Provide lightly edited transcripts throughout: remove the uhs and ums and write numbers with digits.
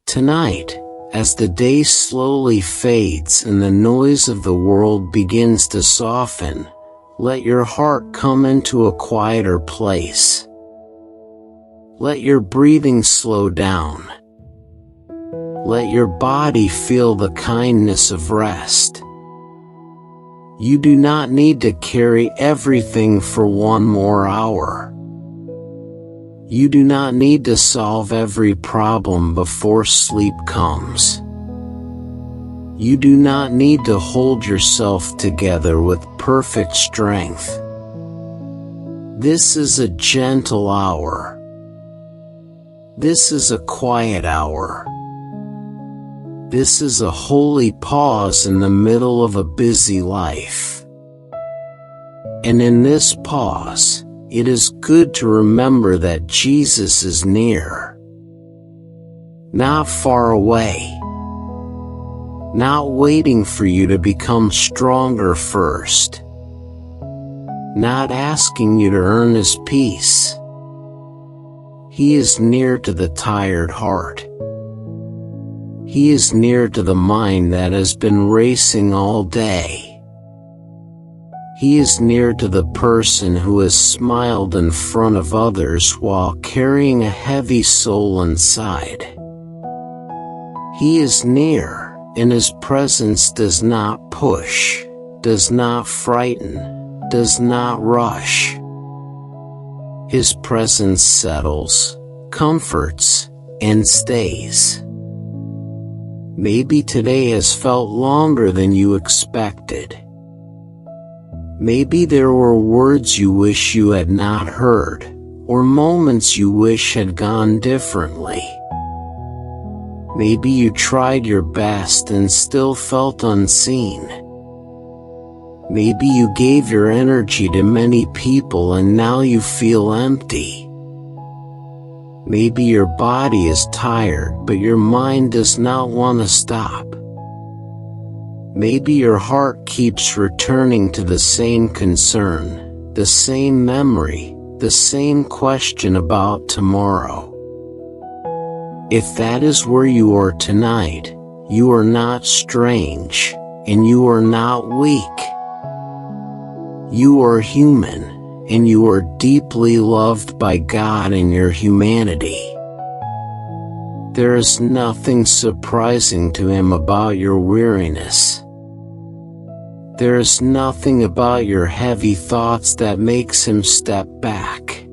Tonight, as the day slowly fades and the noise of the world begins to soften, let your heart come into a quieter place. Let your breathing slow down. Let your body feel the kindness of rest. You do not need to carry everything for one more hour. You do not need to solve every problem before sleep comes. You do not need to hold yourself together with perfect strength. This is a gentle hour. This is a quiet hour. This is a holy pause in the middle of a busy life. And in this pause, it is good to remember that Jesus is near. Not far away. Not waiting for you to become stronger first. Not asking you to earn His peace. He is near to the tired heart. He is near to the mind that has been racing all day. He is near to the person who has smiled in front of others while carrying a heavy soul inside. He is near, and His presence does not push, does not frighten, does not rush. His presence settles, comforts, and stays. Maybe today has felt longer than you expected. Maybe there were words you wish you had not heard, or moments you wish had gone differently. Maybe you tried your best and still felt unseen. Maybe you gave your energy to many people and now you feel empty. Maybe your body is tired, but your mind does not want to stop. Maybe your heart keeps returning to the same concern, the same memory, the same question about tomorrow. If that is where you are tonight, you are not strange, and you are not weak. You are human, and you are deeply loved by God in your humanity. There is nothing surprising to Him about your weariness. There is nothing about your heavy thoughts that makes Him step back.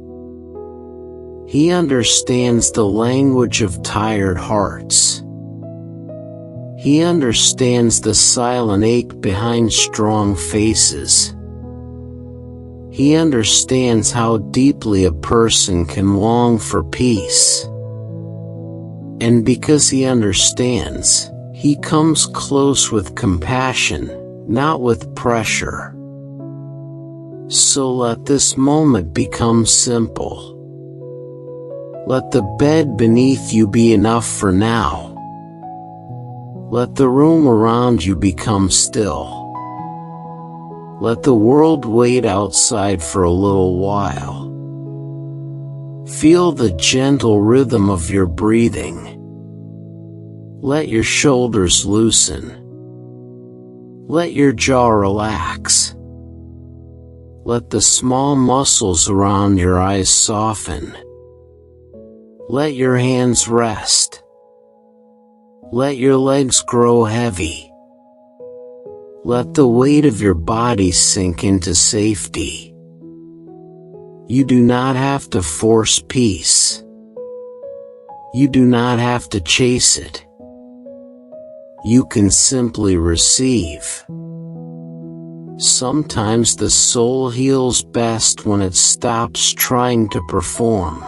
He understands the language of tired hearts. He understands the silent ache behind strong faces. He understands how deeply a person can long for peace. And because He understands, He comes close with compassion, not with pressure. So let this moment become simple. Let the bed beneath you be enough for now. Let the room around you become still. Let the world wait outside for a little while. Feel the gentle rhythm of your breathing. Let your shoulders loosen. Let your jaw relax. Let the small muscles around your eyes soften. Let your hands rest. Let your legs grow heavy. Let the weight of your body sink into safety. You do not have to force peace. You do not have to chase it. You can simply receive. Sometimes the soul heals best when it stops trying to perform.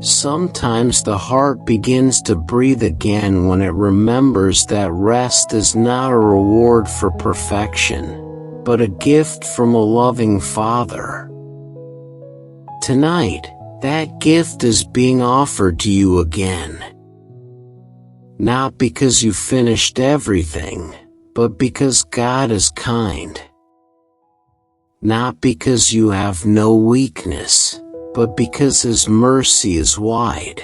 Sometimes the heart begins to breathe again when it remembers that rest is not a reward for perfection, but a gift from a loving Father. Tonight, that gift is being offered to you again. Not because you finished everything, but because God is kind. Not because you have no weakness, but because His mercy is wide.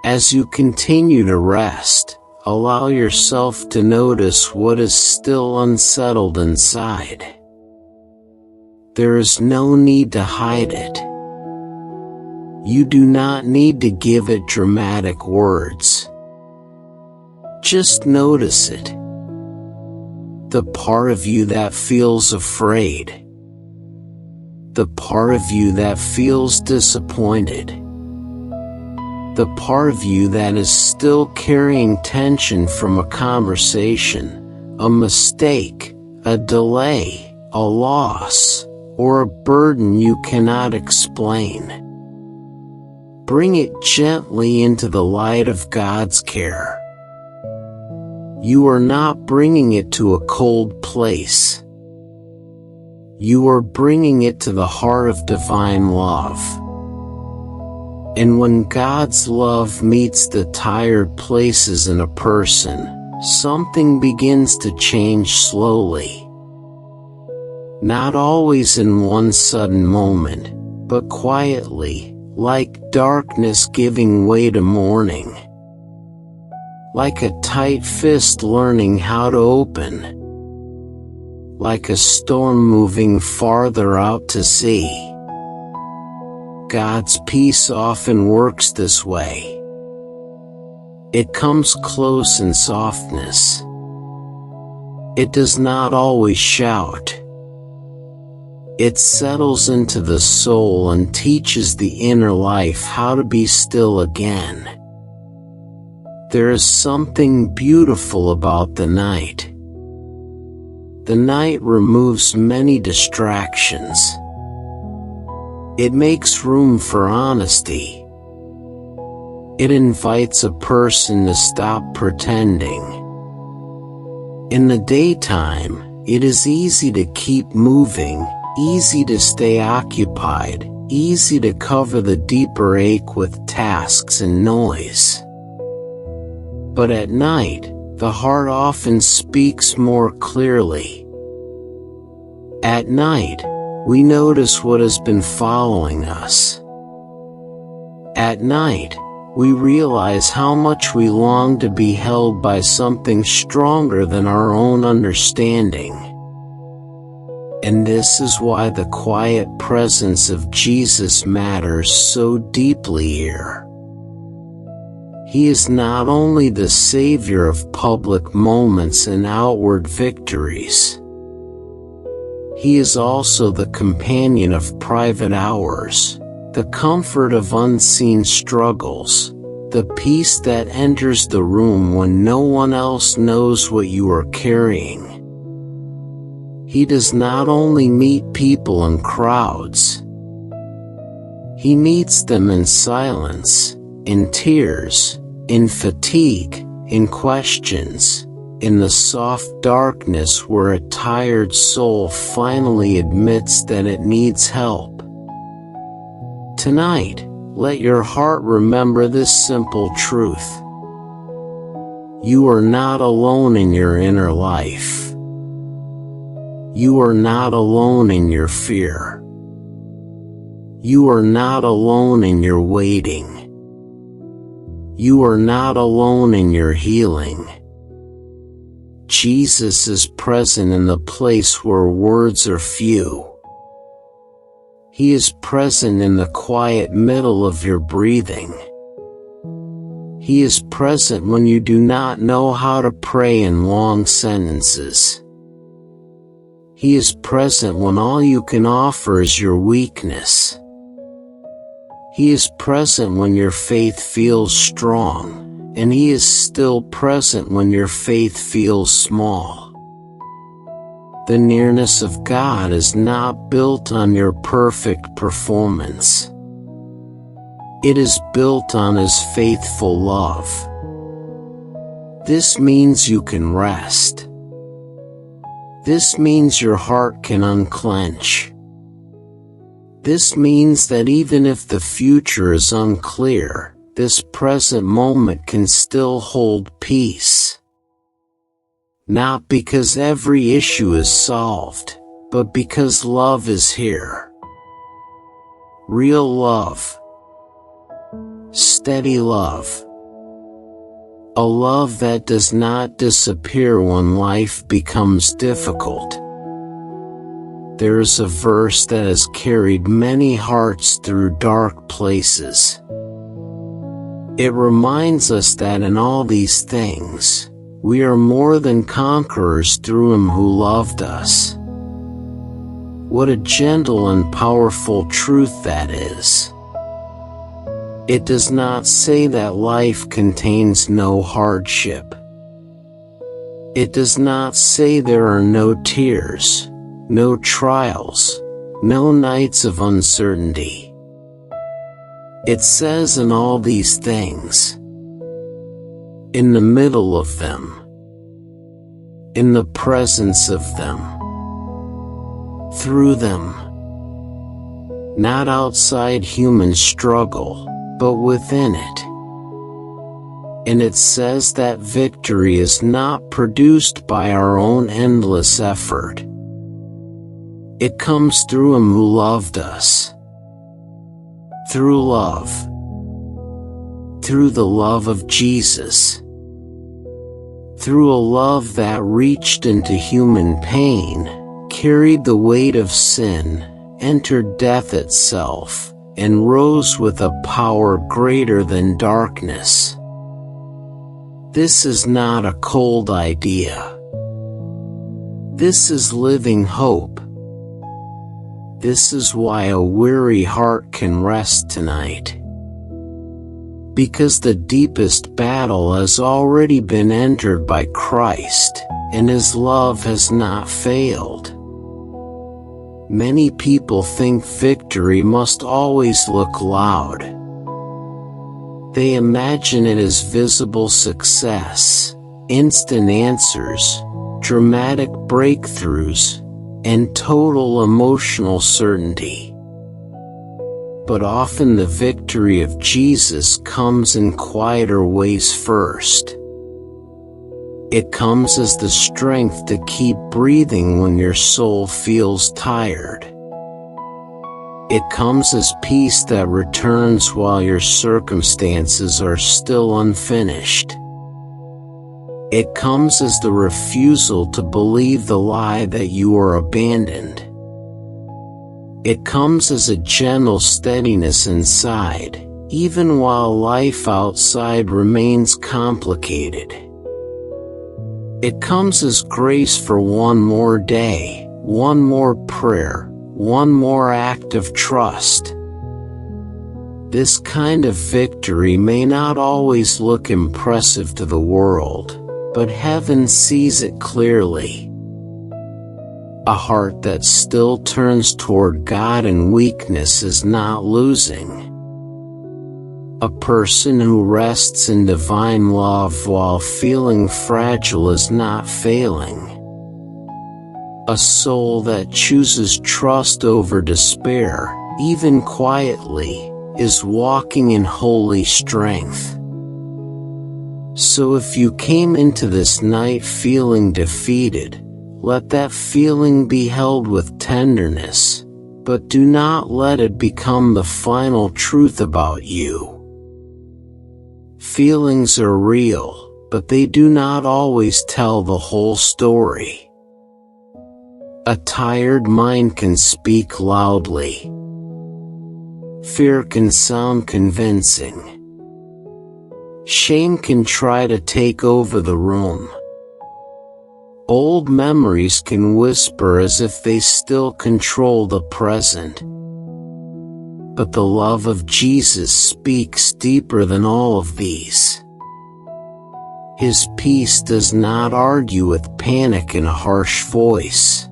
As you continue to rest, allow yourself to notice what is still unsettled inside. There is no need to hide it. You do not need to give it dramatic words. Just notice it. The part of you that feels afraid. The part of you that feels disappointed. The part of you that is still carrying tension from a conversation, a mistake, a delay, a loss, or a burden you cannot explain. Bring it gently into the light of God's care. You are not bringing it to a cold place. You are bringing it to the heart of divine love. And when God's love meets the tired places in a person, something begins to change slowly. Not always in one sudden moment, but quietly, like darkness giving way to morning. Like a tight fist learning how to open. Like a storm moving farther out to sea. God's peace often works this way. It comes close in softness. It does not always shout. It settles into the soul and teaches the inner life how to be still again. There is something beautiful about the night. The night removes many distractions. It makes room for honesty. It invites a person to stop pretending. In the daytime, it is easy to keep moving, easy to stay occupied, easy to cover the deeper ache with tasks and noise. But at night, the heart often speaks more clearly. At night, we notice what has been following us. At night, we realize how much we long to be held by something stronger than our own understanding. And this is why the quiet presence of Jesus matters so deeply here. He is not only the savior of public moments and outward victories. He is also the companion of private hours, the comfort of unseen struggles, the peace that enters the room when no one else knows what you are carrying. He does not only meet people in crowds. He meets them in silence, in tears, in fatigue, in questions, in the soft darkness where a tired soul finally admits that it needs help. Tonight, let your heart remember this simple truth. You are not alone in your inner life. You are not alone in your fear. You are not alone in your waiting. You are not alone in your healing. Jesus is present in the place where words are few. He is present in the quiet middle of your breathing. He is present when you do not know how to pray in long sentences. He is present when all you can offer is your weakness. He is present when your faith feels strong, and He is still present when your faith feels small. The nearness of God is not built on your perfect performance. It is built on His faithful love. This means you can rest. This means your heart can unclench. This means that even if the future is unclear, this present moment can still hold peace. Not because every issue is solved, but because love is here. Real love. Steady love. A love that does not disappear when life becomes difficult. There is a verse that has carried many hearts through dark places. It reminds us that in all these things, we are more than conquerors through Him who loved us. What a gentle and powerful truth that is. It does not say that life contains no hardship. It does not say there are no tears, no trials, no nights of uncertainty. It says in all these things, in the middle of them, in the presence of them, through them, not outside human struggle, but within it. And it says that victory is not produced by our own endless effort. It comes through Him who loved us. Through love. Through the love of Jesus. Through a love that reached into human pain, carried the weight of sin, entered death itself, and rose with a power greater than darkness. This is not a cold idea. This is living hope. This is why a weary heart can rest tonight. Because the deepest battle has already been entered by Christ, and His love has not failed. Many people think victory must always look loud. They imagine it as visible success, instant answers, dramatic breakthroughs, and total emotional certainty. But often the victory of Jesus comes in quieter ways first. It comes as the strength to keep breathing when your soul feels tired. It comes as peace that returns while your circumstances are still unfinished. It comes as the refusal to believe the lie that you are abandoned. It comes as a gentle steadiness inside, even while life outside remains complicated. It comes as grace for one more day, one more prayer, one more act of trust. This kind of victory may not always look impressive to the world, but heaven sees it clearly. A heart that still turns toward God in weakness is not losing. A person who rests in divine love while feeling fragile is not failing. A soul that chooses trust over despair, even quietly, is walking in holy strength. So if you came into this night feeling defeated, let that feeling be held with tenderness, but do not let it become the final truth about you. Feelings are real, but they do not always tell the whole story. A tired mind can speak loudly. Fear can sound convincing. Shame can try to take over the room. Old memories can whisper as if they still control the present. But the love of Jesus speaks deeper than all of these. His peace does not argue with panic in a harsh voice.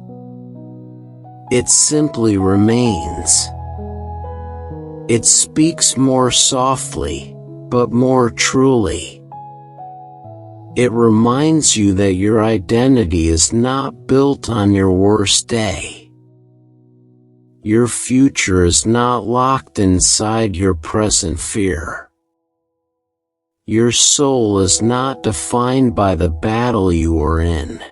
It simply remains. It speaks more softly, but more truly. It reminds you that your identity is not built on your worst day. Your future is not locked inside your present fear. Your soul is not defined by the battle you are in.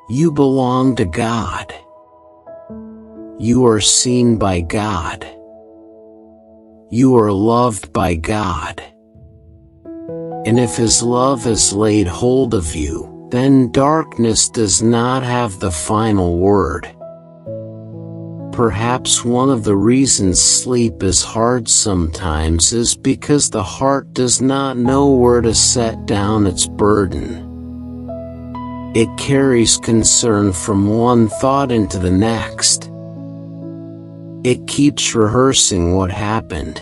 You belong to God. You are seen by God. You are loved by God. And if His love has laid hold of you, then darkness does not have the final word. Perhaps one of the reasons sleep is hard sometimes is because the heart does not know where to set down its burden. It carries concern from one thought into the next. It keeps rehearsing what happened.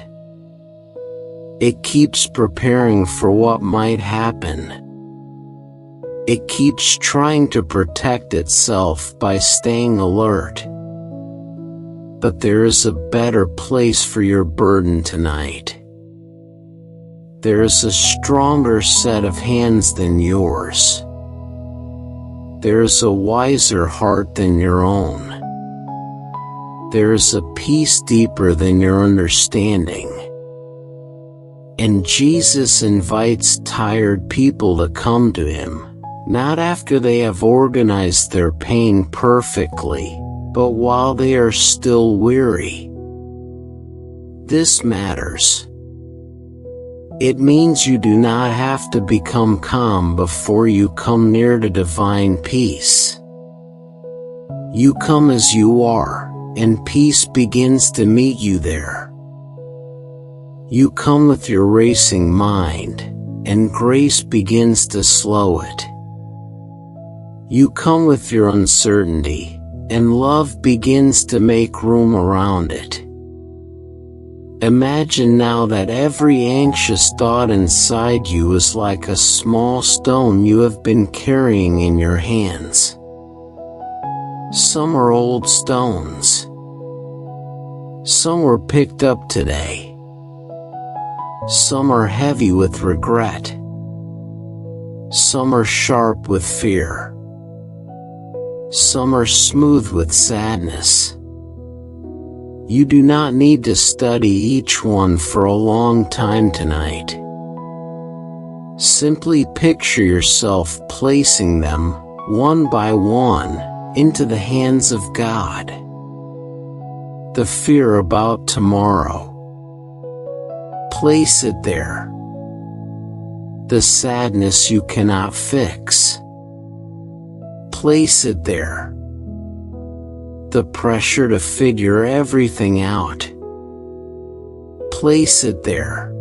It keeps preparing for what might happen. It keeps trying to protect itself by staying alert. But there is a better place for your burden tonight. There is a stronger set of hands than yours. There is a wiser heart than your own. There is a peace deeper than your understanding. And Jesus invites tired people to come to Him, not after they have organized their pain perfectly, but while they are still weary. This matters. It means you do not have to become calm before you come near to divine peace. You come as you are, and peace begins to meet you there. You come with your racing mind, and grace begins to slow it. You come with your uncertainty, and love begins to make room around it. Imagine now that every anxious thought inside you is like a small stone you have been carrying in your hands. Some are old stones. Some were picked up today. Some are heavy with regret. Some are sharp with fear. Some are smooth with sadness. You do not need to study each one for a long time tonight. Simply picture yourself placing them, one by one, into the hands of God. The fear about tomorrow. Place it there. The sadness you cannot fix. Place it there. The pressure to figure everything out. Place it there.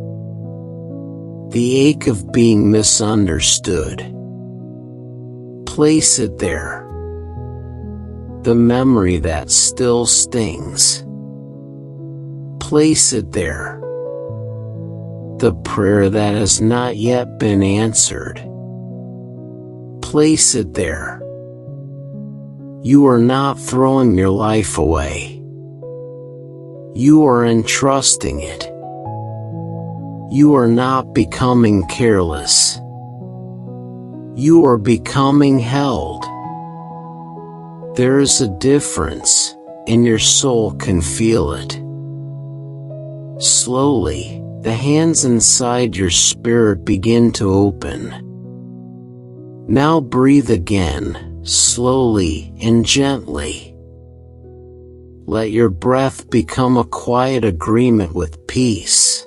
The ache of being misunderstood. Place it there. The memory that still stings. Place it there. The prayer that has not yet been answered. Place it there. You are not throwing your life away. You are entrusting it. You are not becoming careless. You are becoming held. There is a difference, and your soul can feel it. Slowly, the hands inside your spirit begin to open. Now breathe again. Slowly and gently. Let your breath become a quiet agreement with peace.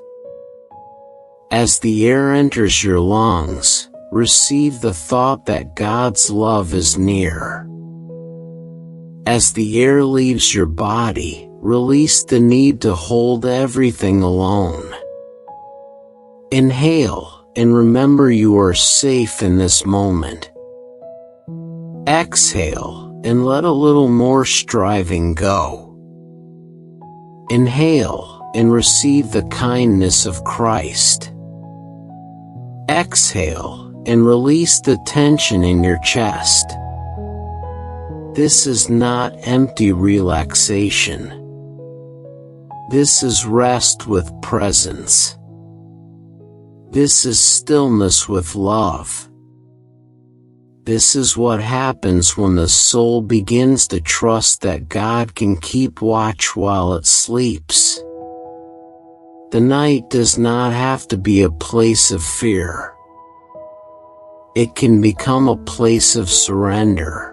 As the air enters your lungs, receive the thought that God's love is near. As the air leaves your body, release the need to hold everything alone. Inhale, and remember you are safe in this moment. Exhale, and let a little more striving go. Inhale, and receive the kindness of Christ. Exhale, and release the tension in your chest. This is not empty relaxation. This is rest with presence. This is stillness with love. This is what happens when the soul begins to trust that God can keep watch while it sleeps. The night does not have to be a place of fear. It can become a place of surrender.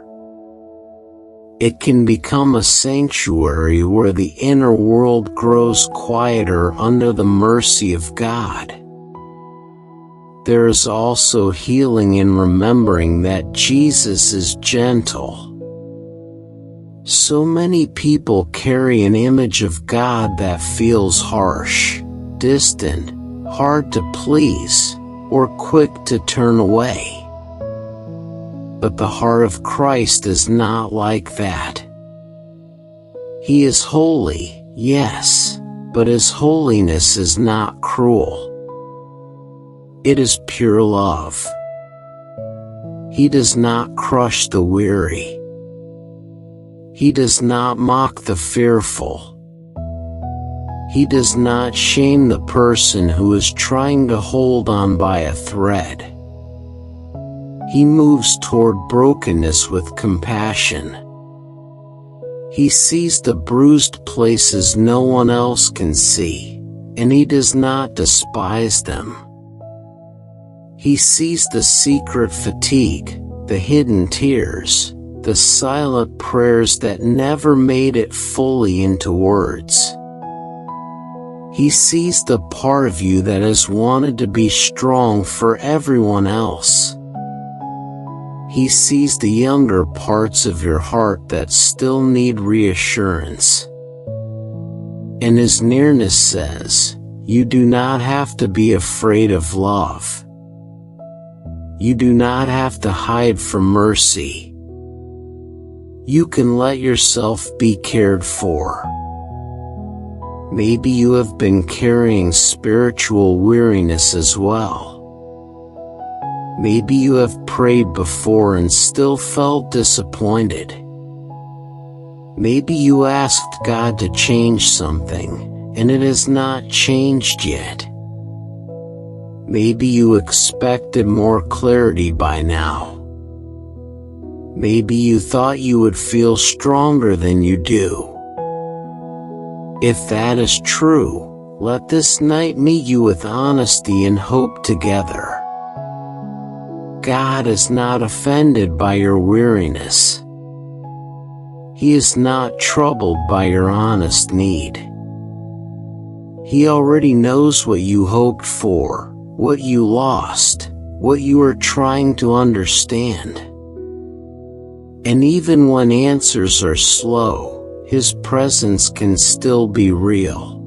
It can become a sanctuary where the inner world grows quieter under the mercy of God. there is also healing in remembering that Jesus is gentle. So many people carry an image of God that feels harsh, distant, hard to please, or quick to turn away. But the heart of Christ is not like that. He is holy, yes, but his holiness is not cruel. It is pure love. He does not crush the weary. He does not mock the fearful. He does not shame the person who is trying to hold on by a thread. He moves toward brokenness with compassion. He sees the bruised places no one else can see, and he does not despise them. He sees the secret fatigue, the hidden tears, the silent prayers that never made it fully into words. He sees the part of you that has wanted to be strong for everyone else. He sees the younger parts of your heart that still need reassurance. And his nearness says, you do not have to be afraid of love. You do not have to hide from mercy. You can let yourself be cared for. Maybe you have been carrying spiritual weariness as well. Maybe you have prayed before and still felt disappointed. Maybe you asked God to change something, and it has not changed yet. Maybe you expected more clarity by now. Maybe you thought you would feel stronger than you do. If that is true, let this night meet you with honesty and hope together. God is not offended by your weariness. He is not troubled by your honest need. He already knows what you hoped for, what you lost, what you are trying to understand. And even when answers are slow, his presence can still be real.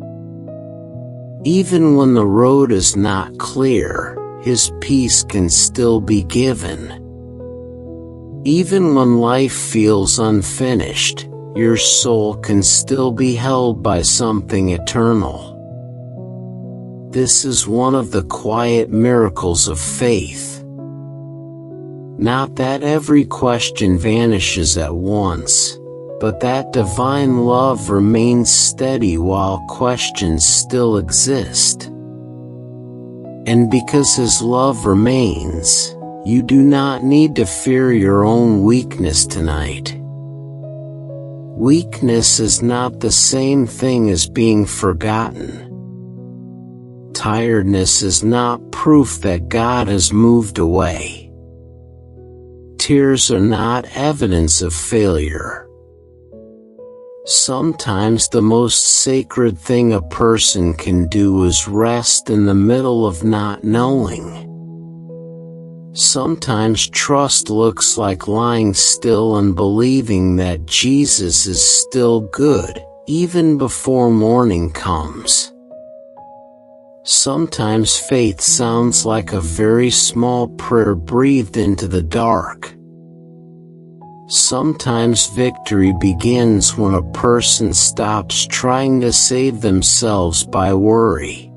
Even when the road is not clear, his peace can still be given. Even when life feels unfinished, your soul can still be held by something eternal. This is one of the quiet miracles of faith. Not that every question vanishes at once, but that divine love remains steady while questions still exist. And because his love remains, you do not need to fear your own weakness tonight. Weakness is not the same thing as being forgotten. Tiredness is not proof that God has moved away. Tears are not evidence of failure. Sometimes the most sacred thing a person can do is rest in the middle of not knowing. Sometimes trust looks like lying still and believing that Jesus is still good, even before morning comes. Sometimes faith sounds like a very small prayer breathed into the dark. Sometimes victory begins when a person stops trying to save themselves by worry.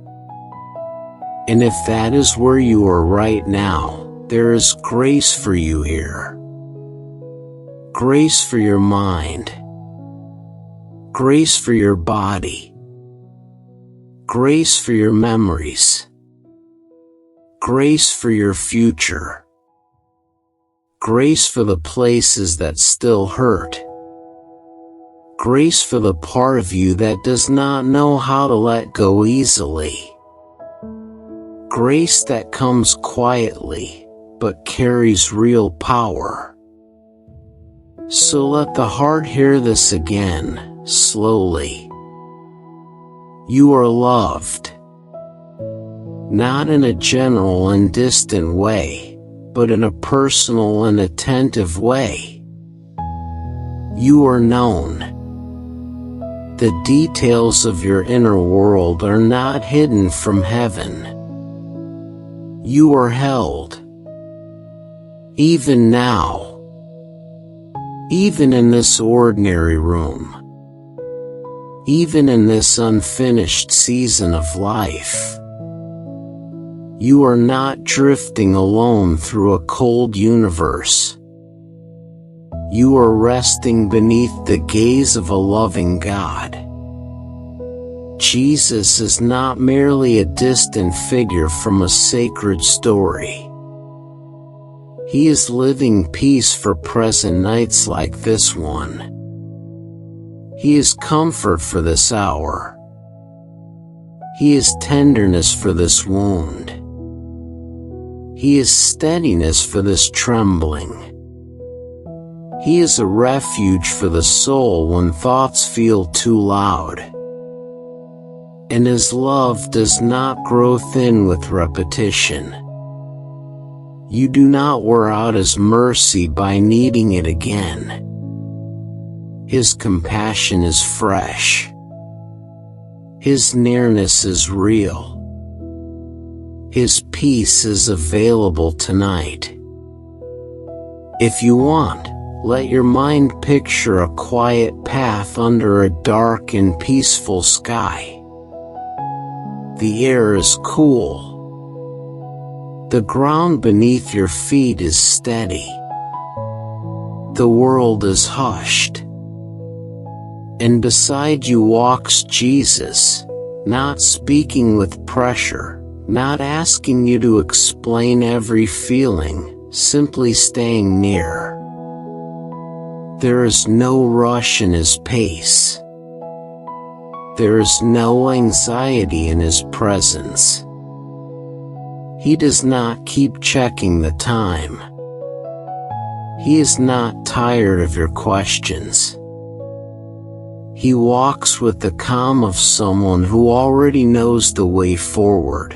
And if that is where you are right now, there is grace for you here. Grace for your mind. Grace for your body. Grace for your memories. Grace for your future. Grace for the places that still hurt. Grace for the part of you that does not know how to let go easily. Grace that comes quietly, but carries real power. So let the heart hear this again, slowly. You are loved. not in a general and distant way, but in a personal and attentive way. You are known. The details of your inner world are not hidden from heaven. You are held. Even now. Even in this ordinary room. Even in this unfinished season of life. You are not drifting alone through a cold universe. You are resting beneath the gaze of a loving God. Jesus is not merely a distant figure from a sacred story. He is living peace for present nights like this one. He is comfort for this hour. He is tenderness for this wound. He is steadiness for this trembling. He is a refuge for the soul when thoughts feel too loud. And His love does not grow thin with repetition. You do not wear out His mercy by needing it again. His compassion is fresh. His nearness is real. His peace is available tonight. If you want, let your mind picture a quiet path under a dark and peaceful sky. The air is cool. The ground beneath your feet is steady. The world is hushed. And beside you walks Jesus, not speaking with pressure, not asking you to explain every feeling, simply staying near. There is no rush in His pace. There is no anxiety in His presence. He does not keep checking the time. He is not tired of your questions. He walks with the calm of someone who already knows the way forward.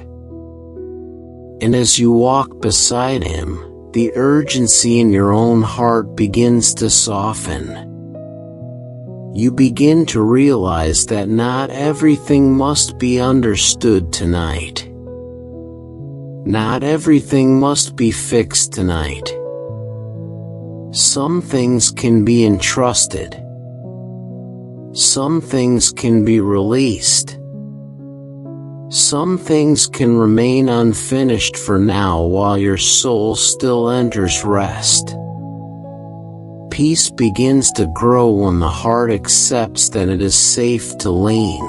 And as you walk beside Him, the urgency in your own heart begins to soften. You begin to realize that not everything must be understood tonight. Not everything must be fixed tonight. Some things can be entrusted. Some things can be released. Some things can remain unfinished for now while your soul still enters rest. Peace begins to grow when the heart accepts that it is safe to lean.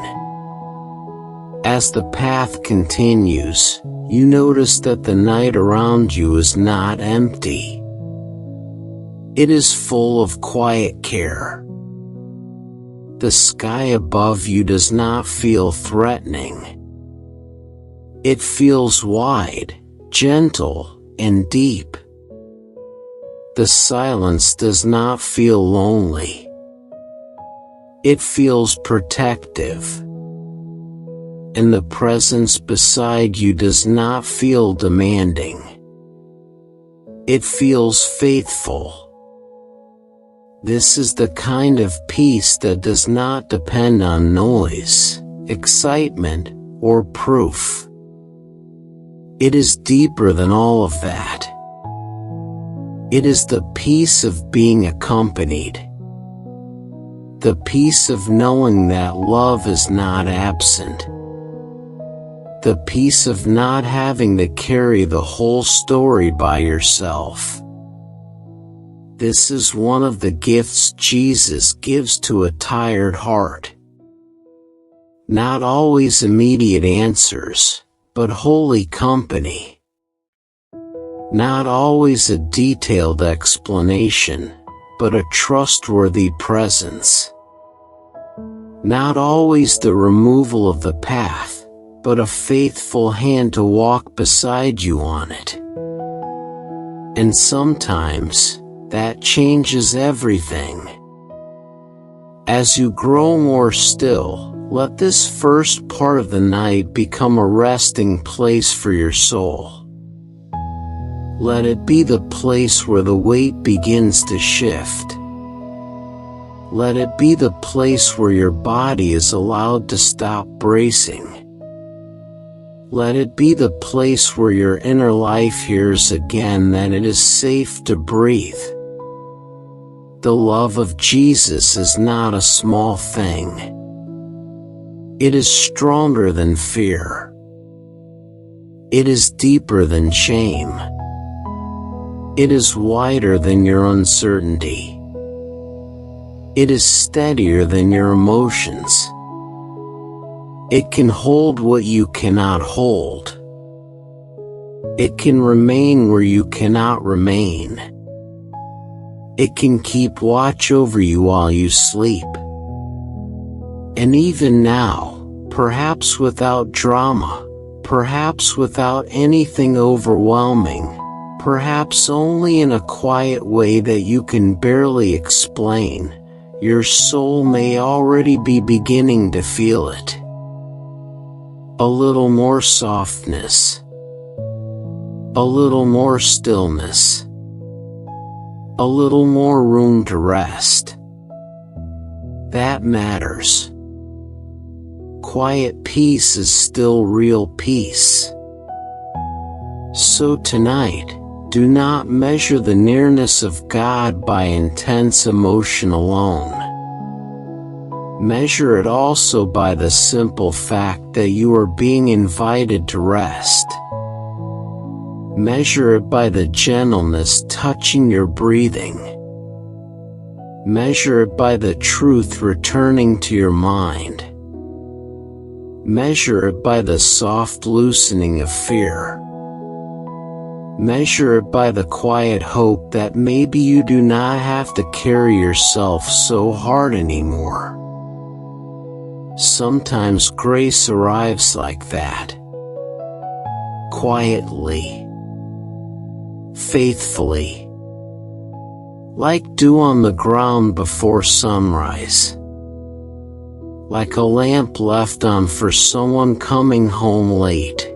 As the path continues, you notice that the night around you is not empty. It is full of quiet care. The sky above you does not feel threatening. It feels wide, gentle, and deep. The silence does not feel lonely. It feels protective. And the presence beside you does not feel demanding. It feels faithful. This is the kind of peace that does not depend on noise, excitement, or proof. It is deeper than all of that. It is the peace of being accompanied. The peace of knowing that love is not absent. The peace of not having to carry the whole story by yourself. This is one of the gifts Jesus gives to a tired heart. Not always immediate answers, but holy company. Not always a detailed explanation, but a trustworthy presence. Not always the removal of the path, but a faithful hand to walk beside you on it. And sometimes, that changes everything. As you grow more still, Let this first part of the night become a resting place for your soul. Let it be the place where the weight begins to shift. Let it be the place where your body is allowed to stop bracing. Let it be the place where your inner life hears again that it is safe to breathe. The love of Jesus is not a small thing. It is stronger than fear. It is deeper than shame. It is wider than your uncertainty. It is steadier than your emotions. It can hold what you cannot hold. It can remain where you cannot remain. It can keep watch over you while you sleep. And even now, perhaps without drama, perhaps without anything overwhelming, perhaps only in a quiet way that you can barely explain, your soul may already be beginning to feel it. A little more softness. A little more stillness. A little more room to rest. That matters. Quiet peace is still real peace. So tonight, do not measure the nearness of God by intense emotion alone. Measure it also by the simple fact that you are being invited to rest. Measure it by the gentleness touching your breathing. Measure it by the truth returning to your mind. Measure it by the soft loosening of fear. Measure it by the quiet hope that maybe you do not have to carry yourself so hard anymore. Sometimes grace arrives like that. Quietly. Faithfully. Like dew on the ground before sunrise. Like a lamp left on for someone coming home late.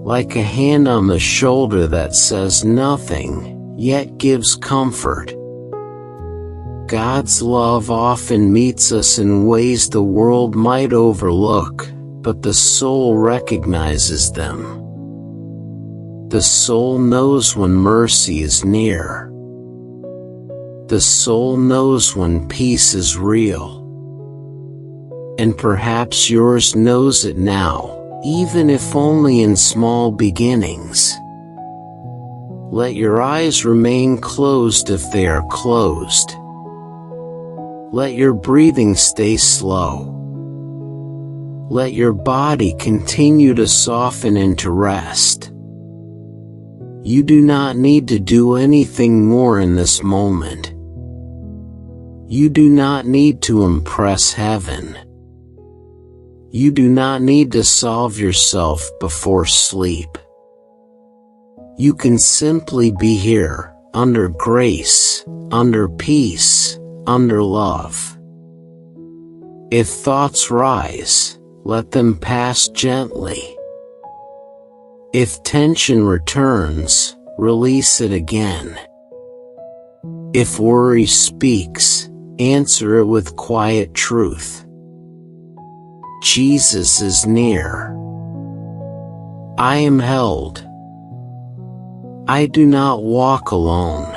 Like a hand on the shoulder that says nothing, yet gives comfort. God's love often meets us in ways the world might overlook, but the soul recognizes them. The soul knows when mercy is near. The soul knows when peace is real. And perhaps yours knows it now, even if only in small beginnings. Let your eyes remain closed if they are closed. Let your breathing stay slow. Let your body continue to soften into rest. You do not need to do anything more in this moment. You do not need to impress heaven. You do not need to solve yourself before sleep. You can simply be here, under grace, under peace, under love. If thoughts rise, let them pass gently. If tension returns, release it again. If worry speaks, answer it with quiet truth. Jesus is near. I am held. I do not walk alone.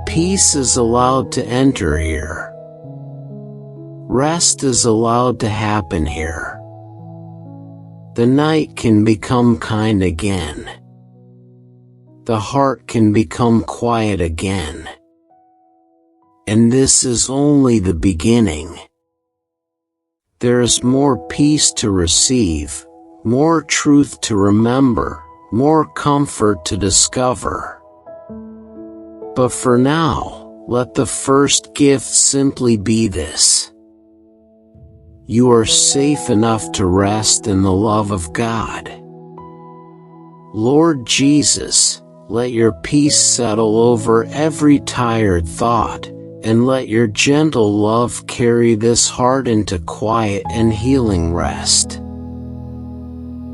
Peace is allowed to enter here. Rest is allowed to happen here. The night can become kind again. The heart can become quiet again. And this is only the beginning. There is more peace to receive, more truth to remember, more comfort to discover. But for now, let the first gift simply be this. You are safe enough to rest in the love of God. Lord Jesus, let your peace settle over every tired thought, and let your gentle love carry this heart into quiet and healing rest.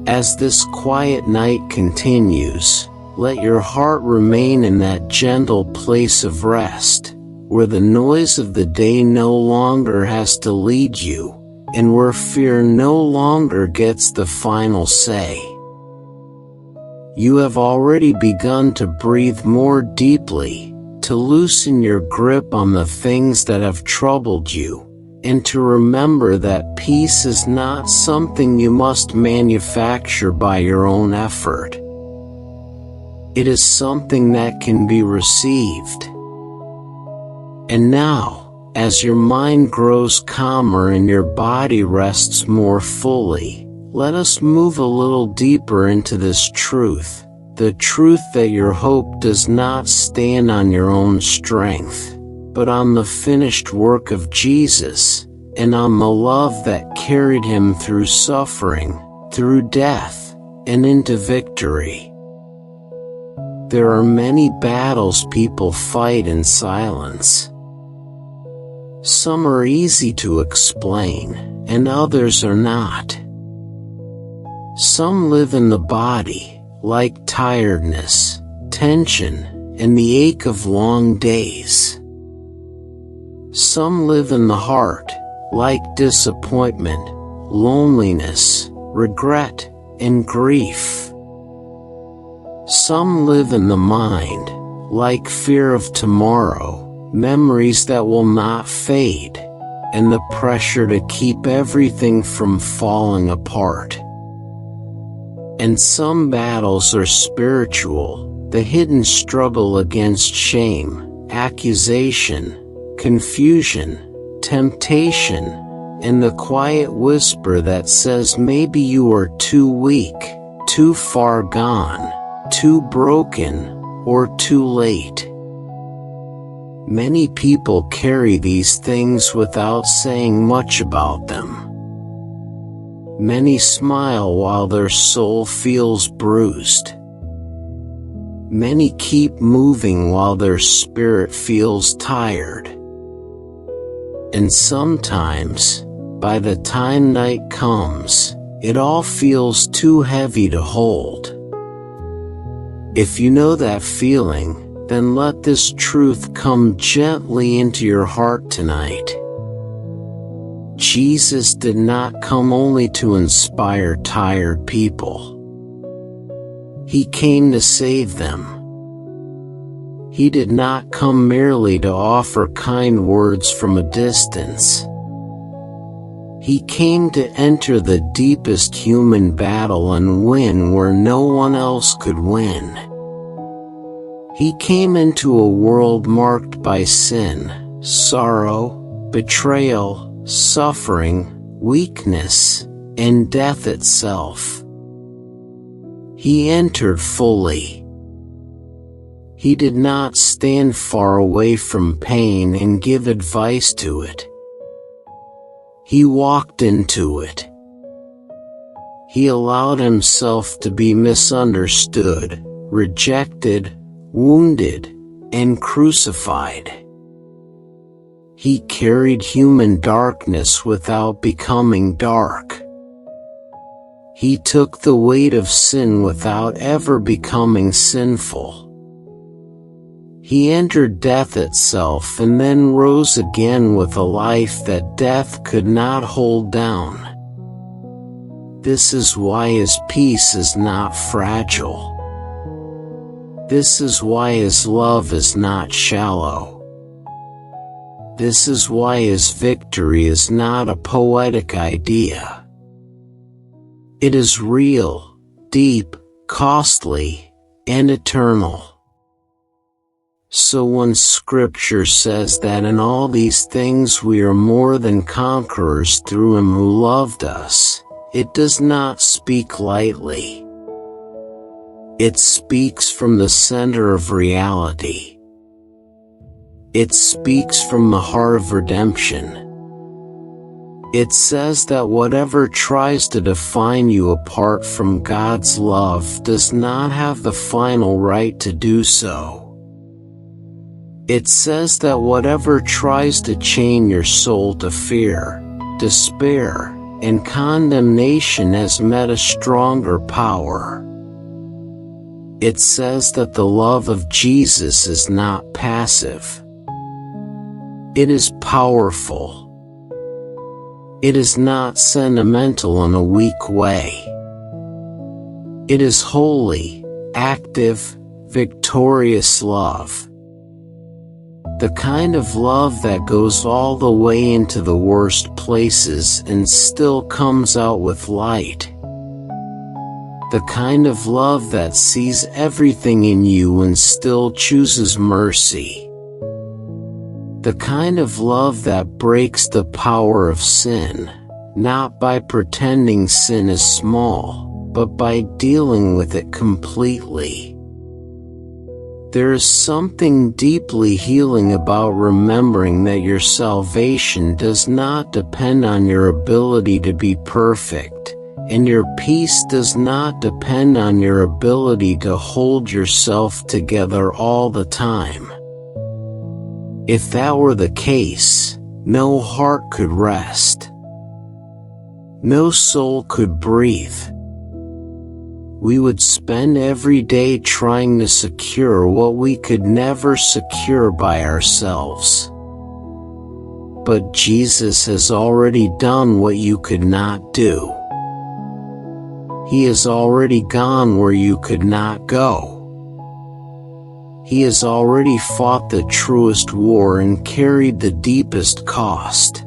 As this quiet night continues, let your heart remain in that gentle place of rest, where the noise of the day no longer has to lead you, and where fear no longer gets the final say. You have already begun to breathe more deeply, to loosen your grip on the things that have troubled you, and to remember that peace is not something you must manufacture by your own effort. It is something that can be received. And now, as your mind grows calmer and your body rests more fully, let us move a little deeper into this truth, the truth that your hope does not stand on your own strength, but on the finished work of Jesus, and on the love that carried him through suffering, through death, and into victory. There are many battles people fight in silence. Some are easy to explain, and others are not. Some live in the body, like tiredness, tension, and the ache of long days. Some live in the heart, like disappointment, loneliness, regret, and grief. Some live in the mind, like fear of tomorrow, memories that will not fade, and the pressure to keep everything from falling apart. And some battles are spiritual, the hidden struggle against shame, accusation, confusion, temptation, and the quiet whisper that says maybe you are too weak, too far gone, too broken, or too late. Many people carry these things without saying much about them. Many smile while their soul feels bruised. Many keep moving while their spirit feels tired. And sometimes, by the time night comes, it all feels too heavy to hold. If you know that feeling, then let this truth come gently into your heart tonight. Jesus did not come only to inspire tired people. He came to save them. He did not come merely to offer kind words from a distance. He came to enter the deepest human battle and win where no one else could win. He came into a world marked by sin, sorrow, betrayal, suffering, weakness, and death itself. He entered fully. He did not stand far away from pain and give advice to it. He walked into it. He allowed himself to be misunderstood, rejected, wounded, and crucified. He carried human darkness without becoming dark. He took the weight of sin without ever becoming sinful. He entered death itself and then rose again with a life that death could not hold down. This is why his peace is not fragile. This is why his love is not shallow. This is why his victory is not a poetic idea. It is real, deep, costly, and eternal. So when Scripture says that in all these things we are more than conquerors through him who loved us, it does not speak lightly. It speaks from the center of reality. It speaks from the heart of redemption. It says that whatever tries to define you apart from God's love does not have the final right to do so. It says that whatever tries to chain your soul to fear, despair, and condemnation has met a stronger power. It says that the love of Jesus is not passive. It is powerful. It is not sentimental in a weak way. It is holy, active, victorious love. The kind of love that goes all the way into the worst places and still comes out with light. The kind of love that sees everything in you and still chooses mercy. The kind of love that breaks the power of sin, not by pretending sin is small, but by dealing with it completely. There is something deeply healing about remembering that your salvation does not depend on your ability to be perfect, and your peace does not depend on your ability to hold yourself together all the time. If that were the case, no heart could rest. No soul could breathe. We would spend every day trying to secure what we could never secure by ourselves. But Jesus has already done what you could not do. He has already gone where you could not go. He has already fought the truest war and carried the deepest cost.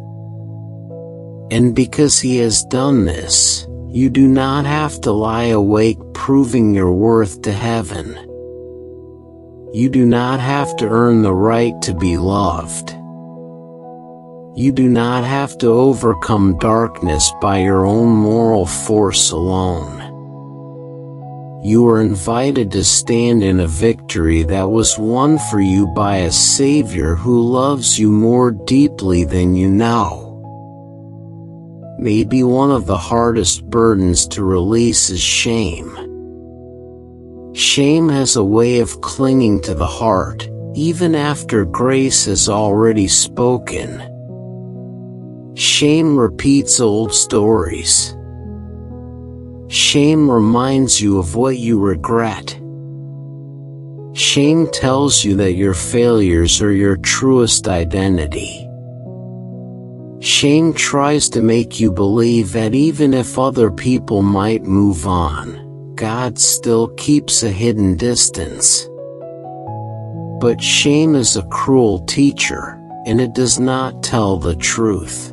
And because he has done this, you do not have to lie awake proving your worth to heaven. You do not have to earn the right to be loved. You do not have to overcome darkness by your own moral force alone. You are invited to stand in a victory that was won for you by a Savior who loves you more deeply than you know. Maybe one of the hardest burdens to release is shame. Shame has a way of clinging to the heart, even after grace has already spoken. Shame repeats old stories. Shame reminds you of what you regret. Shame tells you that your failures are your truest identity. Shame tries to make you believe that even if other people might move on, God still keeps a hidden distance. But shame is a cruel teacher, and it does not tell the truth.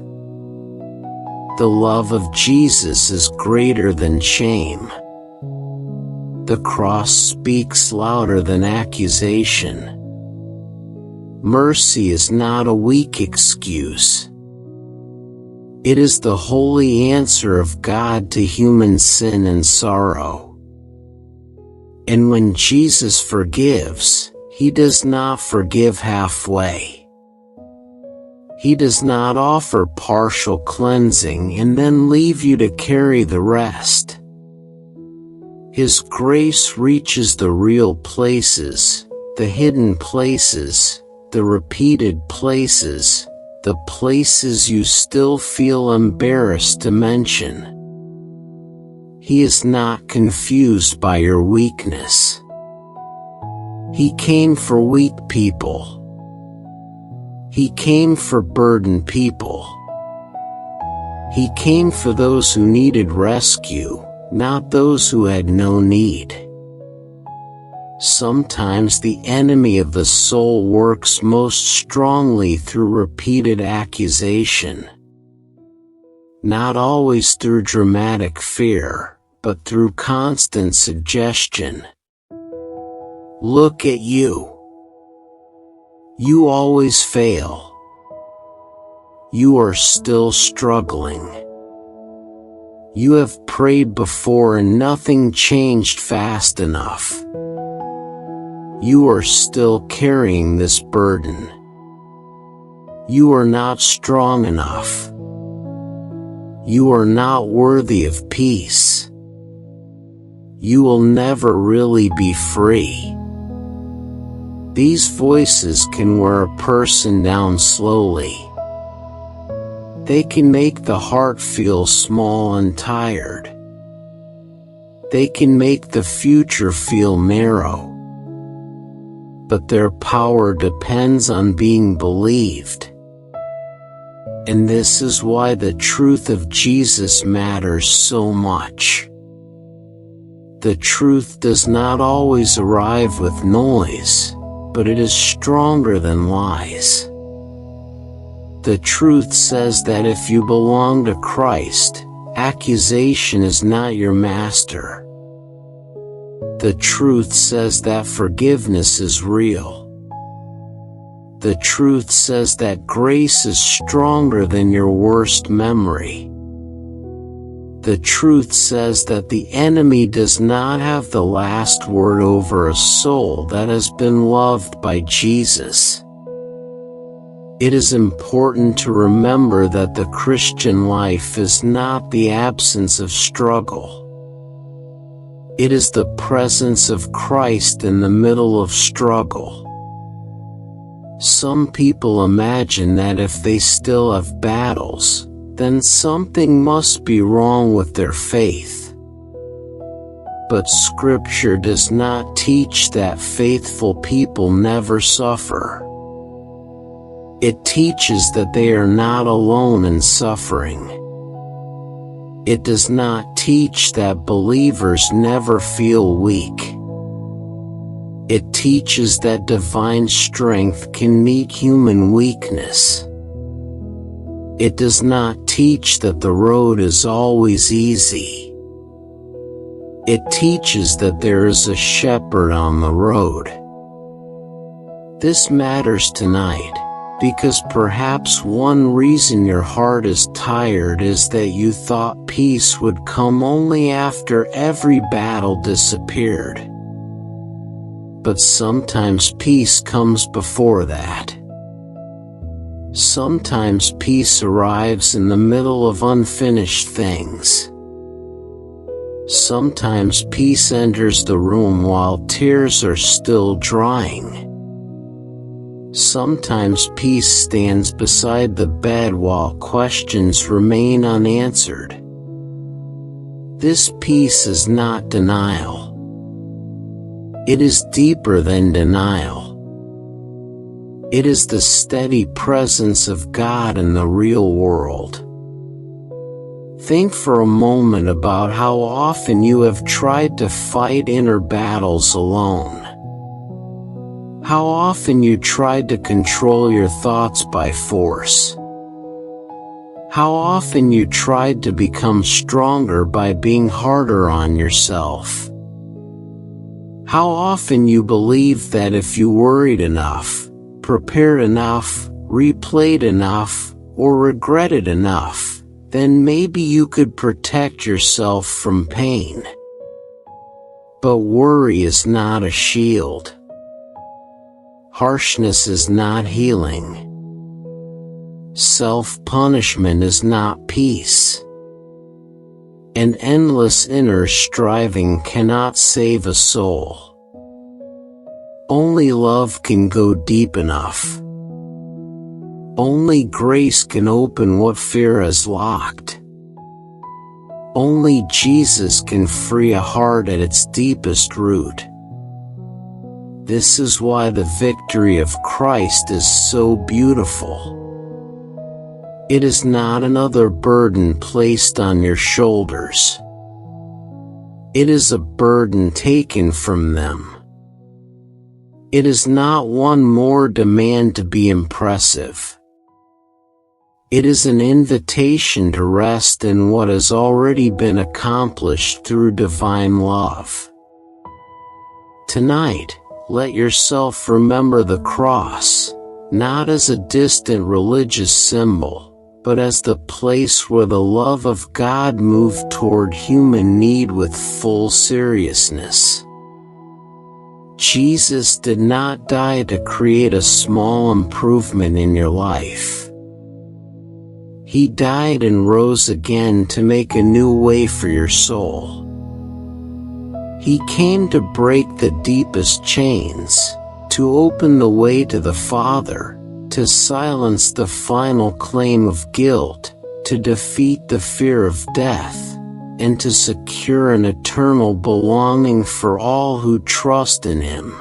The love of Jesus is greater than shame. The cross speaks louder than accusation. Mercy is not a weak excuse. It is the holy answer of God to human sin and sorrow. And when Jesus forgives, he does not forgive halfway. He does not offer partial cleansing and then leave you to carry the rest. His grace reaches the real places, the hidden places, the repeated places, the places you still feel embarrassed to mention. He is not confused by your weakness. He came for weak people. He came for burdened people. He came for those who needed rescue, not those who had no need. Sometimes the enemy of the soul works most strongly through repeated accusation. Not always through dramatic fear, but through constant suggestion. Look at you. You always fail. You are still struggling. You have prayed before and nothing changed fast enough. You are still carrying this burden. You are not strong enough. You are not worthy of peace. You will never really be free. These voices can wear a person down slowly. They can make the heart feel small and tired. They can make the future feel narrow. But their power depends on being believed. And this is why the truth of Jesus matters so much. The truth does not always arrive with noise, but it is stronger than lies. The truth says that if you belong to Christ, accusation is not your master. The truth says that forgiveness is real. The truth says that grace is stronger than your worst memory. The truth says that the enemy does not have the last word over a soul that has been loved by Jesus. It is important to remember that the Christian life is not the absence of struggle. It is the presence of Christ in the middle of struggle. Some people imagine that if they still have battles, then something must be wrong with their faith. But Scripture does not teach that faithful people never suffer. It teaches that they are not alone in suffering. It does not teach that believers never feel weak. It teaches that divine strength can meet human weakness. It does not teach that the road is always easy. It teaches that there is a shepherd on the road. This matters tonight, because perhaps one reason your heart is tired is that you thought peace would come only after every battle disappeared. But sometimes peace comes before that. Sometimes peace arrives in the middle of unfinished things. Sometimes peace enters the room while tears are still drying. Sometimes peace stands beside the bed while questions remain unanswered. This peace is not denial. It is deeper than denial. It is the steady presence of God in the real world. Think for a moment about how often you have tried to fight inner battles alone. How often you tried to control your thoughts by force. How often you tried to become stronger by being harder on yourself. How often you believed that if you worried enough, prepared enough, replayed enough, or regretted enough, then maybe you could protect yourself from pain. But worry is not a shield. Harshness is not healing. Self-punishment is not peace. And endless inner striving cannot save a soul. Only love can go deep enough. Only grace can open what fear has locked. Only Jesus can free a heart at its deepest root. This is why the victory of Christ is so beautiful. It is not another burden placed on your shoulders. It is a burden taken from them. It is not one more demand to be impressive. It is an invitation to rest in what has already been accomplished through divine love. Tonight, let yourself remember the cross, not as a distant religious symbol, but as the place where the love of God moved toward human need with full seriousness. Jesus did not die to create a small improvement in your life. He died and rose again to make a new way for your soul. He came to break the deepest chains, to open the way to the Father, to silence the final claim of guilt, to defeat the fear of death, and to secure an eternal belonging for all who trust in Him.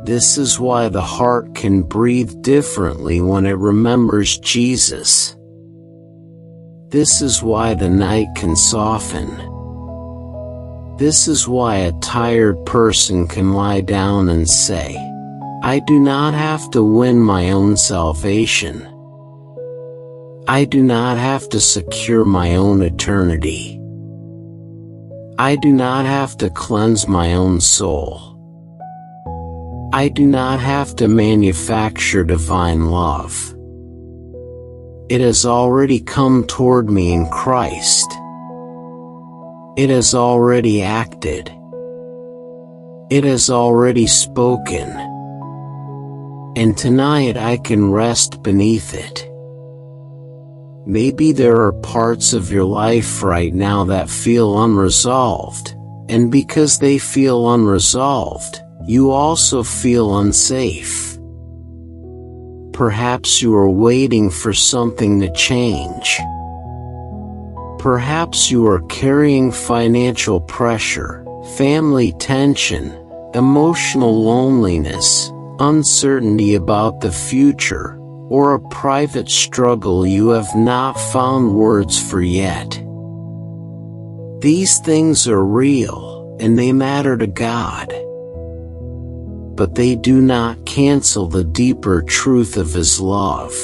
This is why the heart can breathe differently when it remembers Jesus. This is why the night can soften. This is why a tired person can lie down and say, "I do not have to win my own salvation. I do not have to secure my own eternity. I do not have to cleanse my own soul. I do not have to manufacture divine love. It has already come toward me in Christ. It has already acted. It has already spoken. And tonight I can rest beneath it." Maybe there are parts of your life right now that feel unresolved, and because they feel unresolved, you also feel unsafe. Perhaps you are waiting for something to change. Perhaps you are carrying financial pressure, family tension, emotional loneliness, uncertainty about the future, or a private struggle you have not found words for yet. These things are real, and they matter to God. But they do not cancel the deeper truth of His love.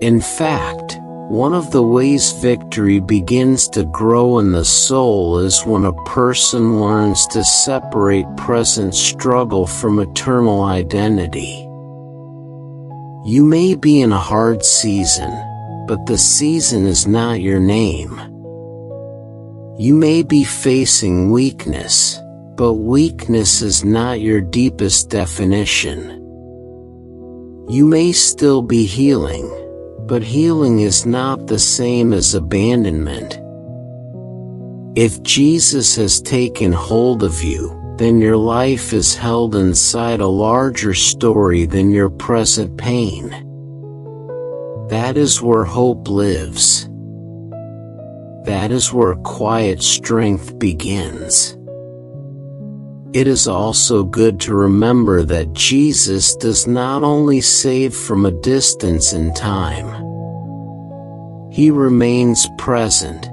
In fact, one of the ways victory begins to grow in the soul is when a person learns to separate present struggle from eternal identity. You may be in a hard season, but the season is not your name. You may be facing weakness, but weakness is not your deepest definition. You may still be healing, but healing is not the same as abandonment. If Jesus has taken hold of you, then your life is held inside a larger story than your present pain. That is where hope lives. That is where quiet strength begins. It is also good to remember that Jesus does not only save from a distance in time. He remains present.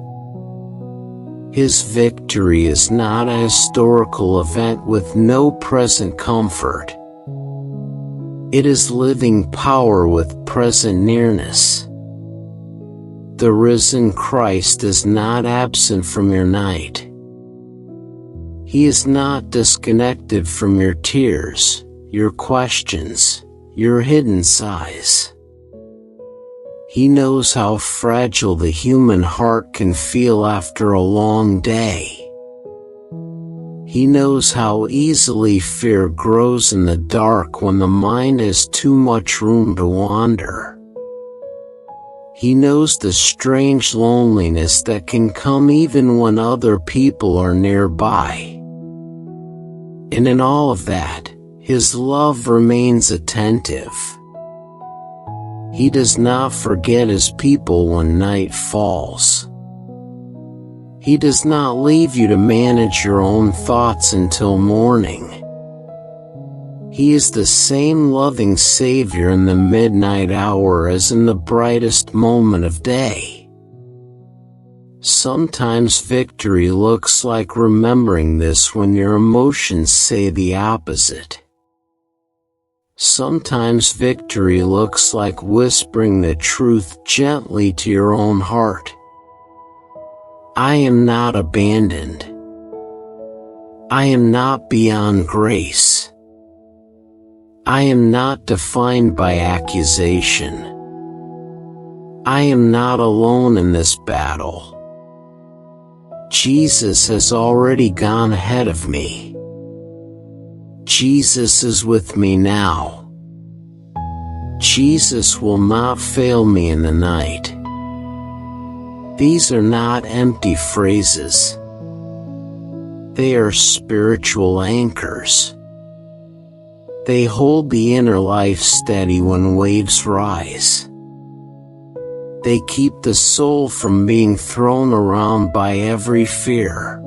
His victory is not a historical event with no present comfort. It is living power with present nearness. The risen Christ is not absent from your night. He is not disconnected from your tears, your questions, your hidden sighs. He knows how fragile the human heart can feel after a long day. He knows how easily fear grows in the dark when the mind has too much room to wander. He knows the strange loneliness that can come even when other people are nearby. And in all of that, His love remains attentive. He does not forget His people when night falls. He does not leave you to manage your own thoughts until morning. He is the same loving Savior in the midnight hour as in the brightest moment of day. Sometimes victory looks like remembering this when your emotions say the opposite. Sometimes victory looks like whispering the truth gently to your own heart. I am not abandoned. I am not beyond grace. I am not defined by accusation. I am not alone in this battle. Jesus has already gone ahead of me. Jesus is with me now. Jesus will not fail me in the night. These are not empty phrases. They are spiritual anchors. They hold the inner life steady when waves rise. They keep the soul from being thrown around by every fear.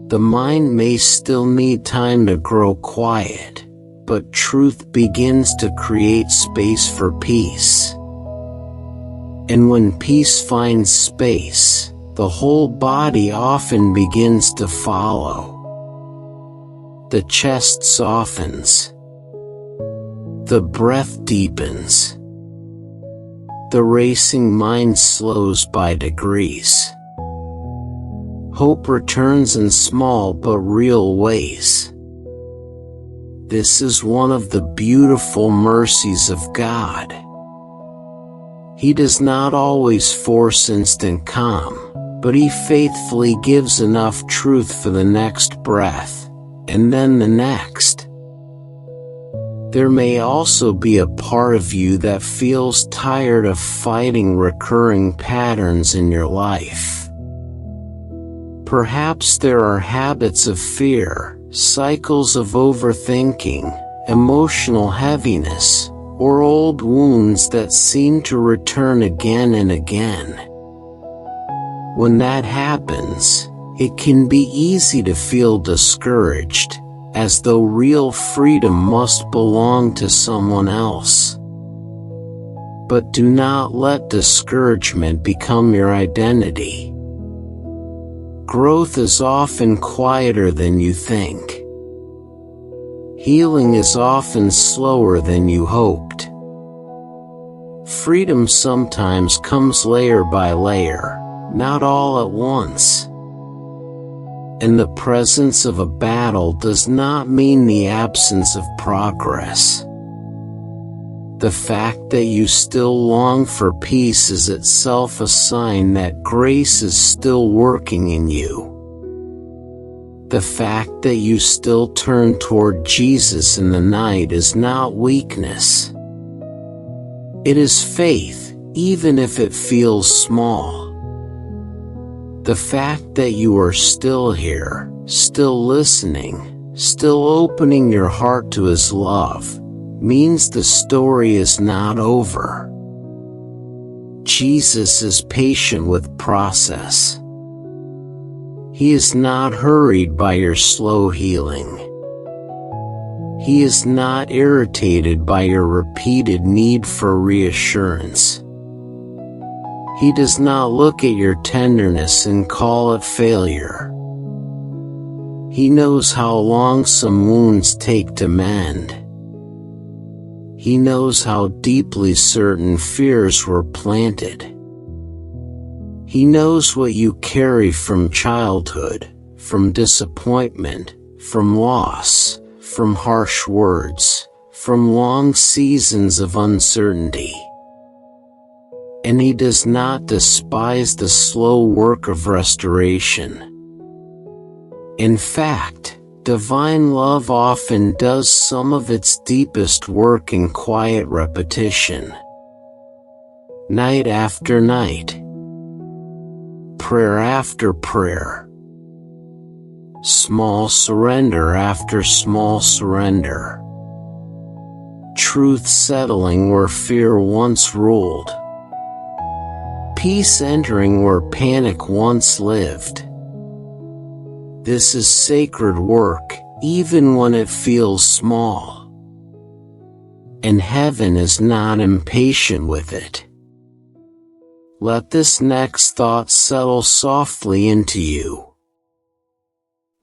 The mind may still need time to grow quiet, but truth begins to create space for peace. And when peace finds space, the whole body often begins to follow. The chest softens. The breath deepens. The racing mind slows by degrees. Hope returns in small but real ways. This is one of the beautiful mercies of God. He does not always force instant calm, but He faithfully gives enough truth for the next breath, and then the next. There may also be a part of you that feels tired of fighting recurring patterns in your life. Perhaps there are habits of fear, cycles of overthinking, emotional heaviness, or old wounds that seem to return again and again. When that happens, it can be easy to feel discouraged, as though real freedom must belong to someone else. But do not let discouragement become your identity. Growth is often quieter than you think. Healing is often slower than you hoped. Freedom sometimes comes layer by layer, not all at once. And the presence of a battle does not mean the absence of progress. The fact that you still long for peace is itself a sign that grace is still working in you. The fact that you still turn toward Jesus in the night is not weakness. It is faith, even if it feels small. The fact that you are still here, still listening, still opening your heart to His love, means the story is not over. Jesus is patient with process. He is not hurried by your slow healing. He is not irritated by your repeated need for reassurance. He does not look at your tenderness and call it failure. He knows how long some wounds take to mend. He knows how deeply certain fears were planted. He knows what you carry from childhood, from disappointment, from loss, from harsh words, from long seasons of uncertainty. And He does not despise the slow work of restoration. In fact, divine love often does some of its deepest work in quiet repetition. Night after night. Prayer after prayer. Small surrender after small surrender. Truth settling where fear once ruled. Peace entering where panic once lived. This is sacred work, even when it feels small. And heaven is not impatient with it. Let this next thought settle softly into you.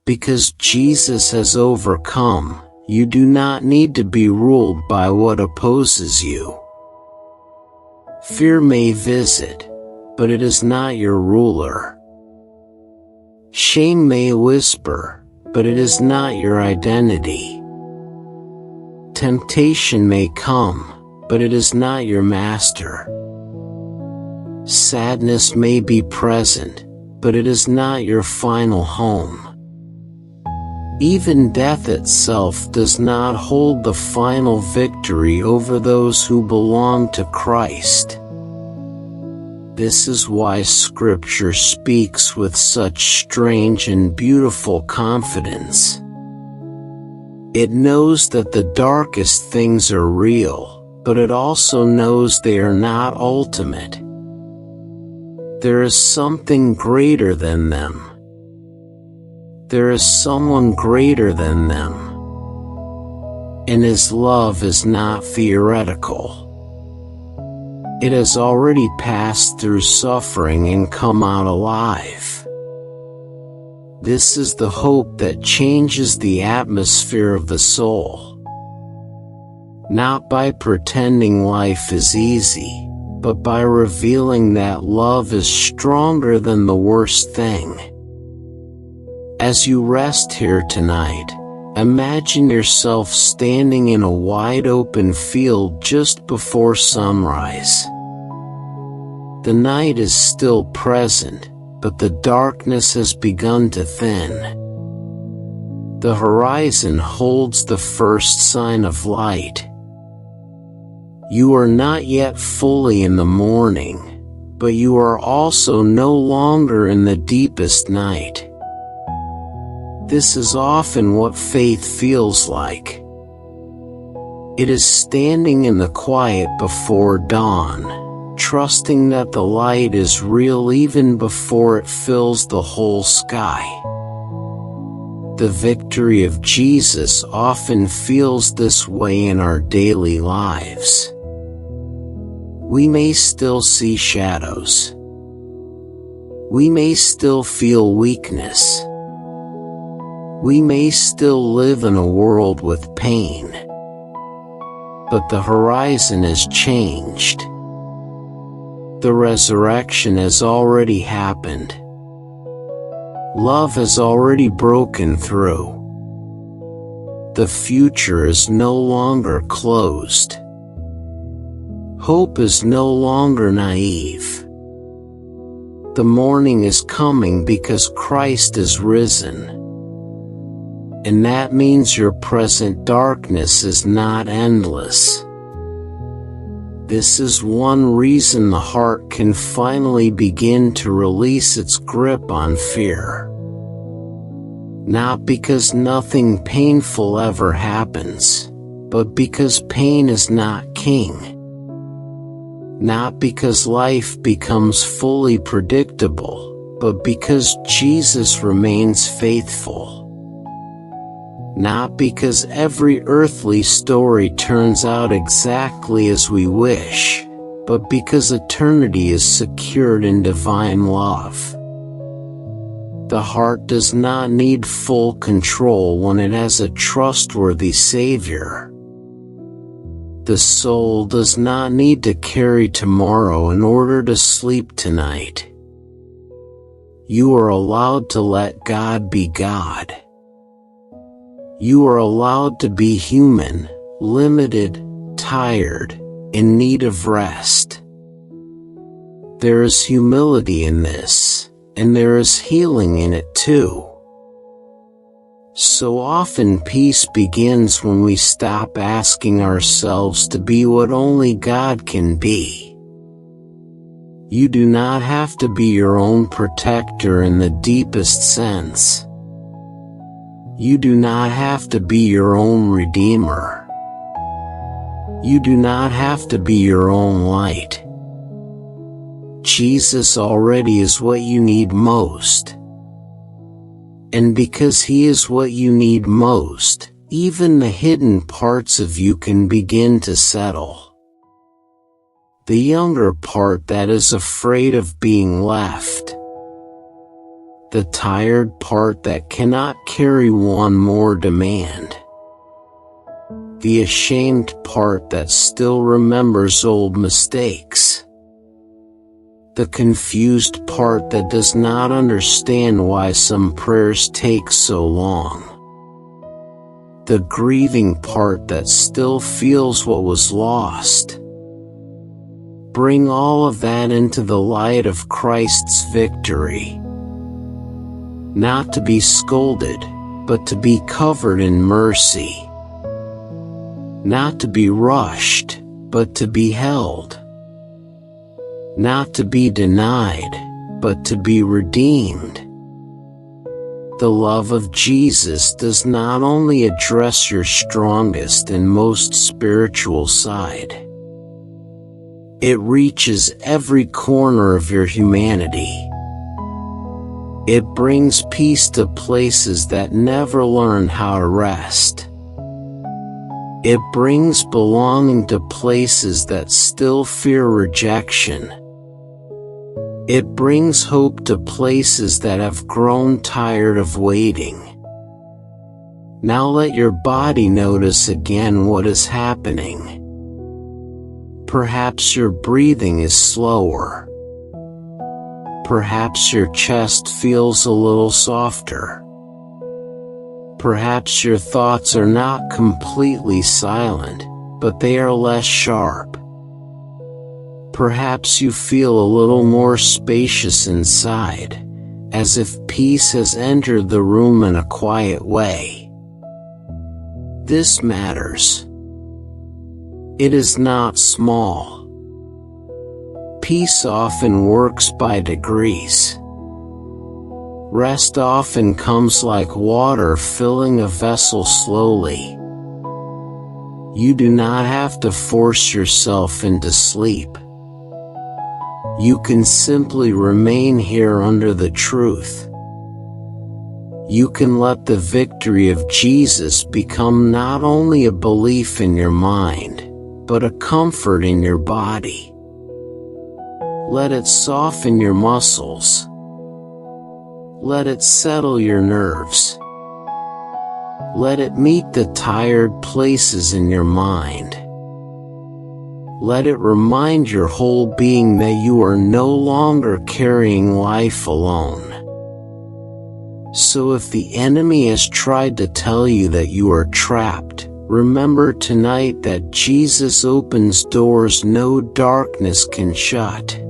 Because Jesus has overcome, you do not need to be ruled by what opposes you. Fear may visit, but it is not your ruler. Shame may whisper, but it is not your identity. Temptation may come, but it is not your master. Sadness may be present, but it is not your final home. Even death itself does not hold the final victory over those who belong to Christ. This is why Scripture speaks with such strange and beautiful confidence. It knows that the darkest things are real, but it also knows they are not ultimate. There is something greater than them. There is someone greater than them. And His love is not theoretical. It has already passed through suffering and come out alive. This is the hope that changes the atmosphere of the soul. Not by pretending life is easy, but by revealing that love is stronger than the worst thing. As you rest here tonight, imagine yourself standing in a wide-open field just before sunrise. The night is still present, but the darkness has begun to thin. The horizon holds the first sign of light. You are not yet fully in the morning, but you are also no longer in the deepest night. This is often what faith feels like. It is standing in the quiet before dawn, trusting that the light is real even before it fills the whole sky. The victory of Jesus often feels this way in our daily lives. We may still see shadows. We may still feel weakness. We may still live in a world with pain. But the horizon has changed. The resurrection has already happened. Love has already broken through. The future is no longer closed. Hope is no longer naive. The morning is coming because Christ is risen. And that means your present darkness is not endless. This is one reason the heart can finally begin to release its grip on fear. Not because nothing painful ever happens, but because pain is not king. Not because life becomes fully predictable, but because Jesus remains faithful. Not because every earthly story turns out exactly as we wish, but because eternity is secured in divine love. The heart does not need full control when it has a trustworthy Savior. The soul does not need to carry tomorrow in order to sleep tonight. You are allowed to let God be God. You are allowed to be human, limited, tired, in need of rest. There is humility in this, and there is healing in it too. So often peace begins when we stop asking ourselves to be what only God can be. You do not have to be your own protector in the deepest sense. You do not have to be your own redeemer. You do not have to be your own light. Jesus already is what you need most. And because He is what you need most, even the hidden parts of you can begin to settle. The younger part that is afraid of being left. The tired part that cannot carry one more demand. The ashamed part that still remembers old mistakes. The confused part that does not understand why some prayers take so long. The grieving part that still feels what was lost. Bring all of that into the light of Christ's victory. Not to be scolded, but to be covered in mercy. Not to be rushed, but to be held. Not to be denied, but to be redeemed. The love of Jesus does not only address your strongest and most spiritual side. It reaches every corner of your humanity. It brings peace to places that never learn how to rest. It brings belonging to places that still fear rejection. It brings hope to places that have grown tired of waiting. Now let your body notice again what is happening. Perhaps your breathing is slower. Perhaps your chest feels a little softer. Perhaps your thoughts are not completely silent, but they are less sharp. Perhaps you feel a little more spacious inside, as if peace has entered the room in a quiet way. This matters. It is not small. Peace often works by degrees. Rest often comes like water filling a vessel slowly. You do not have to force yourself into sleep. You can simply remain here under the truth. You can let the victory of Jesus become not only a belief in your mind, but a comfort in your body. Let it soften your muscles. Let it settle your nerves. Let it meet the tired places in your mind. Let it remind your whole being that you are no longer carrying life alone. So if the enemy has tried to tell you that you are trapped, remember tonight that Jesus opens doors no darkness can shut.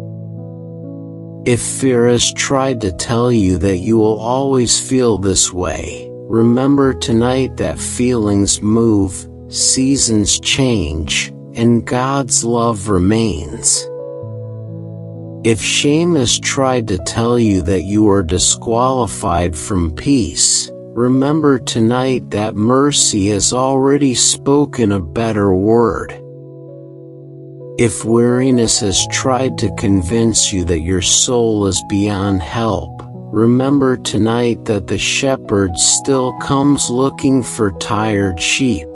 If fear has tried to tell you that you will always feel this way, remember tonight that feelings move, seasons change, and God's love remains. If shame has tried to tell you that you are disqualified from peace, remember tonight that mercy has already spoken a better word. If weariness has tried to convince you that your soul is beyond help, remember tonight that the shepherd still comes looking for tired sheep.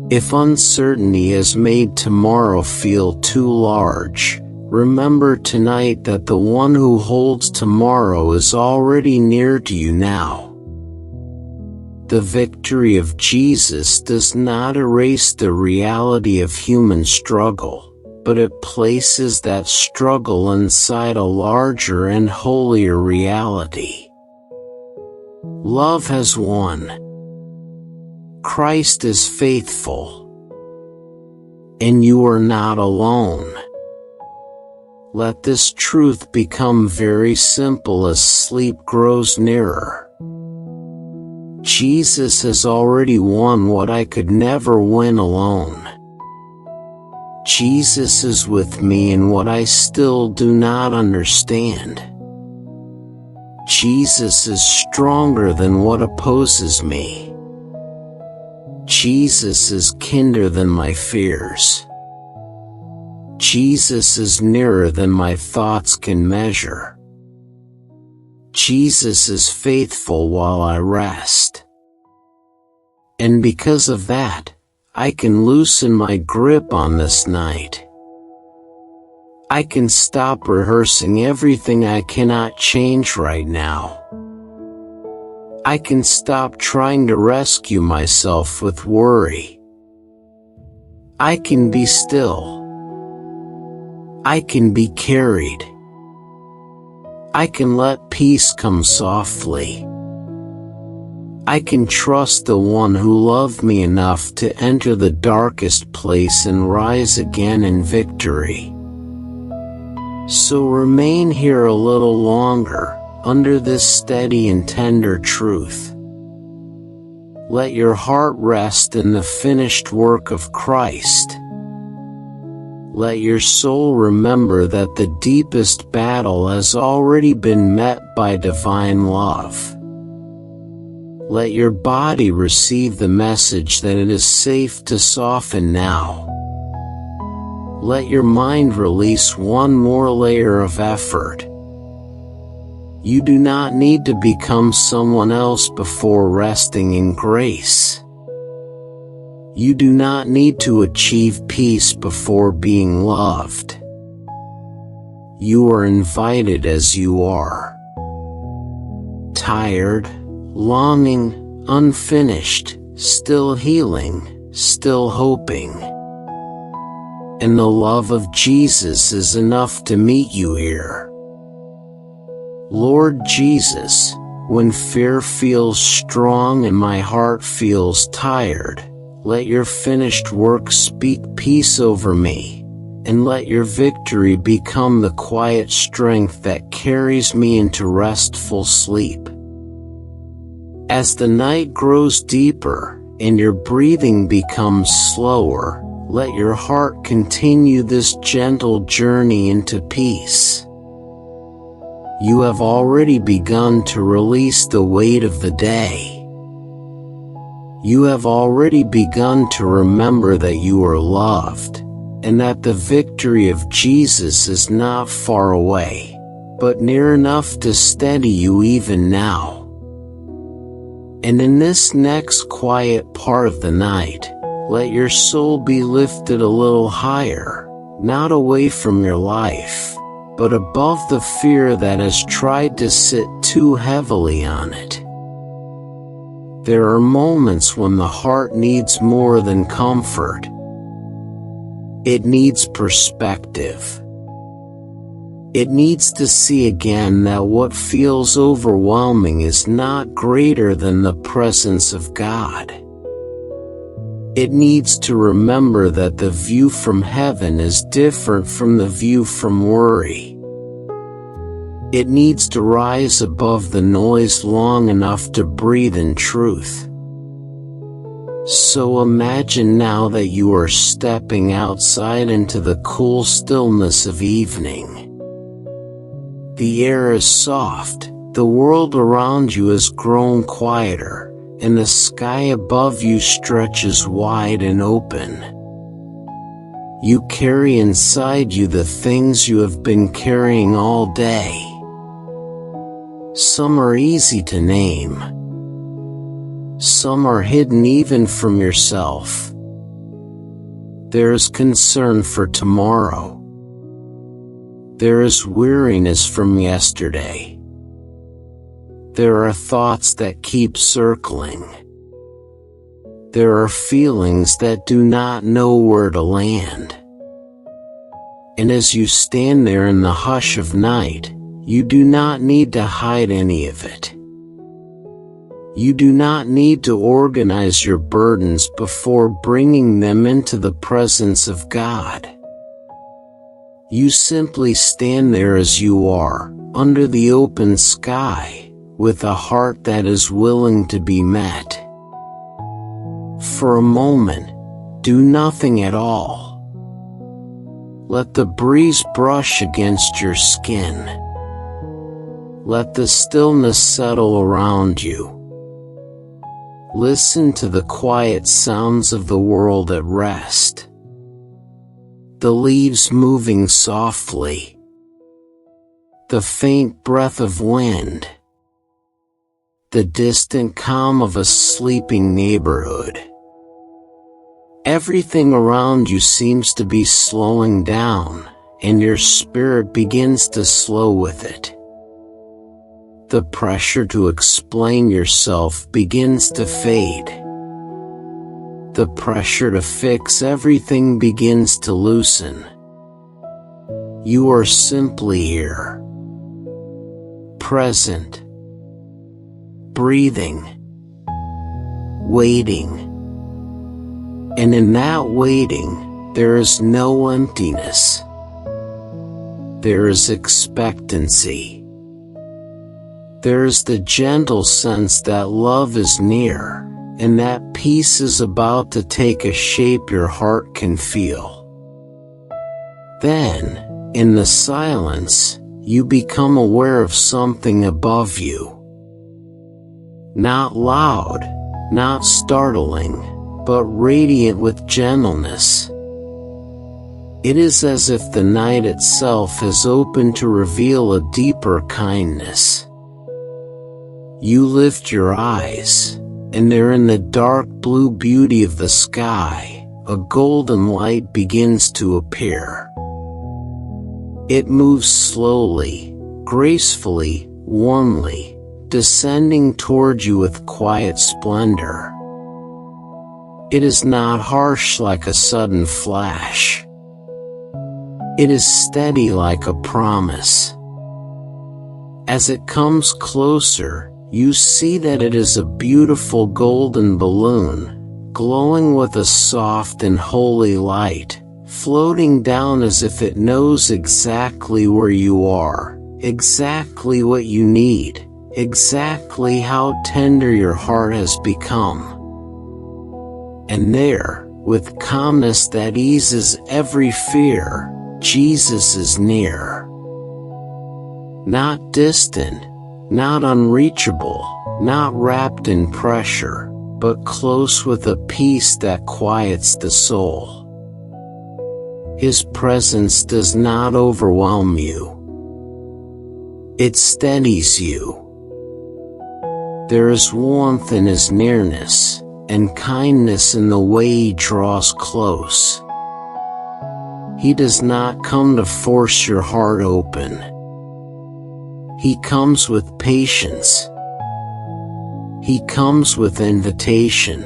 If uncertainty has made tomorrow feel too large, remember tonight that the one who holds tomorrow is already near to you now. The victory of Jesus does not erase the reality of human struggle, but it places that struggle inside a larger and holier reality. Love has won. Christ is faithful. And you are not alone. Let this truth become very simple as sleep grows nearer. Jesus has already won what I could never win alone. Jesus is with me in what I still do not understand. Jesus is stronger than what opposes me. Jesus is kinder than my fears. Jesus is nearer than my thoughts can measure. Jesus is faithful while I rest. And because of that, I can loosen my grip on this night. I can stop rehearsing everything I cannot change right now. I can stop trying to rescue myself with worry. I can be still. I can be carried. I can let peace come softly. I can trust the one who loved me enough to enter the darkest place and rise again in victory. So remain here a little longer, under this steady and tender truth. Let your heart rest in the finished work of Christ. let your soul remember that the deepest battle has already been met by divine love. Let your body receive the message that it is safe to soften now. Let your mind release one more layer of effort. You do not need to become someone else before resting in grace. You do not need to achieve peace before being loved. You are invited as you are. Tired, longing, unfinished, still healing, still hoping. And the love of Jesus is enough to meet you here. Lord Jesus, when fear feels strong and my heart feels tired, let your finished work speak peace over me, and let your victory become the quiet strength that carries me into restful sleep. As the night grows deeper, and your breathing becomes slower, let your heart continue this gentle journey into peace. You have already begun to release the weight of the day. You have already begun to remember that you are loved, and that the victory of Jesus is not far away, but near enough to steady you even now. And in this next quiet part of the night, let your soul be lifted a little higher, not away from your life, but above the fear that has tried to sit too heavily on it. There are moments when the heart needs more than comfort. It needs perspective. It needs to see again that what feels overwhelming is not greater than the presence of God. It needs to remember that the view from heaven is different from the view from worry. It needs to rise above the noise long enough to breathe in truth. So imagine now that you are stepping outside into the cool stillness of evening. The air is soft, the world around you has grown quieter, and the sky above you stretches wide and open. You carry inside you the things you have been carrying all day. Some are easy to name. Some are hidden even from yourself. There is concern for tomorrow. There is weariness from yesterday. There are thoughts that keep circling. There are feelings that do not know where to land. And as you stand there in the hush of night, you do not need to hide any of it. You do not need to organize your burdens before bringing them into the presence of God. You simply stand there as you are, under the open sky, with a heart that is willing to be met. For a moment, do nothing at all. Let the breeze brush against your skin. Let the stillness settle around you. Listen to the quiet sounds of the world at rest. The leaves moving softly. The faint breath of wind. The distant calm of a sleeping neighborhood. Everything around you seems to be slowing down, and your spirit begins to slow with it. The pressure to explain yourself begins to fade. The pressure to fix everything begins to loosen. You are simply here. Present. Breathing. Waiting. And in that waiting, there is no emptiness. There is expectancy. There is the gentle sense that love is near, and that peace is about to take a shape your heart can feel. Then, in the silence, you become aware of something above you. Not loud, not startling, but radiant with gentleness. It is as if the night itself has opened to reveal a deeper kindness. You lift your eyes, and there in the dark blue beauty of the sky, a golden light begins to appear. It moves slowly, gracefully, warmly, descending toward you with quiet splendor. It is not harsh like a sudden flash. It is steady like a promise. As it comes closer, you see that it is a beautiful golden balloon, glowing with a soft and holy light, floating down as if it knows exactly where you are, exactly what you need, exactly how tender your heart has become. And there, with calmness that eases every fear, Jesus is near. Not distant, not unreachable, not wrapped in pressure, but close with a peace that quiets the soul. His presence does not overwhelm you. It steadies you. There is warmth in his nearness, and kindness in the way he draws close. He does not come to force your heart open. He comes with patience. He comes with invitation.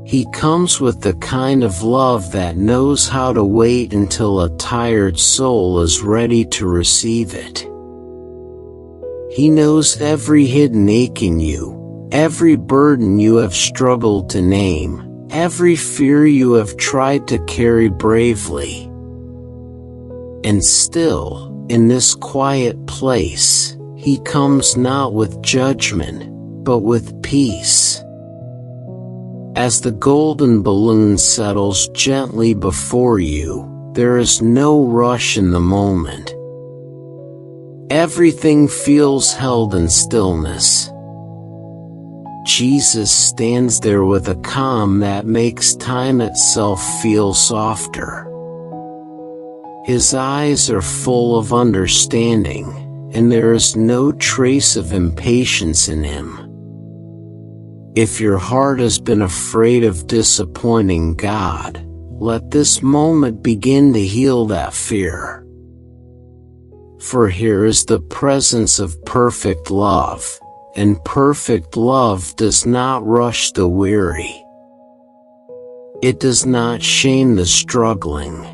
He comes with the kind of love that knows how to wait until a tired soul is ready to receive it. He knows every hidden ache in you, every burden you have struggled to name, every fear you have tried to carry bravely. And still, in this quiet place, he comes not with judgment, but with peace. As the golden balloon settles gently before you, there is no rush in the moment. Everything feels held in stillness. Jesus stands there with a calm that makes time itself feel softer. His eyes are full of understanding, and there is no trace of impatience in him. If your heart has been afraid of disappointing God, let this moment begin to heal that fear. For here is the presence of perfect love, and perfect love does not rush the weary. It does not shame the struggling.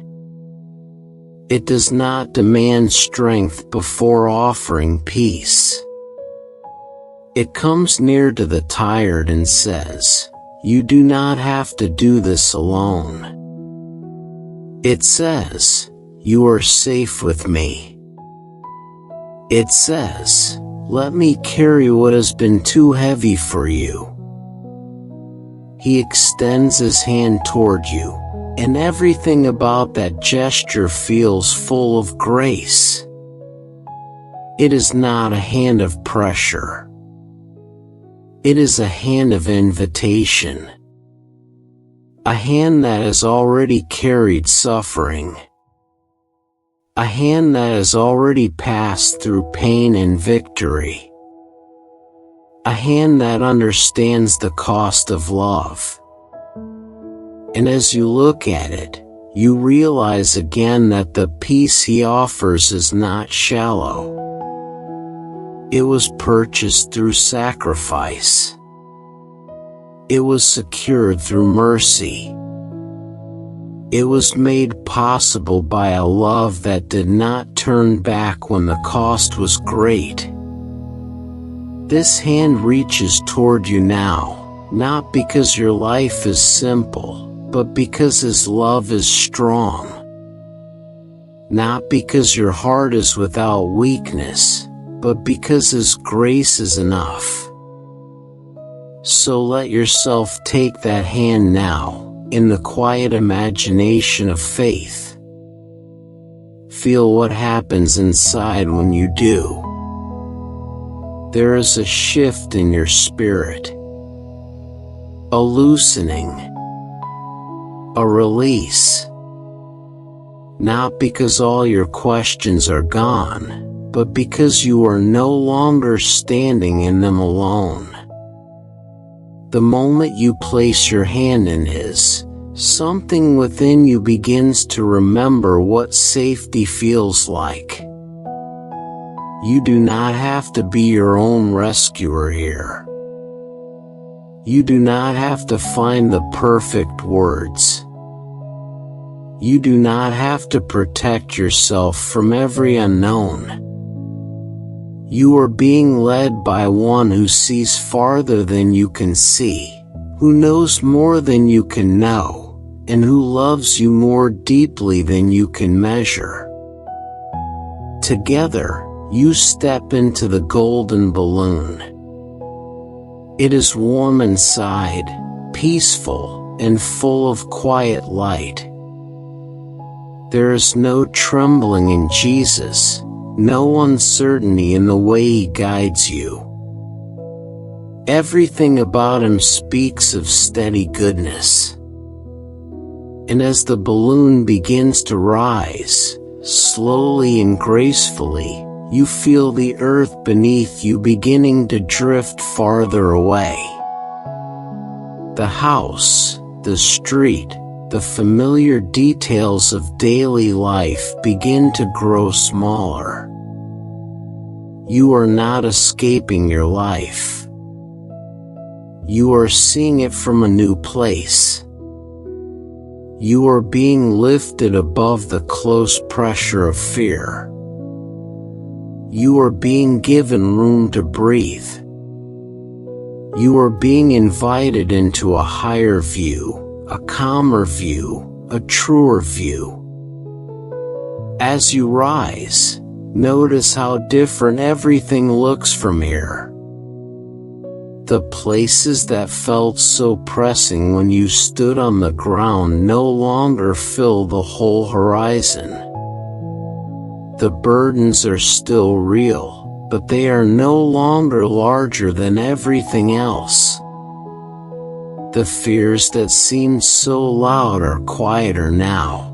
It does not demand strength before offering peace. It comes near to the tired and says, "You do not have to do this alone." It says, "You are safe with me." It says, "Let me carry what has been too heavy for you." He extends his hand toward you, and everything about that gesture feels full of grace. It is not a hand of pressure. It is a hand of invitation. A hand that has already carried suffering. A hand that has already passed through pain and victory. A hand that understands the cost of love. And as you look at it, you realize again that the peace he offers is not shallow. It was purchased through sacrifice. It was secured through mercy. It was made possible by a love that did not turn back when the cost was great. This hand reaches toward you now, not because your life is simple, but because his love is strong. Not because your heart is without weakness, but because his grace is enough. So let yourself take that hand now, in the quiet imagination of faith. feel what happens inside when you do. There is a shift in your spirit, a loosening, a release. Not because all your questions are gone, but because you are no longer standing in them alone. The moment you place your hand in his, something within you begins to remember what safety feels like. You do not have to be your own rescuer here. You do not have to find the perfect words. You do not have to protect yourself from every unknown. You are being led by one who sees farther than you can see, who knows more than you can know, and who loves you more deeply than you can measure. Together, you step into the golden balloon. It is warm inside, peaceful, and full of quiet light. There is no trembling in Jesus, no uncertainty in the way he guides you. Everything about him speaks of steady goodness. And as the balloon begins to rise, slowly and gracefully, you feel the earth beneath you beginning to drift farther away. The house, the street, the familiar details of daily life begin to grow smaller. You are not escaping your life. You are seeing it from a new place. You are being lifted above the close pressure of fear. You are being given room to breathe. You are being invited into a higher view, a calmer view, a truer view. As you rise, notice how different everything looks from here. The places that felt so pressing when you stood on the ground no longer fill the whole horizon. The burdens are still real, but they are no longer larger than everything else. The fears that seemed so loud are quieter now.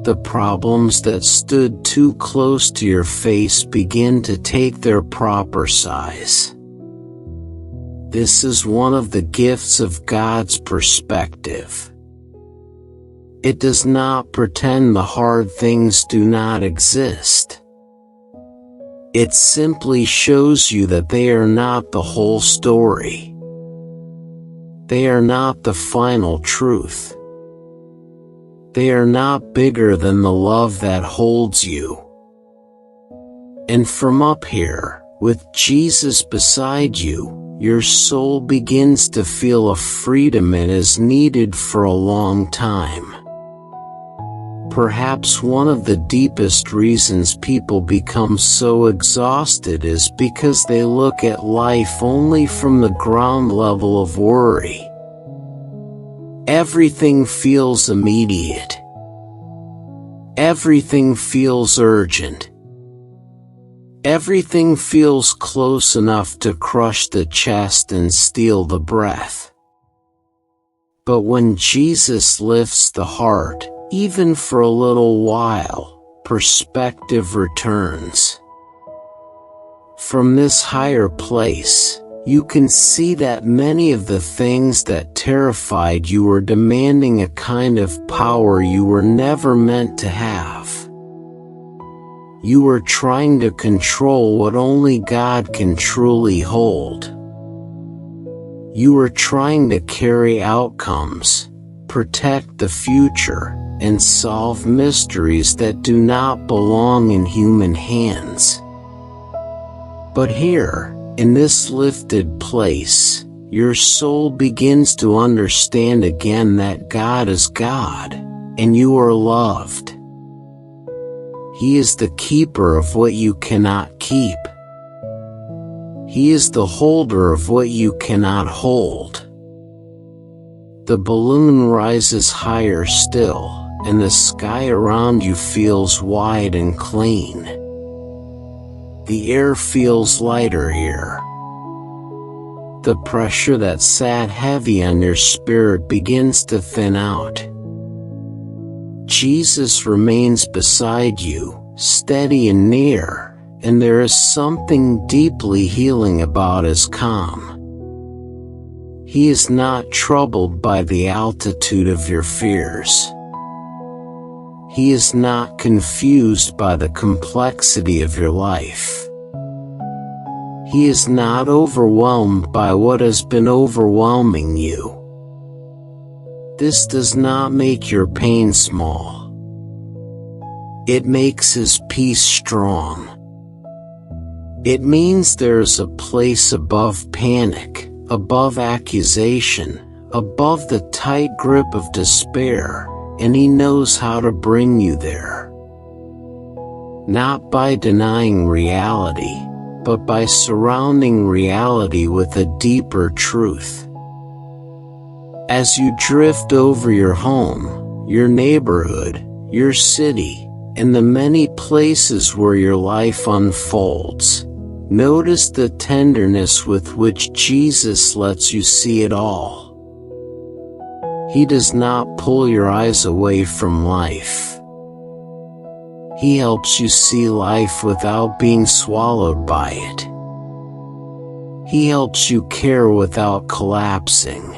The problems that stood too close to your face begin to take their proper size. This is one of the gifts of God's perspective. It does not pretend the hard things do not exist. It simply shows you that they are not the whole story. They are not the final truth. They are not bigger than the love that holds you. And from up here, with Jesus beside you, your soul begins to feel a freedom it has needed for a long time. Perhaps one of the deepest reasons people become so exhausted is because they look at life only from the ground level of worry. Everything feels immediate. Everything feels urgent. Everything feels close enough to crush the chest and steal the breath. But when Jesus lifts the heart, even for a little while, perspective returns. From this higher place, you can see that many of the things that terrified you were demanding a kind of power you were never meant to have. You were trying to control what only God can truly hold. You were trying to carry outcomes, protect the future, and solve mysteries that do not belong in human hands. But here, in this lifted place, your soul begins to understand again that God is God, and you are loved. He is the keeper of what you cannot keep. He is the holder of what you cannot hold. The balloon rises higher still, and the sky around you feels wide and clean. The air feels lighter here. The pressure that sat heavy on your spirit begins to thin out. Jesus remains beside you, steady and near, and there is something deeply healing about his calm. He is not troubled by the altitude of your fears. He is not confused by the complexity of your life. He is not overwhelmed by what has been overwhelming you. This does not make your pain small. It makes his peace strong. It means there is a place above panic, above accusation, above the tight grip of despair, and he knows how to bring you there. Not by denying reality, but by surrounding reality with a deeper truth. As you drift over your home, your neighborhood, your city, and the many places where your life unfolds, notice the tenderness with which Jesus lets you see it all. He does not pull your eyes away from life. He helps you see life without being swallowed by it. He helps you care without collapsing.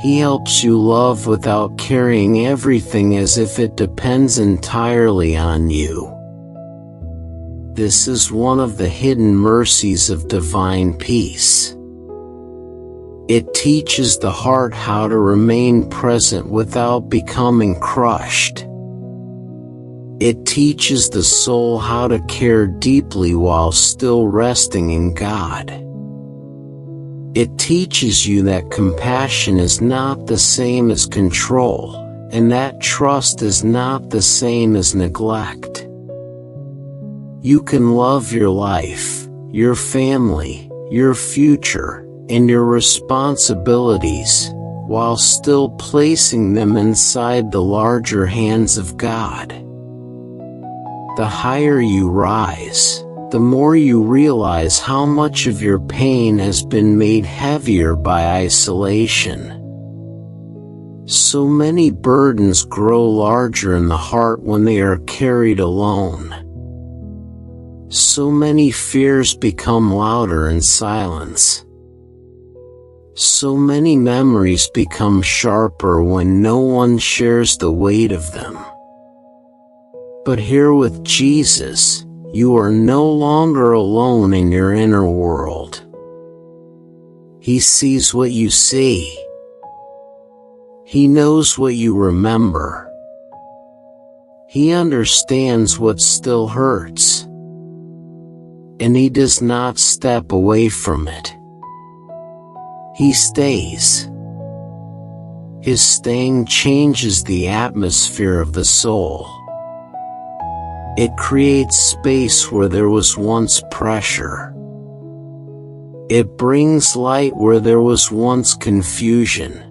He helps you love without carrying everything as if it depends entirely on you. This is one of the hidden mercies of divine peace. It teaches the heart how to remain present without becoming crushed. It teaches the soul how to care deeply while still resting in God. It teaches you that compassion is not the same as control, and that trust is not the same as neglect. You can love your life, your family, your future, and your responsibilities, while still placing them inside the larger hands of God. The higher you rise, the more you realize how much of your pain has been made heavier by isolation. So many burdens grow larger in the heart when they are carried alone. So many fears become louder in silence. So many memories become sharper when no one shares the weight of them. But here with Jesus, you are no longer alone in your inner world. He sees what you see. He knows what you remember. He understands what still hurts. And he does not step away from it. He stays. His staying changes the atmosphere of the soul. It creates space where there was once pressure. It brings light where there was once confusion.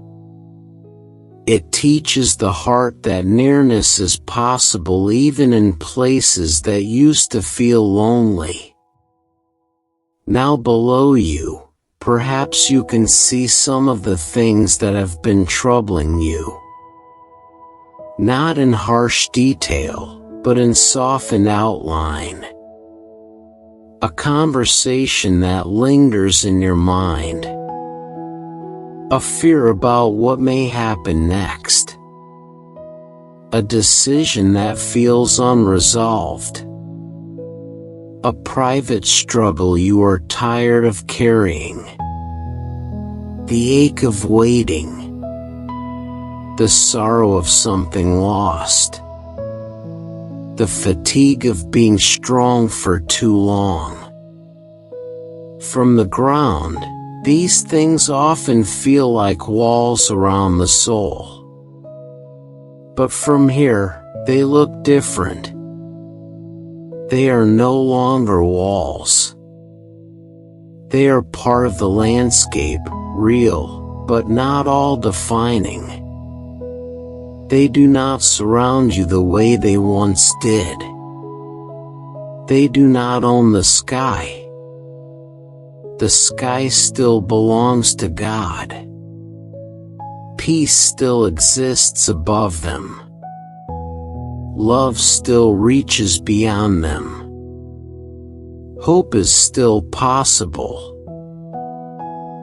It teaches the heart that nearness is possible even in places that used to feel lonely. Now below you, perhaps you can see some of the things that have been troubling you. Not in harsh detail, but in softened outline. A conversation that lingers in your mind. A fear about what may happen next. A decision that feels unresolved. A private struggle you are tired of carrying. The ache of waiting. The sorrow of something lost. The fatigue of being strong for too long. From the ground, these things often feel like walls around the soul. But from here, they look different. They are no longer walls. They are part of the landscape, real, but not all defining. They do not surround you the way they once did. They do not own the sky. The sky still belongs to God. Peace still exists above them. Love still reaches beyond them. Hope is still possible.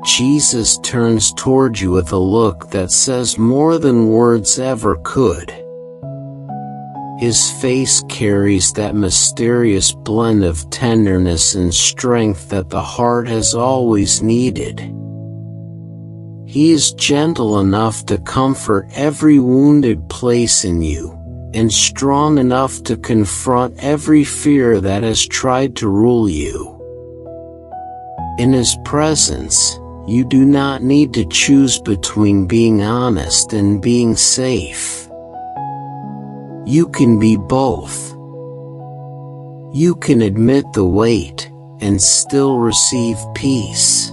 Jesus turns toward you with a look that says more than words ever could. His face carries that mysterious blend of tenderness and strength that the heart has always needed. He is gentle enough to comfort every wounded place in you, and strong enough to confront every fear that has tried to rule you. In His presence, you do not need to choose between being honest and being safe. You can be both. You can admit the weight and still receive peace.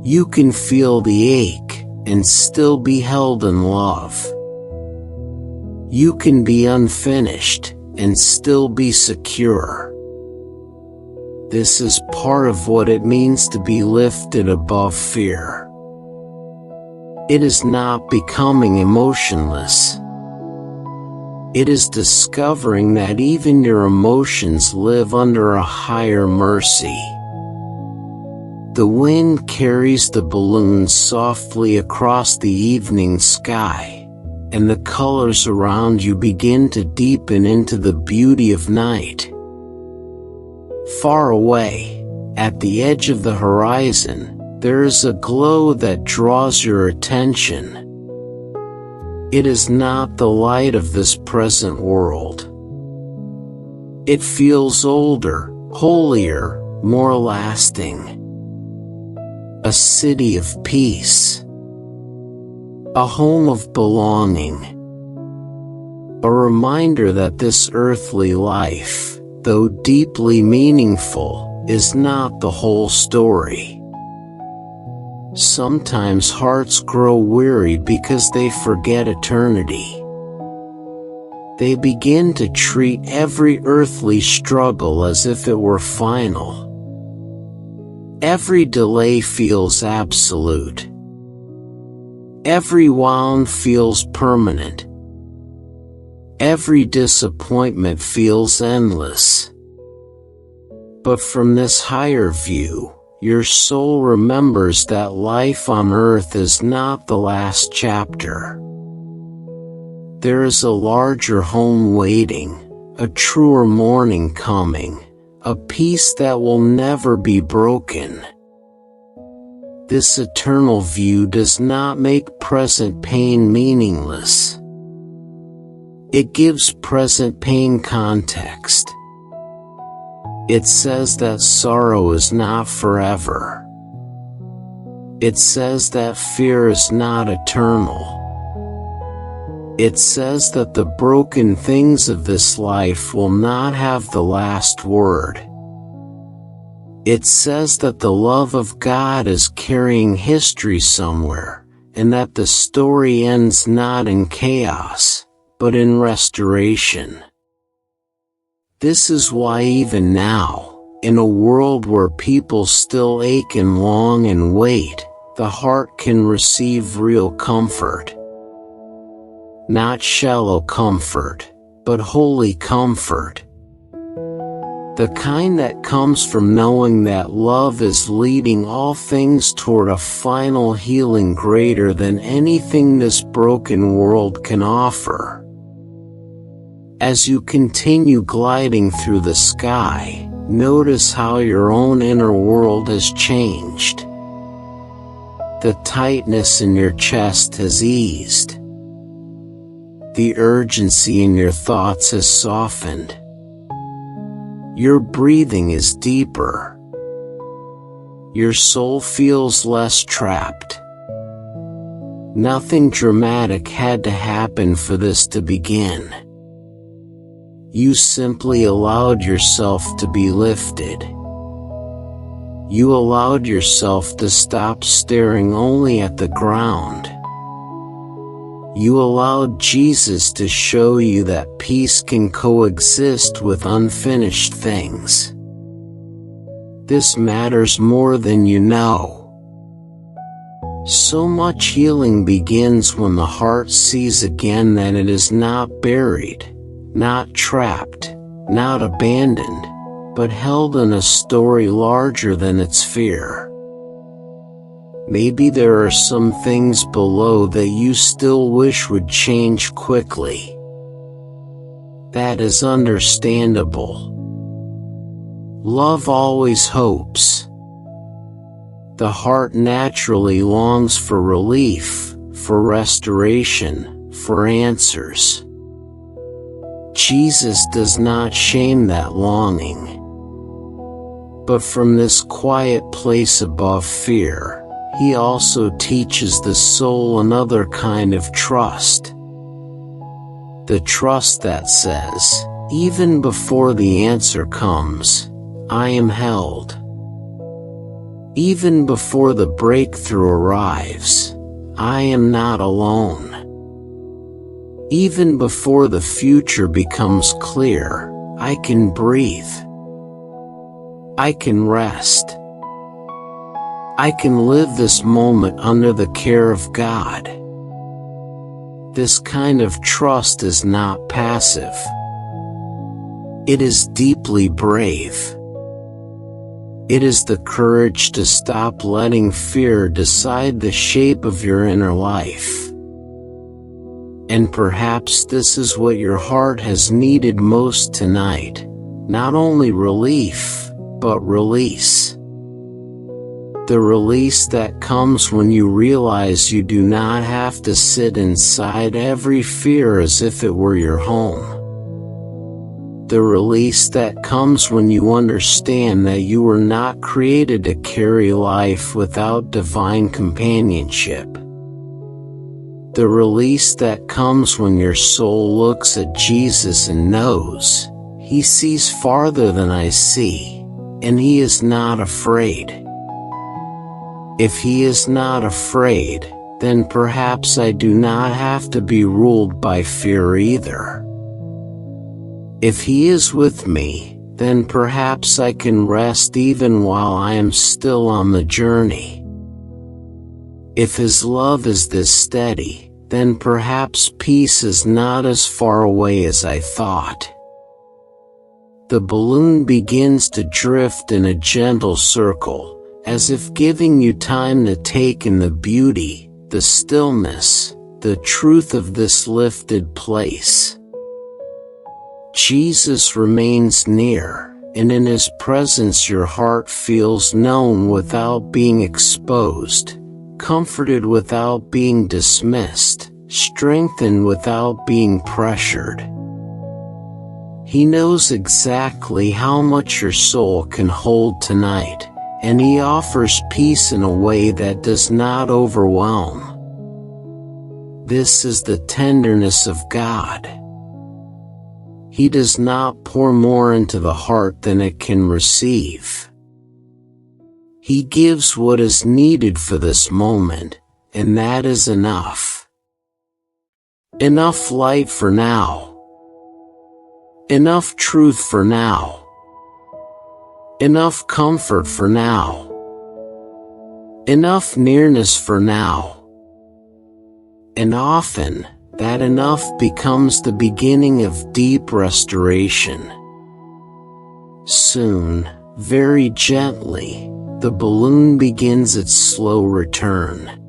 You can feel the ache and still be held in love. You can be unfinished and still be secure. This is part of what it means to be lifted above fear. It is not becoming emotionless. It is discovering that even your emotions live under a higher mercy. The wind carries the balloon softly across the evening sky, and the colors around you begin to deepen into the beauty of night. Far away, at the edge of the horizon, there is a glow that draws your attention. It is not the light of this present world. It feels older, holier, more lasting. A city of peace. A home of belonging. A reminder that this earthly life, though deeply meaningful, is not the whole story. Sometimes hearts grow weary because they forget eternity. They begin to treat every earthly struggle as if it were final. Every delay feels absolute. Every wound feels permanent. Every disappointment feels endless. But from this higher view, your soul remembers that life on earth is not the last chapter. There is a larger home waiting, a truer morning coming, a peace that will never be broken. This eternal view does not make present pain meaningless. It gives present pain context. It says that sorrow is not forever. It says that fear is not eternal. It says that the broken things of this life will not have the last word. It says that the love of God is carrying history somewhere, and that the story ends not in chaos, but in restoration. This is why even now, in a world where people still ache and long and wait, the heart can receive real comfort. Not shallow comfort, but holy comfort. The kind that comes from knowing that love is leading all things toward a final healing greater than anything this broken world can offer. As you continue gliding through the sky, notice how your own inner world has changed. The tightness in your chest has eased. The urgency in your thoughts has softened. Your breathing is deeper. Your soul feels less trapped. Nothing dramatic had to happen for this to begin. You simply allowed yourself to be lifted. You allowed yourself to stop staring only at the ground. You allowed Jesus to show you that peace can coexist with unfinished things. This matters more than you know. So much healing begins when the heart sees again that it is not buried, not trapped, not abandoned, but held in a story larger than its fear. Maybe there are some things below that you still wish would change quickly. That is understandable. Love always hopes. The heart naturally longs for relief, for restoration, for answers. Jesus does not shame that longing. But from this quiet place above fear, he also teaches the soul another kind of trust. The trust that says, even before the answer comes, I am held. Even before the breakthrough arrives, I am not alone. Even before the future becomes clear, I can breathe. I can rest. I can live this moment under the care of God. This kind of trust is not passive. It is deeply brave. It is the courage to stop letting fear decide the shape of your inner life. And perhaps this is what your heart has needed most tonight, not only relief, but release. The release that comes when you realize you do not have to sit inside every fear as if it were your home. The release that comes when you understand that you were not created to carry life without divine companionship. The release that comes when your soul looks at Jesus and knows, He sees farther than I see, and He is not afraid. If He is not afraid, then perhaps I do not have to be ruled by fear either. If He is with me, then perhaps I can rest even while I am still on the journey. If His love is this steady, then perhaps peace is not as far away as I thought. The balloon begins to drift in a gentle circle, as if giving you time to take in the beauty, the stillness, the truth of this lifted place. Jesus remains near, and in His presence your heart feels known without being exposed, comforted without being dismissed, strengthened without being pressured. He knows exactly how much your soul can hold tonight, and He offers peace in a way that does not overwhelm. This is the tenderness of God. He does not pour more into the heart than it can receive. He gives what is needed for this moment, and that is enough. Enough light for now. Enough truth for now. Enough comfort for now. Enough nearness for now. And often, that enough becomes the beginning of deep restoration. Soon, very gently, the balloon begins its slow return.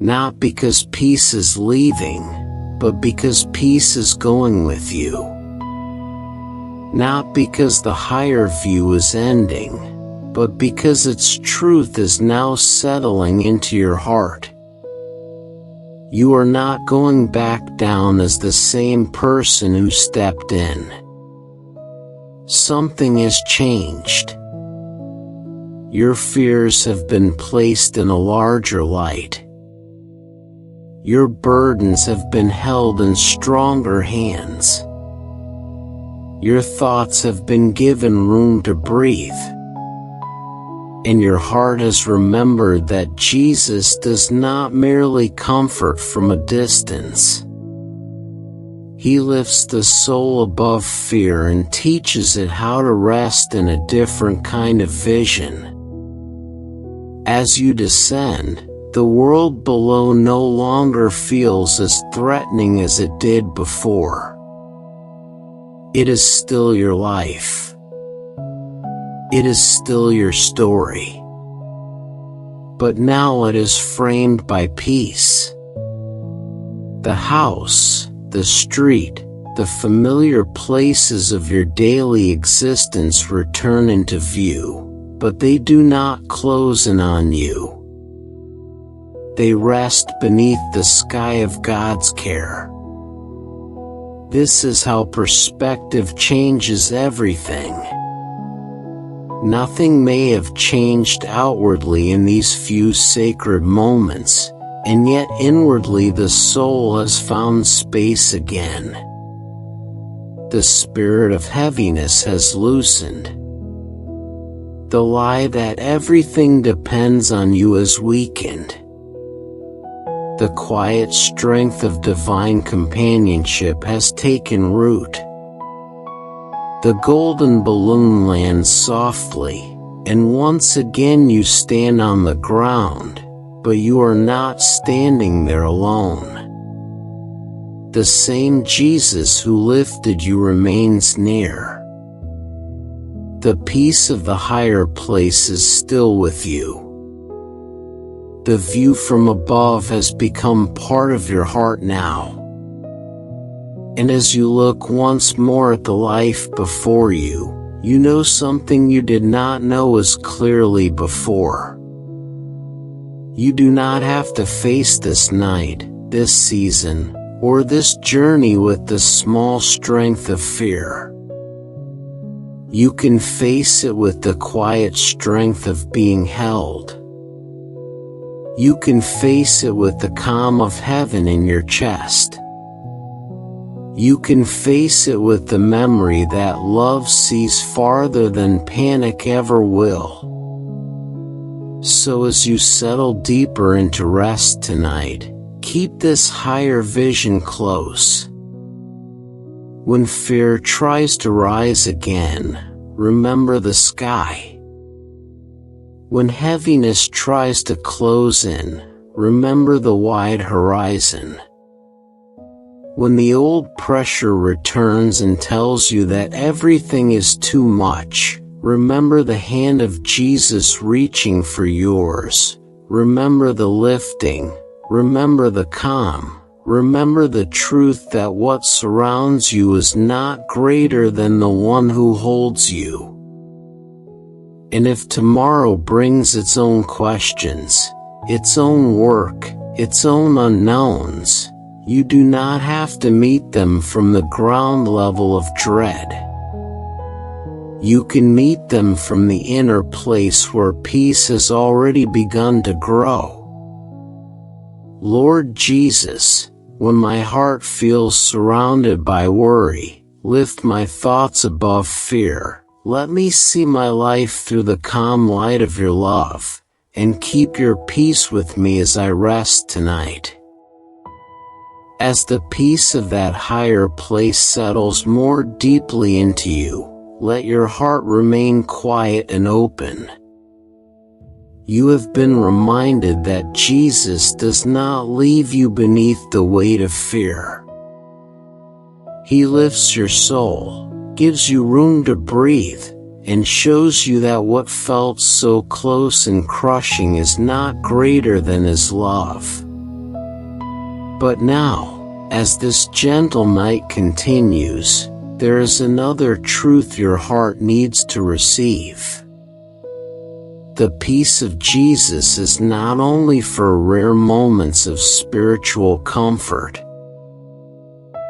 Not because peace is leaving, but because peace is going with you. Not because the higher view is ending, but because its truth is now settling into your heart. You are not going back down as the same person who stepped in. Something has changed. Your fears have been placed in a larger light. Your burdens have been held in stronger hands. Your thoughts have been given room to breathe. and your heart has remembered that Jesus does not merely comfort from a distance. He lifts the soul above fear and teaches it how to rest in a different kind of vision. As you descend, the world below no longer feels as threatening as it did before. It is still your life. It is still your story. But now it is framed by peace. The house, the street, the familiar places of your daily existence return into view, but they do not close in on you. They rest beneath the sky of God's care. This is how perspective changes everything. Nothing may have changed outwardly in these few sacred moments, and yet inwardly the soul has found space again. The spirit of heaviness has loosened. The lie that everything depends on you has weakened. The quiet strength of divine companionship has taken root. The golden balloon lands softly, and once again you stand on the ground, but you are not standing there alone. The same Jesus who lifted you remains near. The peace of the higher place is still with you. The view from above has become part of your heart now. And as you look once more at the life before you, you know something you did not know as clearly before. You do not have to face this night, this season, or this journey with the small strength of fear. You can face it with the quiet strength of being held. You can face it with the calm of heaven in your chest. You can face it with the memory that love sees farther than panic ever will. So as you settle deeper into rest tonight, keep this higher vision close. When fear tries to rise again, remember the sky. When heaviness tries to close in, remember the wide horizon. When the old pressure returns and tells you that everything is too much, remember the hand of Jesus reaching for yours. Remember the lifting. Remember the calm. Remember the truth that what surrounds you is not greater than the one who holds you. And if tomorrow brings its own questions, its own work, its own unknowns, you do not have to meet them from the ground level of dread. You can meet them from the inner place where peace has already begun to grow. Lord Jesus, when my heart feels surrounded by worry, lift my thoughts above fear. Let me see my life through the calm light of your love, and keep your peace with me as I rest tonight. As the peace of that higher place settles more deeply into you, let your heart remain quiet and open. You have been reminded that Jesus does not leave you beneath the weight of fear. He lifts your soul, gives you room to breathe, and shows you that what felt so close and crushing is not greater than His love. But now, as this gentle night continues, there is another truth your heart needs to receive. The peace of Jesus is not only for rare moments of spiritual comfort.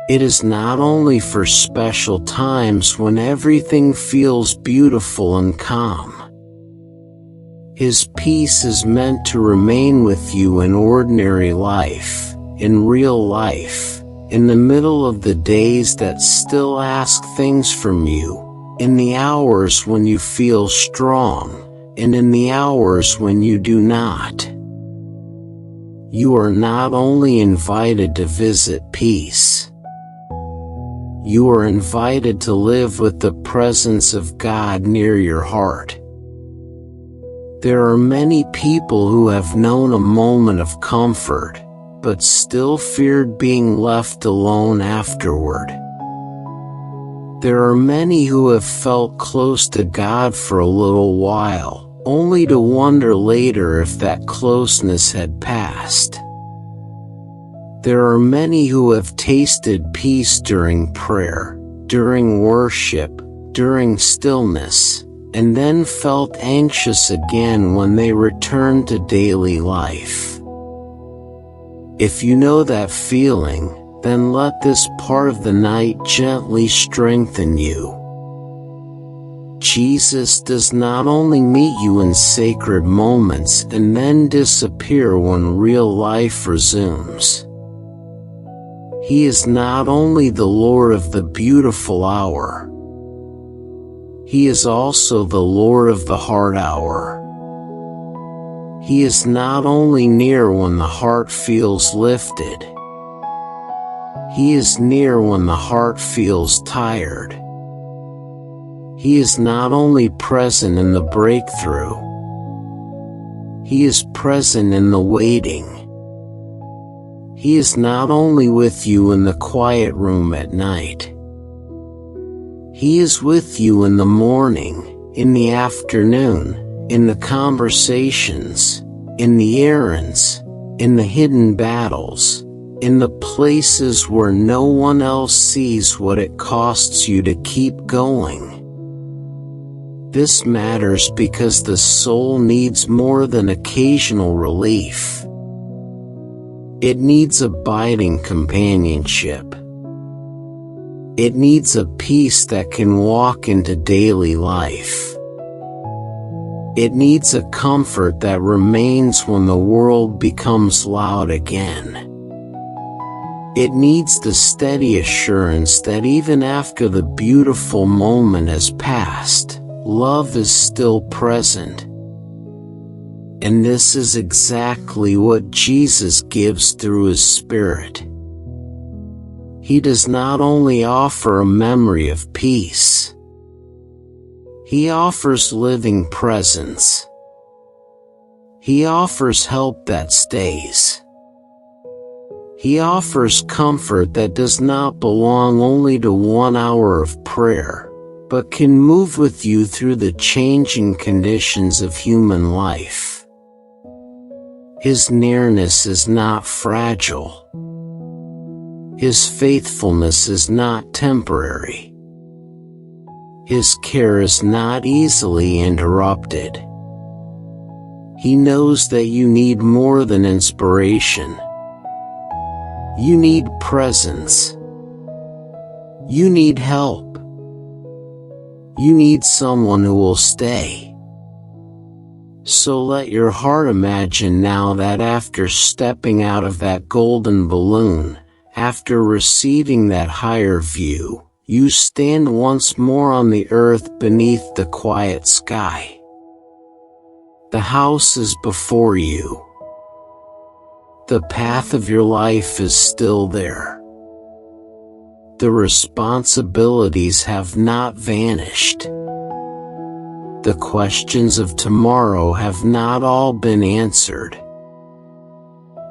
It is not only for special times when everything feels beautiful and calm. His peace is meant to remain with you in ordinary life, in real life, in the middle of the days that still ask things from you, in the hours when you feel strong, and in the hours when you do not. You are not only invited to visit peace, you are invited to live with the presence of God near your heart. There are many people who have known a moment of comfort, but still feared being left alone afterward. There are many who have felt close to God for a little while, only to wonder later if that closeness had passed. There are many who have tasted peace during prayer, during worship, during stillness, and then felt anxious again when they returned to daily life. If you know that feeling, then let this part of the night gently strengthen you. Jesus does not only meet you in sacred moments and then disappear when real life resumes. He is not only the Lord of the beautiful hour, He is also the Lord of the hard hour. He is not only near when the heart feels lifted, He is near when the heart feels tired. He is not only present in the breakthrough, He is present in the waiting. He is not only with you in the quiet room at night. He is with you in the morning, in the afternoon, in the conversations, in the errands, in the hidden battles, in the places where no one else sees what it costs you to keep going. This matters because the soul needs more than occasional relief. It needs abiding companionship. It needs a peace that can walk into daily life. It needs a comfort that remains when the world becomes loud again. It needs the steady assurance that even after the beautiful moment has passed, love is still present. And this is exactly what Jesus gives through His Spirit. He does not only offer a memory of peace, He offers living presence. He offers help that stays. He offers comfort that does not belong only to 1 hour of prayer, but can move with you through the changing conditions of human life. His nearness is not fragile. His faithfulness is not temporary. His care is not easily interrupted. He knows that you need more than inspiration. You need presence. You need help. You need someone who will stay. So let your heart imagine now that after stepping out of that golden balloon, after receiving that higher view, you stand once more on the earth beneath the quiet sky. The house is before you. The path of your life is still there. The responsibilities have not vanished. The questions of tomorrow have not all been answered.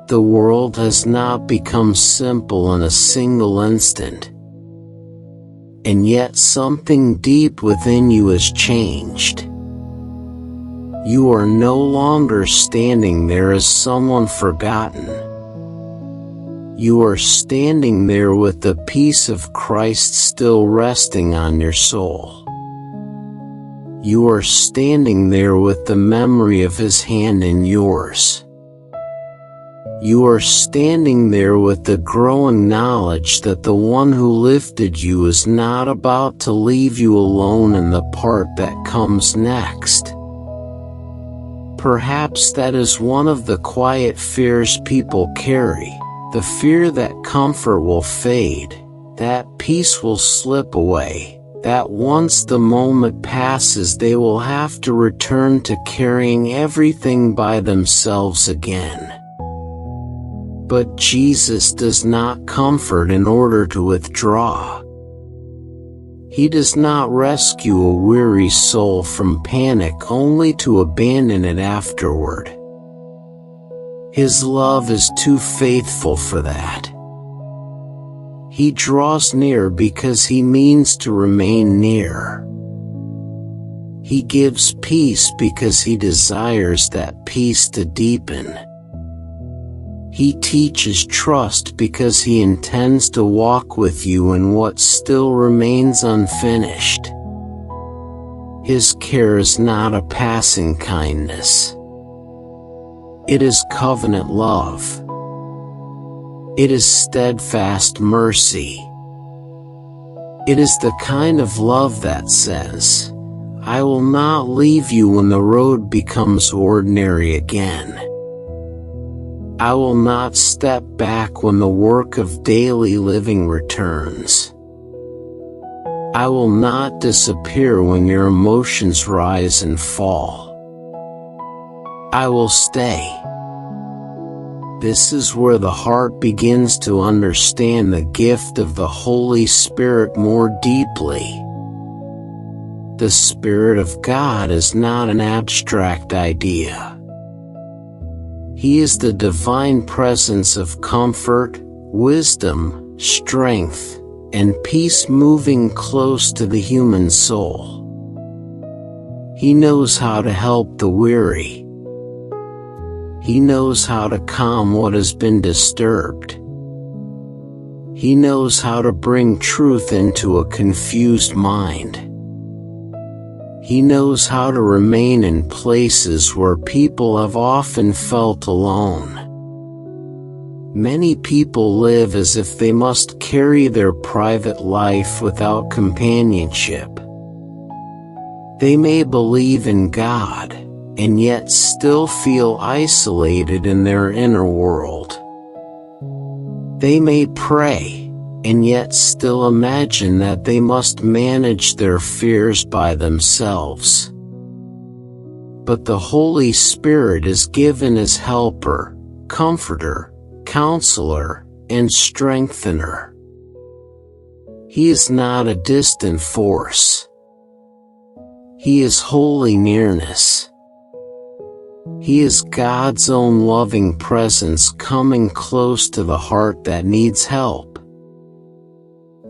The world has not become simple in a single instant. And yet something deep within you has changed. You are no longer standing there as someone forgotten. You are standing there with the peace of Christ still resting on your soul. You are standing there with the memory of His hand in yours. You are standing there with the growing knowledge that the one who lifted you is not about to leave you alone in the part that comes next. Perhaps that is one of the quiet fears people carry, the fear that comfort will fade, that peace will slip away, that once the moment passes they will have to return to carrying everything by themselves again. But Jesus does not comfort in order to withdraw. He does not rescue a weary soul from panic only to abandon it afterward. His love is too faithful for that. He draws near because he means to remain near. He gives peace because he desires that peace to deepen. He teaches trust because he intends to walk with you in what still remains unfinished. His care is not a passing kindness. It is covenant love. It is steadfast mercy. It is the kind of love that says, I will not leave you when the road becomes ordinary again. I will not step back when the work of daily living returns. I will not disappear when your emotions rise and fall. I will stay. This is where the heart begins to understand the gift of the Holy Spirit more deeply. The Spirit of God is not an abstract idea. He is the divine presence of comfort, wisdom, strength, and peace moving close to the human soul. He knows how to help the weary. He knows how to calm what has been disturbed. He knows how to bring truth into a confused mind. He knows how to remain in places where people have often felt alone. Many people live as if they must carry their private life without companionship. They may believe in God, and yet still feel isolated in their inner world. They may pray, and yet still imagine that they must manage their fears by themselves. But the Holy Spirit is given as helper, comforter, counselor, and strengthener. He is not a distant force. He is holy nearness. He is God's own loving presence coming close to the heart that needs help.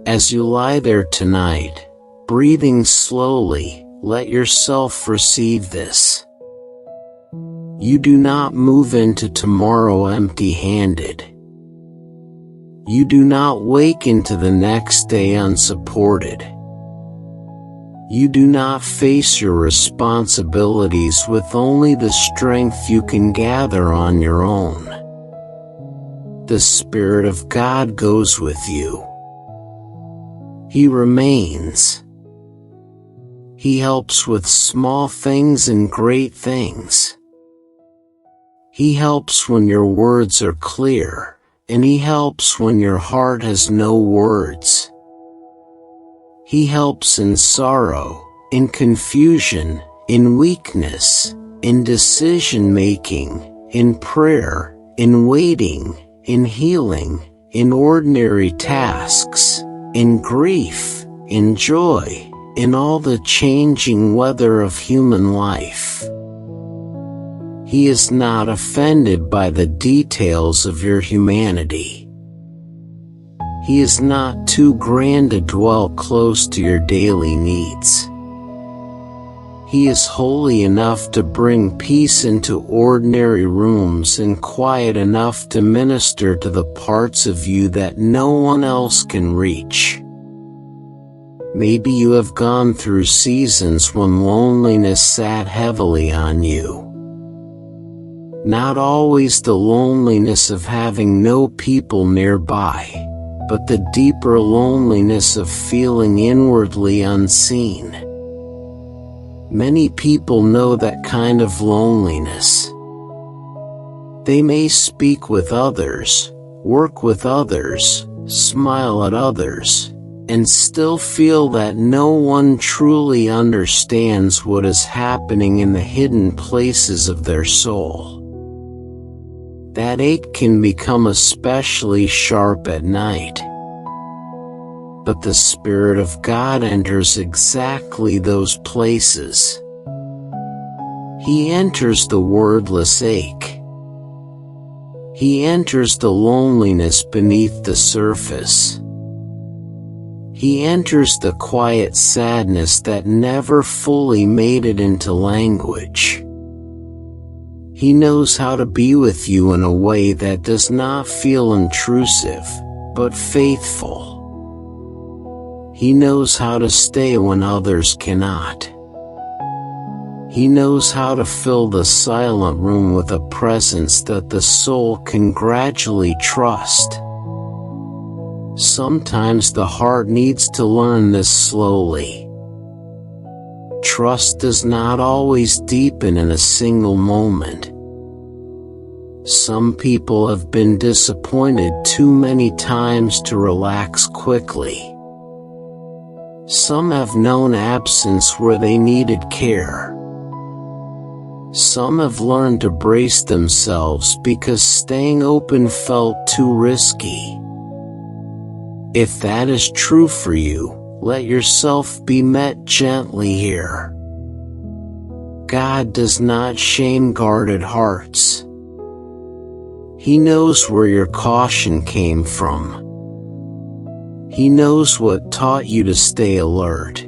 As you lie there tonight, breathing slowly, let yourself receive this. You do not move into tomorrow empty-handed. You do not wake into the next day unsupported. You do not face your responsibilities with only the strength you can gather on your own. The Spirit of God goes with you. He remains. He helps with small things and great things. He helps when your words are clear, and he helps when your heart has no words. He helps in sorrow, in confusion, in weakness, in decision-making, in prayer, in waiting, in healing, in ordinary tasks, in grief, in joy, in all the changing weather of human life. He is not offended by the details of your humanity. He is not too grand to dwell close to your daily needs. He is holy enough to bring peace into ordinary rooms and quiet enough to minister to the parts of you that no one else can reach. Maybe you have gone through seasons when loneliness sat heavily on you. Not always the loneliness of having no people nearby, but the deeper loneliness of feeling inwardly unseen. Many people know that kind of loneliness. They may speak with others, work with others, smile at others, and still feel that no one truly understands what is happening in the hidden places of their soul. That ache can become especially sharp at night. But the Spirit of God enters exactly those places. He enters the wordless ache. He enters the loneliness beneath the surface. He enters the quiet sadness that never fully made it into language. He knows how to be with you in a way that does not feel intrusive, but faithful. He knows how to stay when others cannot. He knows how to fill the silent room with a presence that the soul can gradually trust. Sometimes the heart needs to learn this slowly. Trust does not always deepen in a single moment. Some people have been disappointed too many times to relax quickly. Some have known absence where they needed care. Some have learned to brace themselves because staying open felt too risky. If that is true for you, let yourself be met gently here. God does not shame guarded hearts. He knows where your caution came from. He knows what taught you to stay alert.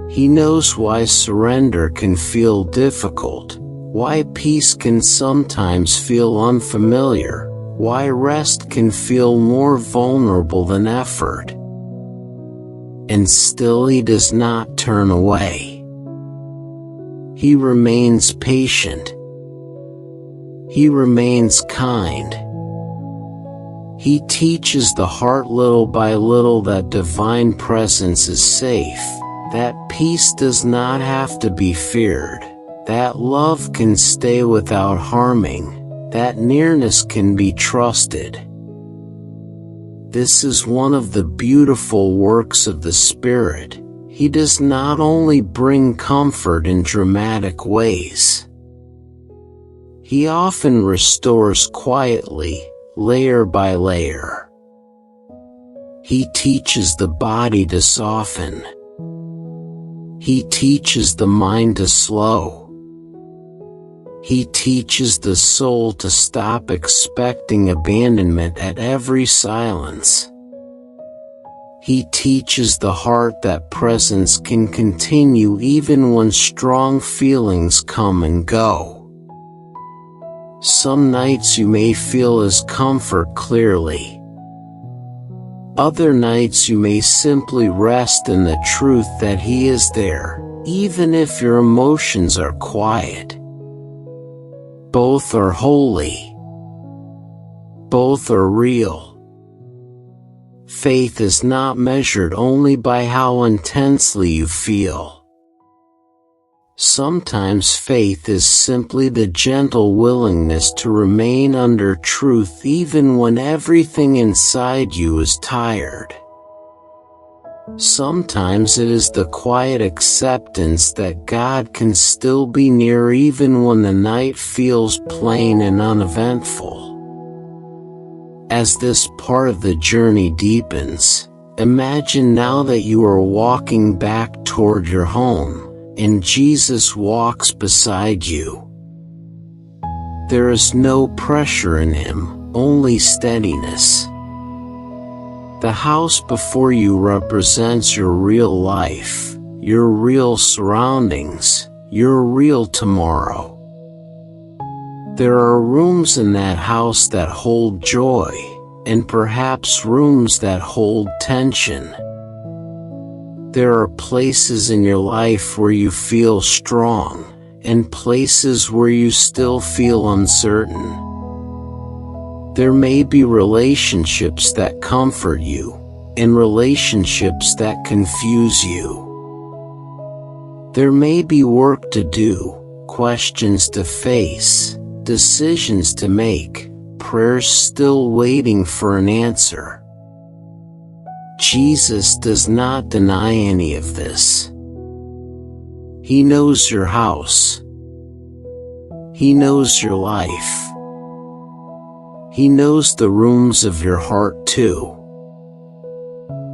He knows why surrender can feel difficult, why peace can sometimes feel unfamiliar, why rest can feel more vulnerable than effort. And still He does not turn away. He remains patient. He remains kind. He teaches the heart little by little that divine presence is safe, that peace does not have to be feared, that love can stay without harming, that nearness can be trusted. This is one of the beautiful works of the Spirit. He does not only bring comfort in dramatic ways. He often restores quietly, layer by layer. He teaches the body to soften. He teaches the mind to slow. He teaches the soul to stop expecting abandonment at every silence. He teaches the heart that presence can continue even when strong feelings come and go. Some nights you may feel His comfort clearly. Other nights you may simply rest in the truth that He is there, even if your emotions are quiet. Both are holy. Both are real. Faith is not measured only by how intensely you feel. Sometimes faith is simply the gentle willingness to remain under truth even when everything inside you is tired. Sometimes it is the quiet acceptance that God can still be near even when the night feels plain and uneventful. As this part of the journey deepens, imagine now that you are walking back toward your home, and Jesus walks beside you. There is no pressure in Him, only steadiness. The house before you represents your real life, your real surroundings, your real tomorrow. There are rooms in that house that hold joy, and perhaps rooms that hold tension. There are places in your life where you feel strong, and places where you still feel uncertain. There may be relationships that comfort you, and relationships that confuse you. There may be work to do, questions to face, decisions to make, prayers still waiting for an answer. Jesus does not deny any of this. He knows your house. He knows your life. He knows the rooms of your heart too.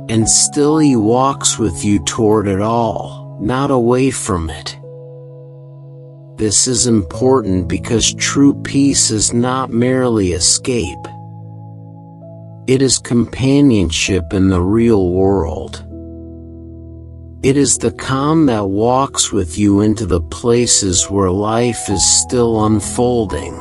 And still He walks with you toward it all, not away from it. This is important because true peace is not merely escape. It is companionship in the real world. It is the calm that walks with you into the places where life is still unfolding.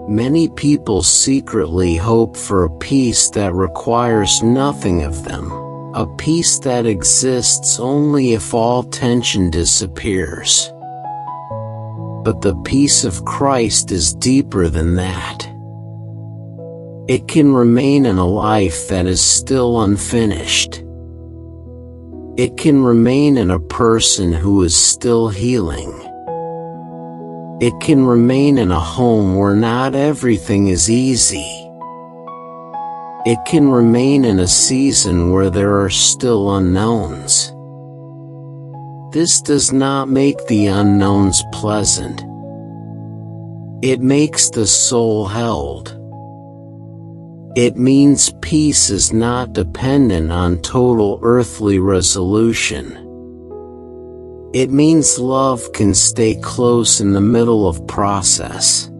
Many people secretly hope for a peace that requires nothing of them, a peace that exists only if all tension disappears. But the peace of Christ is deeper than that. It can remain in a life that is still unfinished. It can remain in a person who is still healing. It can remain in a home where not everything is easy. It can remain in a season where there are still unknowns. This does not make the unknowns pleasant. It makes the soul held. It means peace is not dependent on total earthly resolution. It means love can stay close in the middle of process.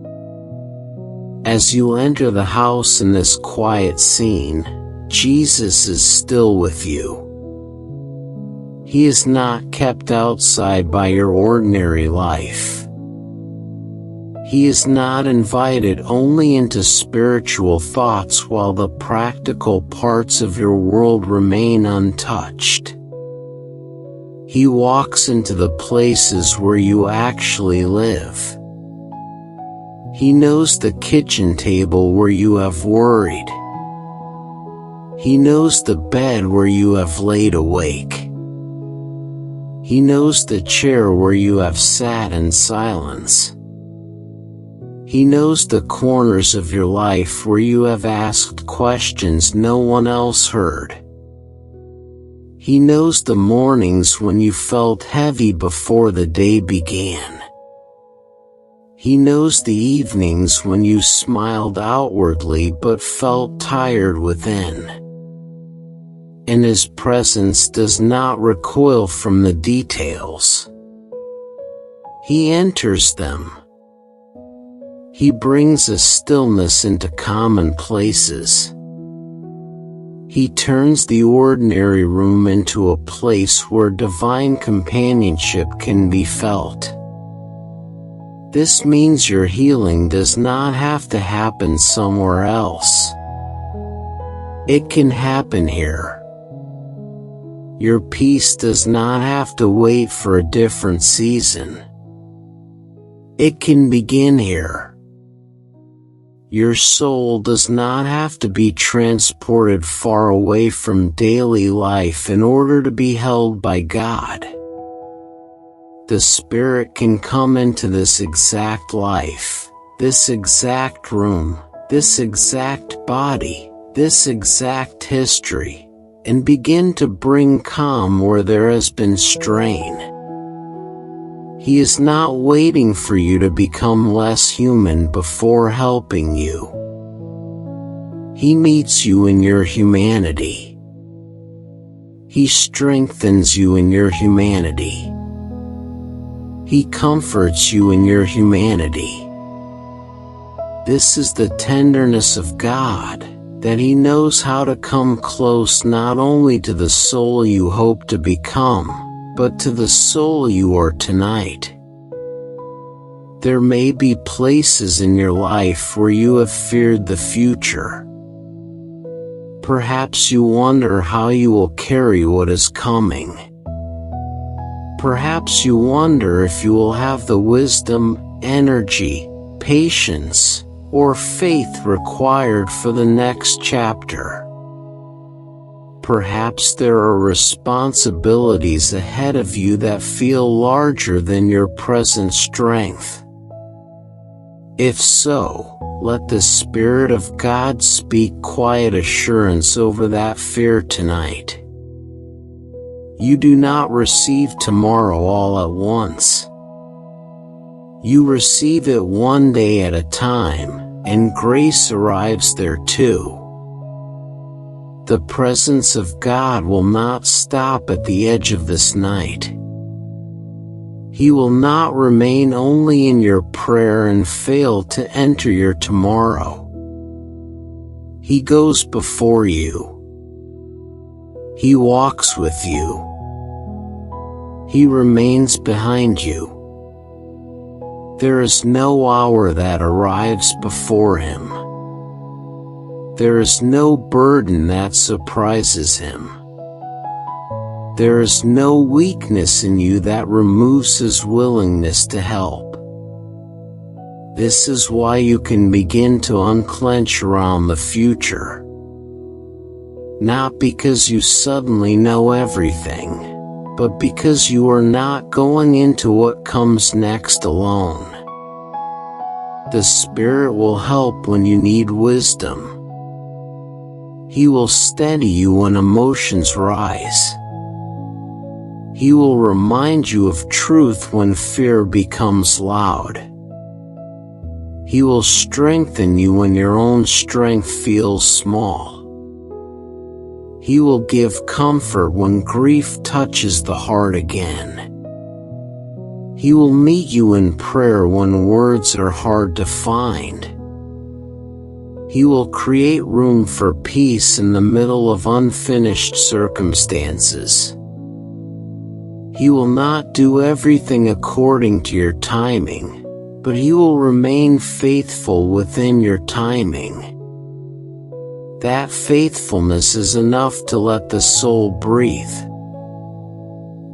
As you enter the house in this quiet scene, Jesus is still with you. He is not kept outside by your ordinary life. He is not invited only into spiritual thoughts while the practical parts of your world remain untouched. He walks into the places where you actually live. He knows the kitchen table where you have worried. He knows the bed where you have laid awake. He knows the chair where you have sat in silence. He knows the corners of your life where you have asked questions no one else heard. He knows the mornings when you felt heavy before the day began. He knows the evenings when you smiled outwardly but felt tired within. And His presence does not recoil from the details. He enters them. He brings a stillness into common places. He turns the ordinary room into a place where divine companionship can be felt. This means your healing does not have to happen somewhere else. It can happen here. Your peace does not have to wait for a different season. It can begin here. Your soul does not have to be transported far away from daily life in order to be held by God. The Spirit can come into this exact life, this exact room, this exact body, this exact history, and begin to bring calm where there has been strain. He is not waiting for you to become less human before helping you. He meets you in your humanity. He strengthens you in your humanity. He comforts you in your humanity. This is the tenderness of God, that He knows how to come close not only to the soul you hope to become, but to the soul you are tonight. There may be places in your life where you have feared the future. Perhaps you wonder how you will carry what is coming. Perhaps you wonder if you will have the wisdom, energy, patience, or faith required for the next chapter. Perhaps there are responsibilities ahead of you that feel larger than your present strength. If so, let the Spirit of God speak quiet assurance over that fear tonight. You do not receive tomorrow all at once. You receive it one day at a time, and grace arrives there too. The presence of God will not stop at the edge of this night. He will not remain only in your prayer and fail to enter your tomorrow. He goes before you. He walks with you. He remains behind you. There is no hour that arrives before him. There is no burden that surprises him. There is no weakness in you that removes his willingness to help. This is why you can begin to unclench around the future. Not because you suddenly know everything, but because you are not going into what comes next alone. The Spirit will help when you need wisdom. He will steady you when emotions rise. He will remind you of truth when fear becomes loud. He will strengthen you when your own strength feels small. He will give comfort when grief touches the heart again. He will meet you in prayer when words are hard to find. He will create room for peace in the middle of unfinished circumstances. He will not do everything according to your timing, but he will remain faithful within your timing. That faithfulness is enough to let the soul breathe.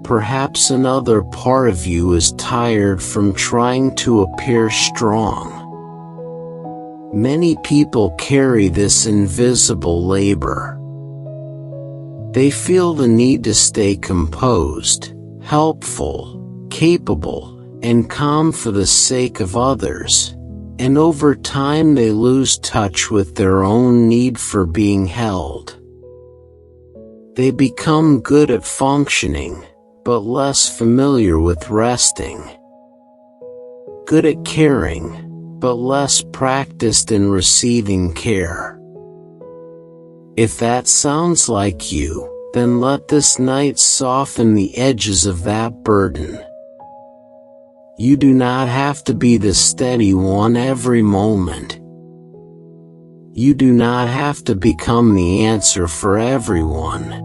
Perhaps another part of you is tired from trying to appear strong. Many people carry this invisible labor. They feel the need to stay composed, helpful, capable, and calm for the sake of others, and over time they lose touch with their own need for being held. They become good at functioning, but less familiar with resting. Good at caring, but less practiced in receiving care. If that sounds like you, then let this night soften the edges of that burden. You do not have to be the steady one every moment. You do not have to become the answer for everyone.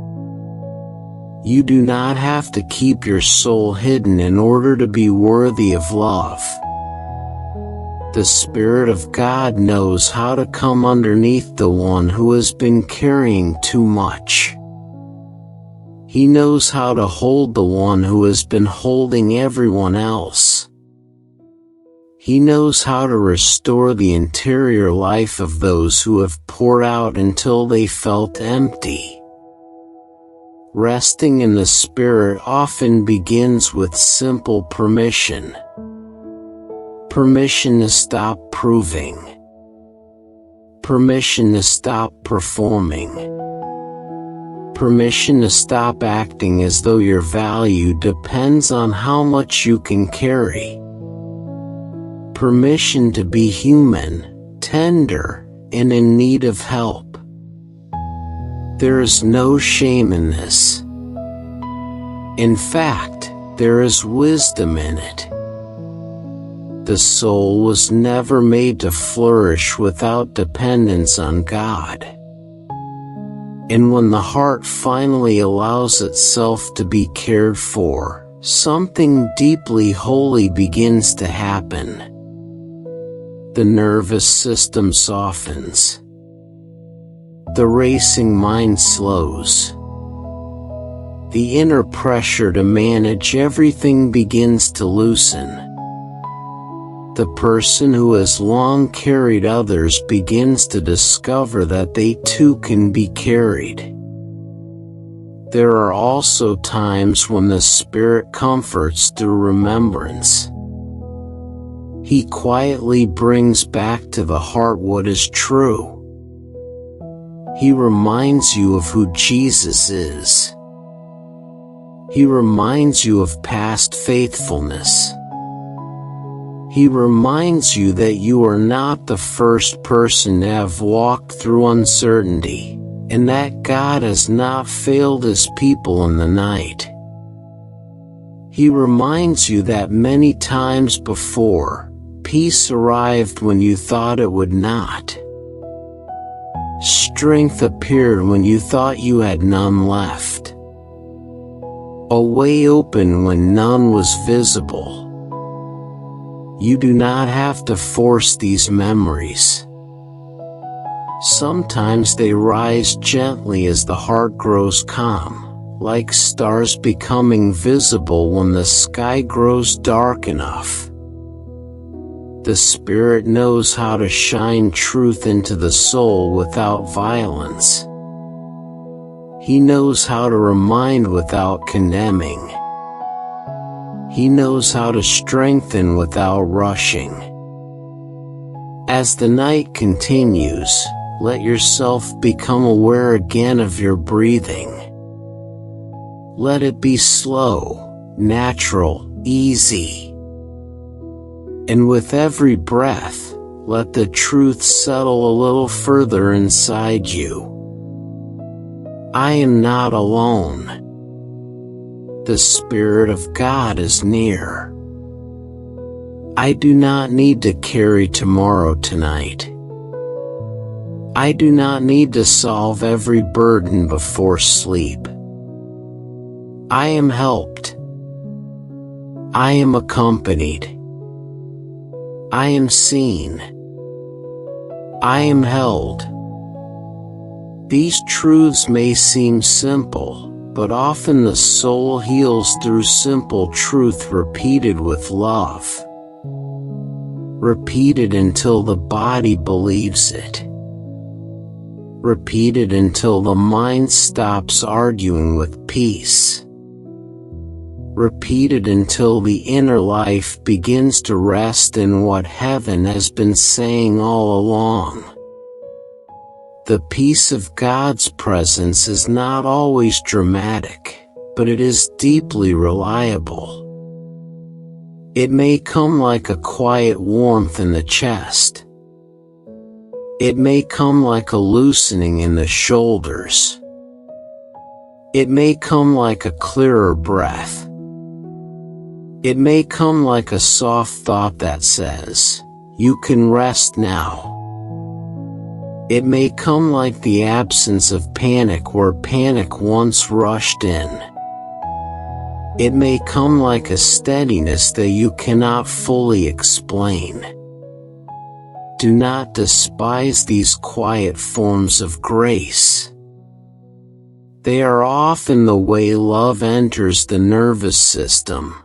You do not have to keep your soul hidden in order to be worthy of love. The Spirit of God knows how to come underneath the one who has been carrying too much. He knows how to hold the one who has been holding everyone else. He knows how to restore the interior life of those who have poured out until they felt empty. Resting in the Spirit often begins with simple permission. Permission to stop proving. Permission to stop performing. Permission to stop acting as though your value depends on how much you can carry. Permission to be human, tender, and in need of help. There is no shame in this. In fact, there is wisdom in it. The soul was never made to flourish without dependence on God. And when the heart finally allows itself to be cared for, something deeply holy begins to happen. The nervous system softens. The racing mind slows. The inner pressure to manage everything begins to loosen. The person who has long carried others begins to discover that they too can be carried. There are also times when the Spirit comforts through remembrance. He quietly brings back to the heart what is true. He reminds you of who Jesus is. He reminds you of past faithfulness. He reminds you that you are not the first person to have walked through uncertainty, and that God has not failed His people in the night. He reminds you that many times before, peace arrived when you thought it would not. Strength appeared when you thought you had none left. A way open when none was visible. You do not have to force these memories. Sometimes they rise gently as the heart grows calm, like stars becoming visible when the sky grows dark enough. The Spirit knows how to shine truth into the soul without violence. He knows how to remind without condemning. He knows how to strengthen without rushing. As the night continues, let yourself become aware again of your breathing. Let it be slow, natural, easy. And with every breath, let the truth settle a little further inside you. I am not alone. The Spirit of God is near. I do not need to carry tomorrow tonight. I do not need to solve every burden before sleep. I am helped. I am accompanied. I am seen. I am held. These truths may seem simple, but often the soul heals through simple truth repeated with love. Repeated until the body believes it. Repeated until the mind stops arguing with peace. Repeated until the inner life begins to rest in what heaven has been saying all along. The peace of God's presence is not always dramatic, but it is deeply reliable. It may come like a quiet warmth in the chest. It may come like a loosening in the shoulders. It may come like a clearer breath. It may come like a soft thought that says, "You can rest now." It may come like the absence of panic where panic once rushed in. It may come like a steadiness that you cannot fully explain. Do not despise these quiet forms of grace. They are often the way love enters the nervous system.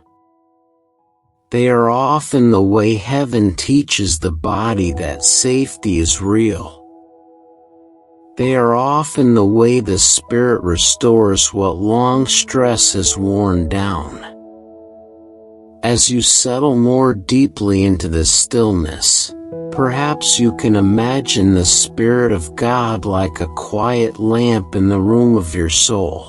They are often the way heaven teaches the body that safety is real. They are often the way the Spirit restores what long stress has worn down. As you settle more deeply into the stillness, perhaps you can imagine the Spirit of God like a quiet lamp in the room of your soul.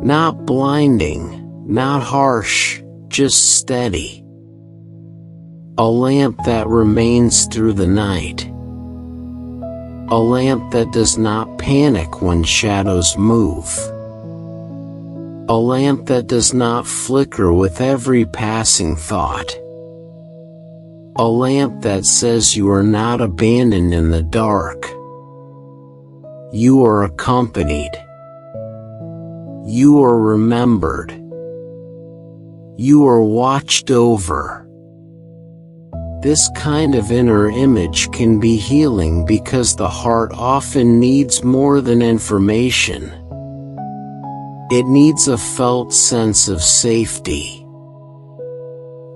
Not blinding, not harsh, just steady. A lamp that remains through the night. A lamp that does not panic when shadows move. A lamp that does not flicker with every passing thought. A lamp that says you are not abandoned in the dark. You are accompanied. You are remembered. You are watched over. This kind of inner image can be healing because the heart often needs more than information. It needs a felt sense of safety.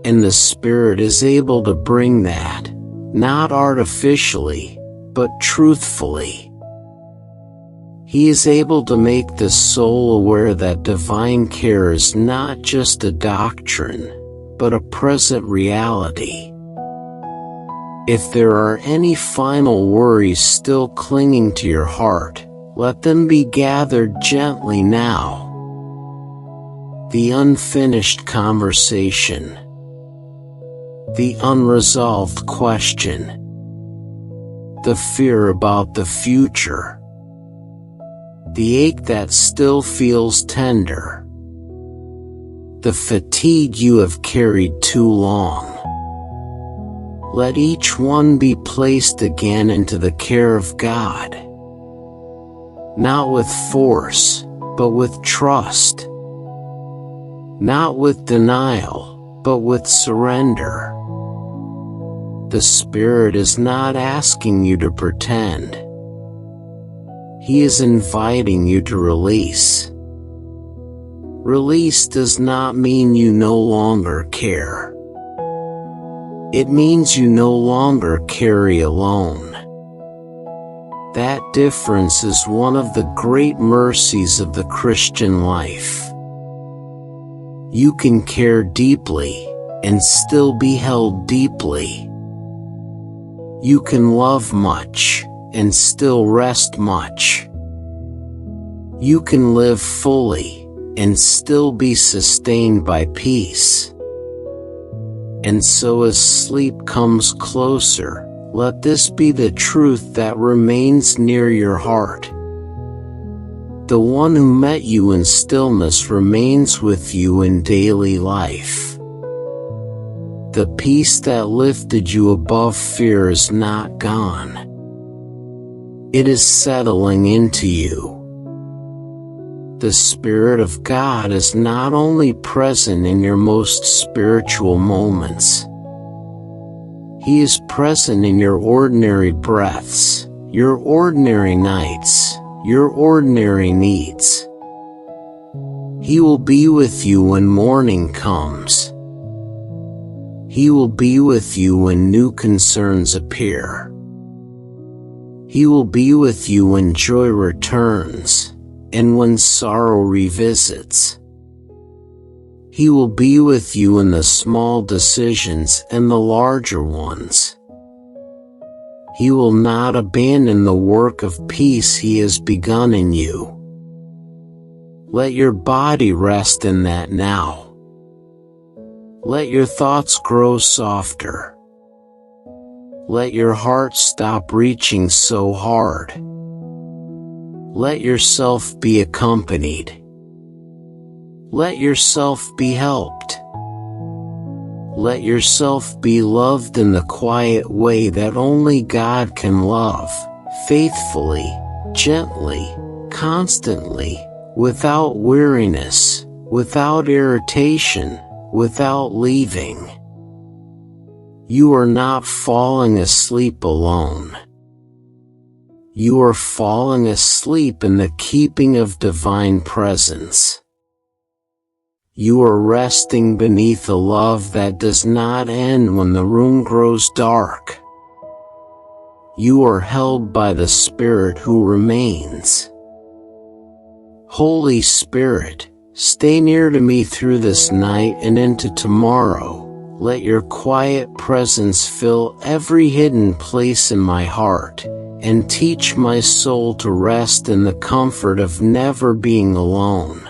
And the Spirit is able to bring that, not artificially, but truthfully. He is able to make the soul aware that divine care is not just a doctrine, but a present reality. If there are any final worries still clinging to your heart, let them be gathered gently now. The unfinished conversation. The unresolved question. The fear about the future. The ache that still feels tender. The fatigue you have carried too long. Let each one be placed again into the care of God. Not with force, but with trust. Not with denial, but with surrender. The Spirit is not asking you to pretend. He is inviting you to release. Release does not mean you no longer care. It means you no longer carry alone. That difference is one of the great mercies of the Christian life. You can care deeply and still be held deeply. You can love much and still rest much. You can live fully and still be sustained by peace. And so as sleep comes closer, let this be the truth that remains near your heart. The one who met you in stillness remains with you in daily life. The peace that lifted you above fear is not gone. It is settling into you. The Spirit of God is not only present in your most spiritual moments. He is present in your ordinary breaths, your ordinary nights, your ordinary needs. He will be with you when morning comes. He will be with you when new concerns appear. He will be with you when joy returns, and when sorrow revisits. He will be with you in the small decisions and the larger ones. He will not abandon the work of peace He has begun in you. Let your body rest in that now. Let your thoughts grow softer. Let your heart stop reaching so hard. Let yourself be accompanied. Let yourself be helped. Let yourself be loved in the quiet way that only God can love, faithfully, gently, constantly, without weariness, without irritation, without leaving. You are not falling asleep alone. You are falling asleep in the keeping of divine presence. You are resting beneath a love that does not end when the room grows dark. You are held by the Spirit who remains. Holy Spirit, stay near to me through this night and into tomorrow. Let your quiet presence fill every hidden place in my heart, and teach my soul to rest in the comfort of never being alone.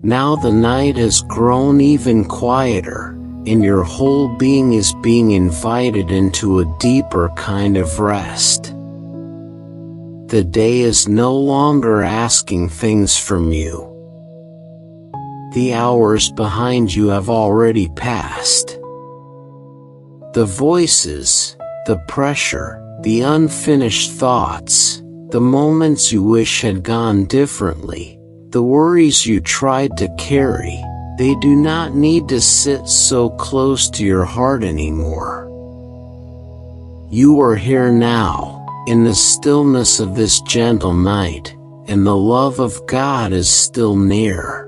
Now the night has grown even quieter, and your whole being is being invited into a deeper kind of rest. The day is no longer asking things from you. The hours behind you have already passed. The voices, the pressure, the unfinished thoughts, the moments you wish had gone differently, the worries you tried to carry, they do not need to sit so close to your heart anymore. You are here now, in the stillness of this gentle night, and the love of God is still near.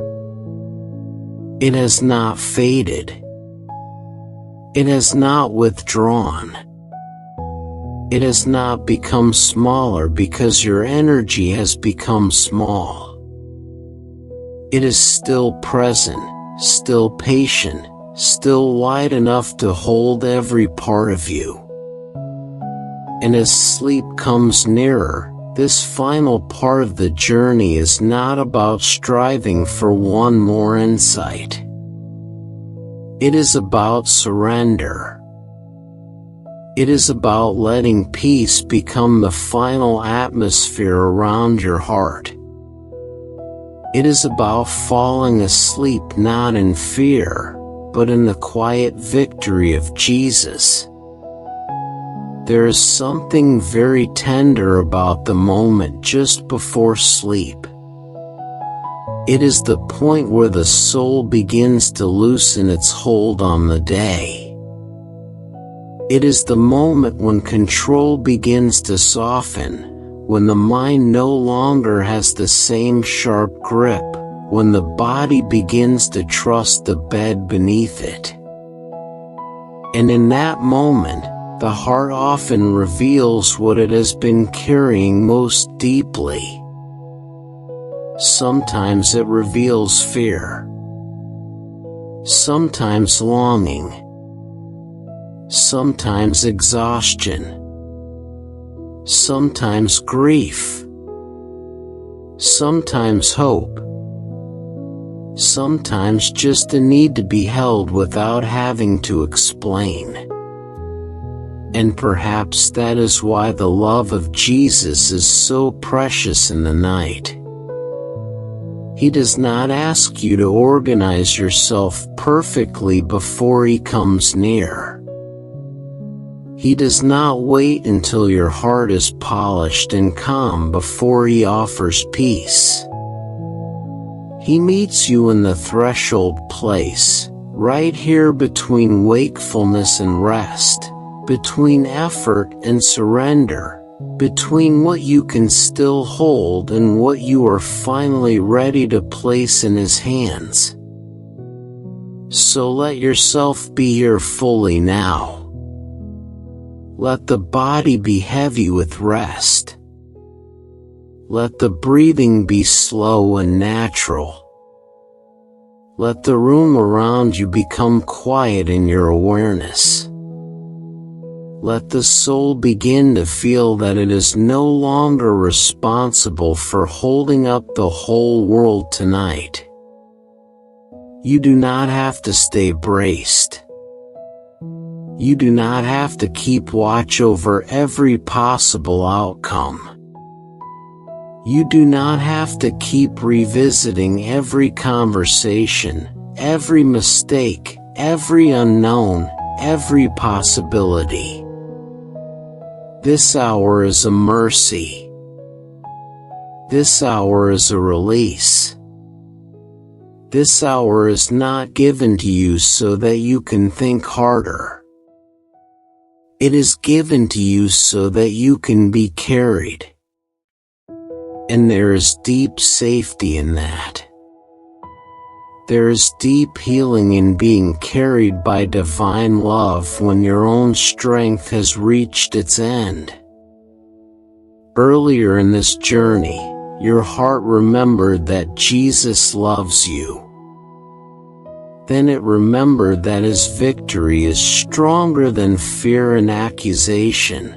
It has not faded. It has not withdrawn. It has not become smaller because your energy has become small. It is still present, still patient, still wide enough to hold every part of you. And as sleep comes nearer, this final part of the journey is not about striving for one more insight. It is about surrender. It is about letting peace become the final atmosphere around your heart. It is about falling asleep not in fear, but in the quiet victory of Jesus. There is something very tender about the moment just before sleep. It is the point where the soul begins to loosen its hold on the day. It is the moment when control begins to soften, when the mind no longer has the same sharp grip, when the body begins to trust the bed beneath it. And in that moment, the heart often reveals what it has been carrying most deeply. Sometimes it reveals fear. Sometimes longing. Sometimes exhaustion. Sometimes grief. Sometimes hope. Sometimes just a need to be held without having to explain. And perhaps that is why the love of Jesus is so precious in the night. He does not ask you to organize yourself perfectly before He comes near. He does not wait until your heart is polished and calm before He offers peace. He meets you in the threshold place, right here between wakefulness and rest, between effort and surrender, between what you can still hold and what you are finally ready to place in His hands. So let yourself be here fully now. Let the body be heavy with rest. Let the breathing be slow and natural. Let the room around you become quiet in your awareness. Let the soul begin to feel that it is no longer responsible for holding up the whole world tonight. You do not have to stay braced. You do not have to keep watch over every possible outcome. You do not have to keep revisiting every conversation, every mistake, every unknown, every possibility. This hour is a mercy. This hour is a release. This hour is not given to you so that you can think harder. It is given to you so that you can be carried. And there is deep safety in that. There is deep healing in being carried by divine love when your own strength has reached its end. Earlier in this journey, your heart remembered that Jesus loves you. Then it remembered that His victory is stronger than fear and accusation.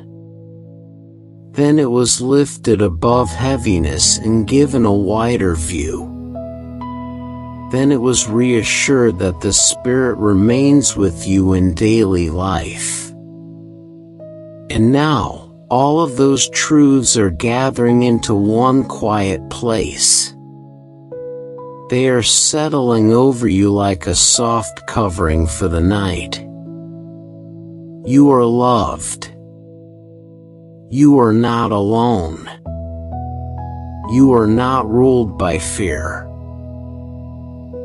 Then it was lifted above heaviness and given a wider view. Then it was reassured that the Spirit remains with you in daily life. And now, all of those truths are gathering into one quiet place. They are settling over you like a soft covering for the night. You are loved. You are not alone. You are not ruled by fear.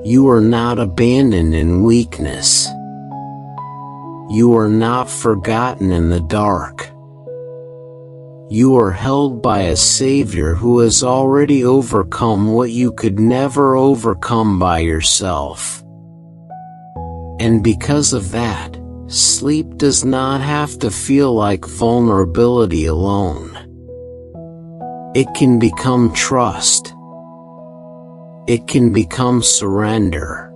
You are not abandoned in weakness. You are not forgotten in the dark. You are held by a Savior who has already overcome what you could never overcome by yourself. And because of that, sleep does not have to feel like vulnerability alone. It can become trust. It can become surrender.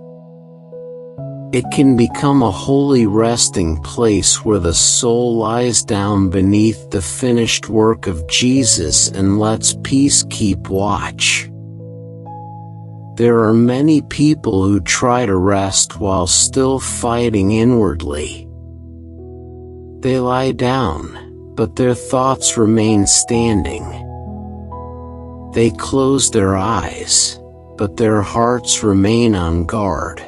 It can become a holy resting place where the soul lies down beneath the finished work of Jesus and lets peace keep watch. There are many people who try to rest while still fighting inwardly. They lie down, but their thoughts remain standing. They close their eyes, but their hearts remain on guard.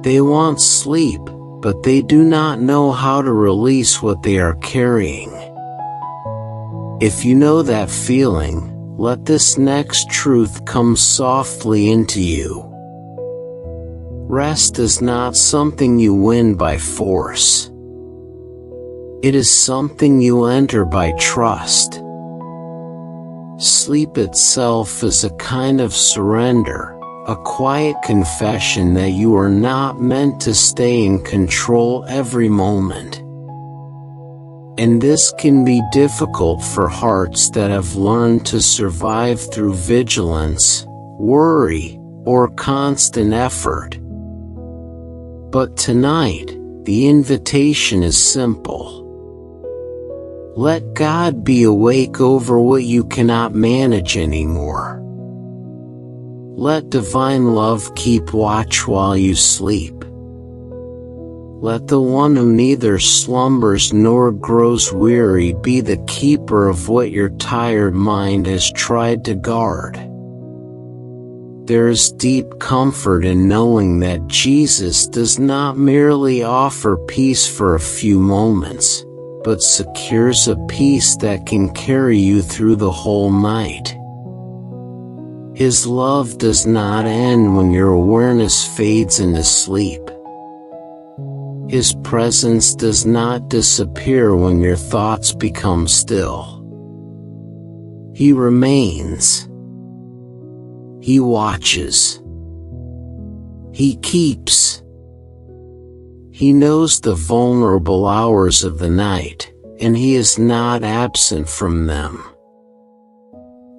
They want sleep, but they do not know how to release what they are carrying. If you know that feeling, let this next truth come softly into you. Rest is not something you win by force. It is something you enter by trust. Sleep itself is a kind of surrender, a quiet confession that you are not meant to stay in control every moment. And this can be difficult for hearts that have learned to survive through vigilance, worry, or constant effort. But tonight, the invitation is simple. Let God be awake over what you cannot manage anymore. Let divine love keep watch while you sleep. Let the one who neither slumbers nor grows weary be the keeper of what your tired mind has tried to guard. There is deep comfort in knowing that Jesus does not merely offer peace for a few moments, but secures a peace that can carry you through the whole night. His love does not end when your awareness fades into sleep. His presence does not disappear when your thoughts become still. He remains. He watches. He keeps. He knows the vulnerable hours of the night, and he is not absent from them.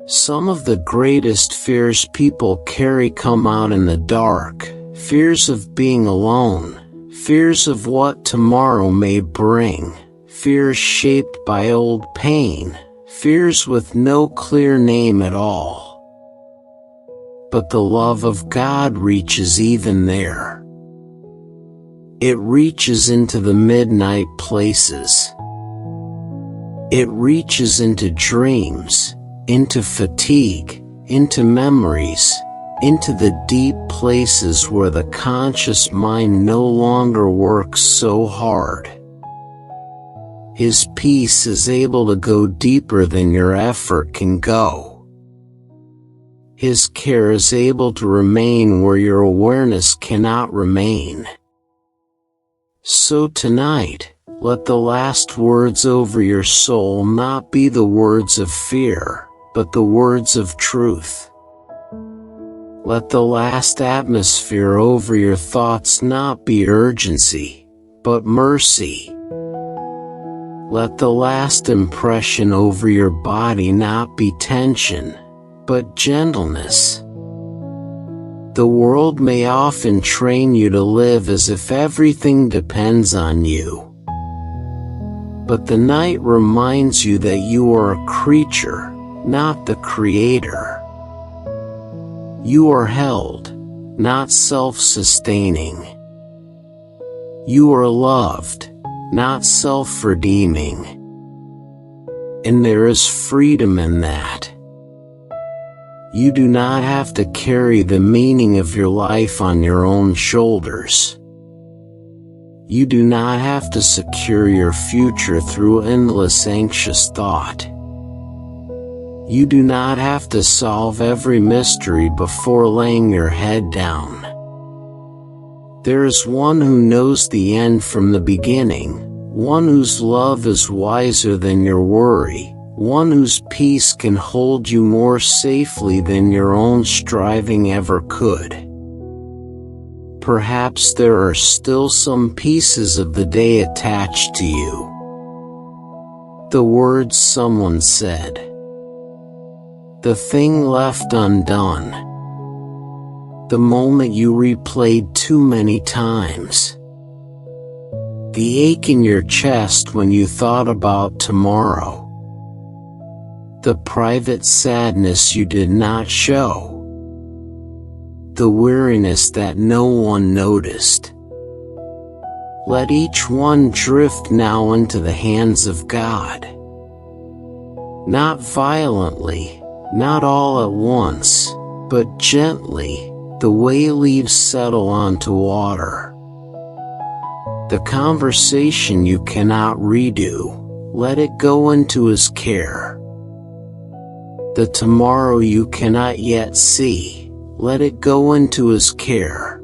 Some of the greatest fears people carry come out in the dark, fears of being alone, fears of what tomorrow may bring, fears shaped by old pain, fears with no clear name at all. But the love of God reaches even there. It reaches into the midnight places. It reaches into dreams, into fatigue, into memories, into the deep places where the conscious mind no longer works so hard. His peace is able to go deeper than your effort can go. His care is able to remain where your awareness cannot remain. So tonight, let the last words over your soul not be the words of fear, but the words of truth. Let the last atmosphere over your thoughts not be urgency, but mercy. Let the last impression over your body not be tension, but gentleness. The world may often train you to live as if everything depends on you. But the night reminds you that you are a creature, not the creator. You are held, not self-sustaining. You are loved, not self-redeeming. And there is freedom in that. You do not have to carry the meaning of your life on your own shoulders. You do not have to secure your future through endless anxious thought. You do not have to solve every mystery before laying your head down. There is one who knows the end from the beginning, one whose love is wiser than your worry, one whose peace can hold you more safely than your own striving ever could. Perhaps there are still some pieces of the day attached to you. The words someone said. The thing left undone. the moment you replayed too many times, the ache in your chest when you thought about tomorrow, the private sadness you did not show, the weariness that no one noticed. Let each one drift now into the hands of God. Not violently, not all at once, but gently, the way leaves settle onto water. The conversation you cannot redo, let it go into His care. The tomorrow you cannot yet see, let it go into His care.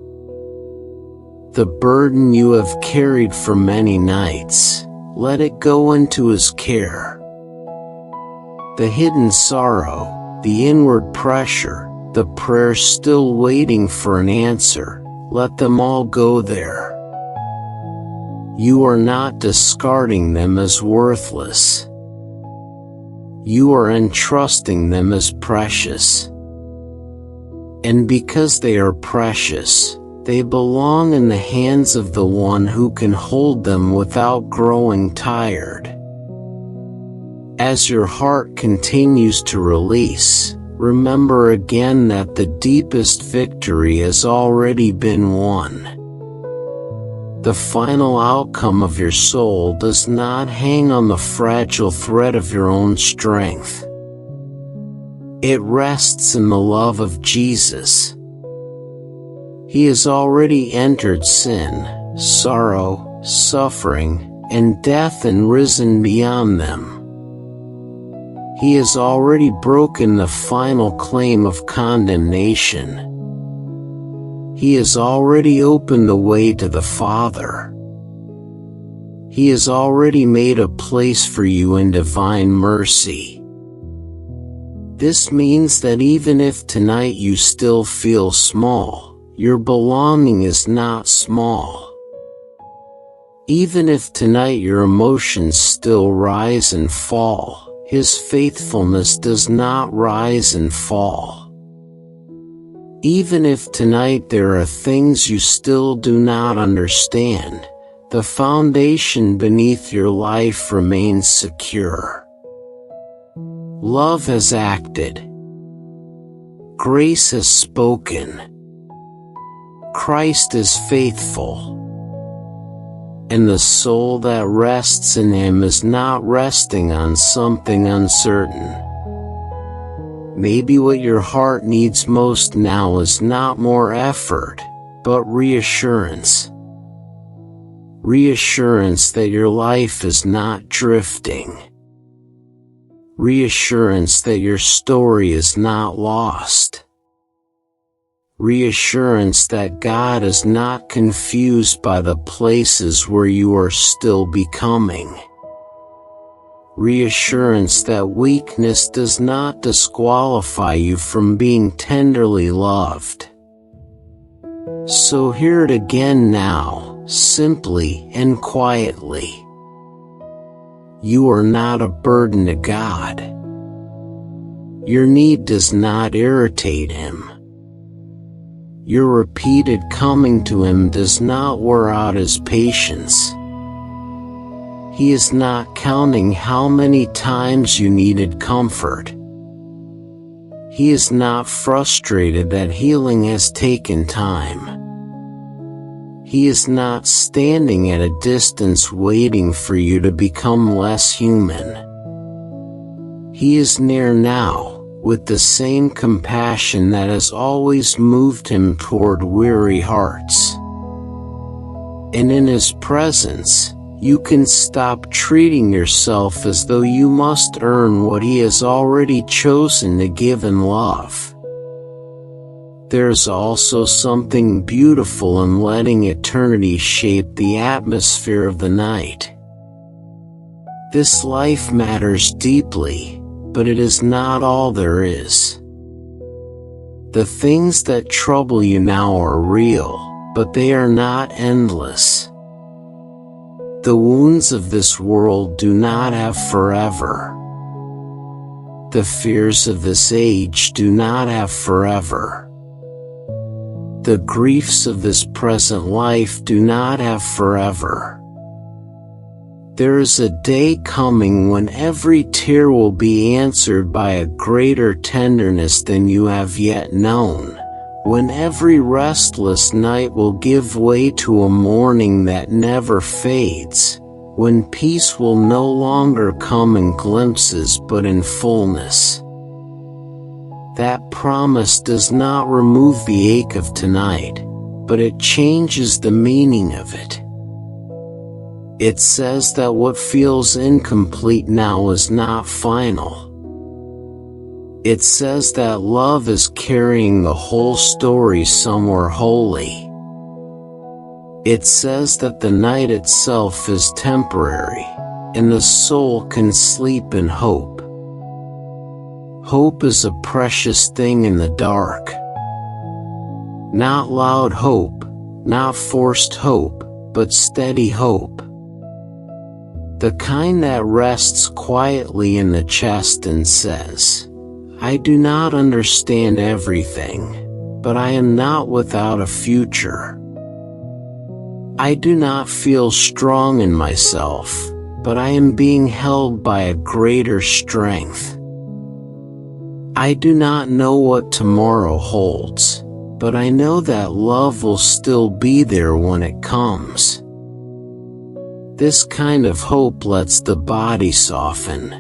The burden you have carried for many nights, let it go into His care. The hidden sorrow, the inward pressure, the prayers still waiting for an answer, let them all go there. You are not discarding them as worthless. You are entrusting them as precious. And because they are precious, they belong in the hands of the one who can hold them without growing tired. As your heart continues to release, remember again that the deepest victory has already been won. The final outcome of your soul does not hang on the fragile thread of your own strength. It rests in the love of Jesus. He has already entered sin, sorrow, suffering, and death and risen beyond them. He has already broken the final claim of condemnation. He has already opened the way to the Father. He has already made a place for you in divine mercy. This means that even if tonight you still feel small, your belonging is not small. Even if tonight your emotions still rise and fall, His faithfulness does not rise and fall. Even if tonight there are things you still do not understand, the foundation beneath your life remains secure. Love has acted. Grace has spoken. Christ is faithful. And the soul that rests in Him is not resting on something uncertain. Maybe what your heart needs most now is not more effort, but reassurance. Reassurance that your life is not drifting. Reassurance that your story is not lost. Reassurance that God is not confused by the places where you are still becoming. Reassurance that weakness does not disqualify you from being tenderly loved. So hear it again now, simply and quietly. You are not a burden to God. Your need does not irritate Him. Your repeated coming to Him does not wear out His patience. He is not counting how many times you needed comfort. He is not frustrated that healing has taken time. He is not standing at a distance waiting for you to become less human. He is near now, with the same compassion that has always moved Him toward weary hearts. And in His presence, you can stop treating yourself as though you must earn what He has already chosen to give in love. There's also something beautiful in letting eternity shape the atmosphere of the night. This life matters deeply, but it is not all there is. The things that trouble you now are real, but they are not endless. The wounds of this world do not have forever. The fears of this age do not have forever. The griefs of this present life do not have forever. There is a day coming when every tear will be answered by a greater tenderness than you have yet known, when every restless night will give way to a morning that never fades, when peace will no longer come in glimpses but in fullness. That promise does not remove the ache of tonight, but it changes the meaning of it. It says that what feels incomplete now is not final. It says that love is carrying the whole story somewhere holy. It says that the night itself is temporary, and the soul can sleep in hope. Hope is a precious thing in the dark. Not loud hope, not forced hope, but steady hope. The kind that rests quietly in the chest and says, I do not understand everything, but I am not without a future. I do not feel strong in myself, but I am being held by a greater strength. I do not know what tomorrow holds, but I know that love will still be there when it comes. This kind of hope lets the body soften.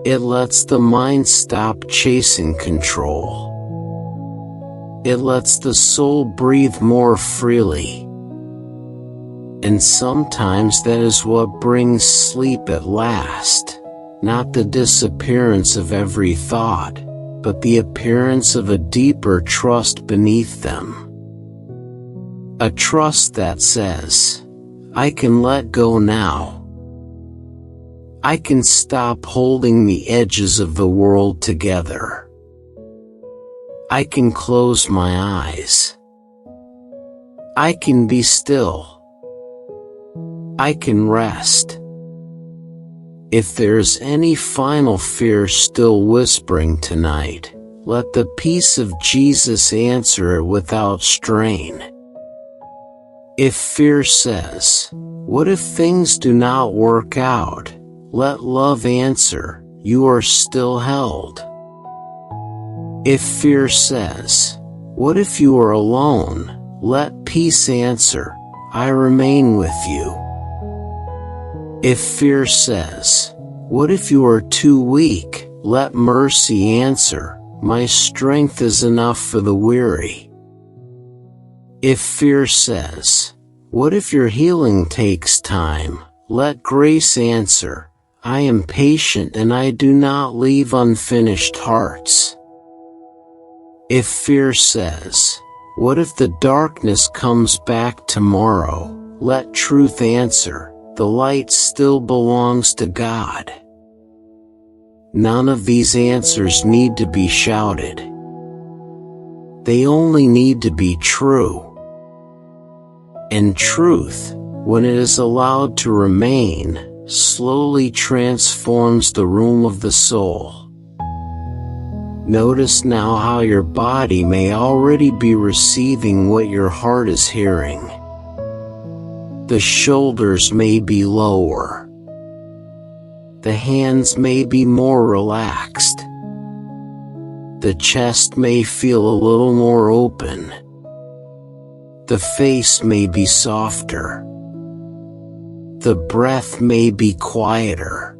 It lets the mind stop chasing control. It lets the soul breathe more freely. And sometimes that is what brings sleep at last, not the disappearance of every thought, but the appearance of a deeper trust beneath them. A trust that says, I can let go now. I can stop holding the edges of the world together. I can close my eyes. I can be still. I can rest. If there's any final fear still whispering tonight, let the peace of Jesus answer it without strain. If fear says, what if things do not work out? Let love answer, you are still held. If fear says, what if you are alone? Let peace answer, I remain with you. If fear says, what if you are too weak? Let mercy answer, my strength is enough for the weary. If fear says, what if your healing takes time? Let grace answer, I am patient and I do not leave unfinished hearts. If fear says, what if the darkness comes back tomorrow? Let truth answer, the light still belongs to God. None of these answers need to be shouted. They only need to be true. And truth, when it is allowed to remain, slowly transforms the room of the soul. Notice now how your body may already be receiving what your heart is hearing. The shoulders may be lower. The hands may be more relaxed. The chest may feel a little more open. The face may be softer. The breath may be quieter.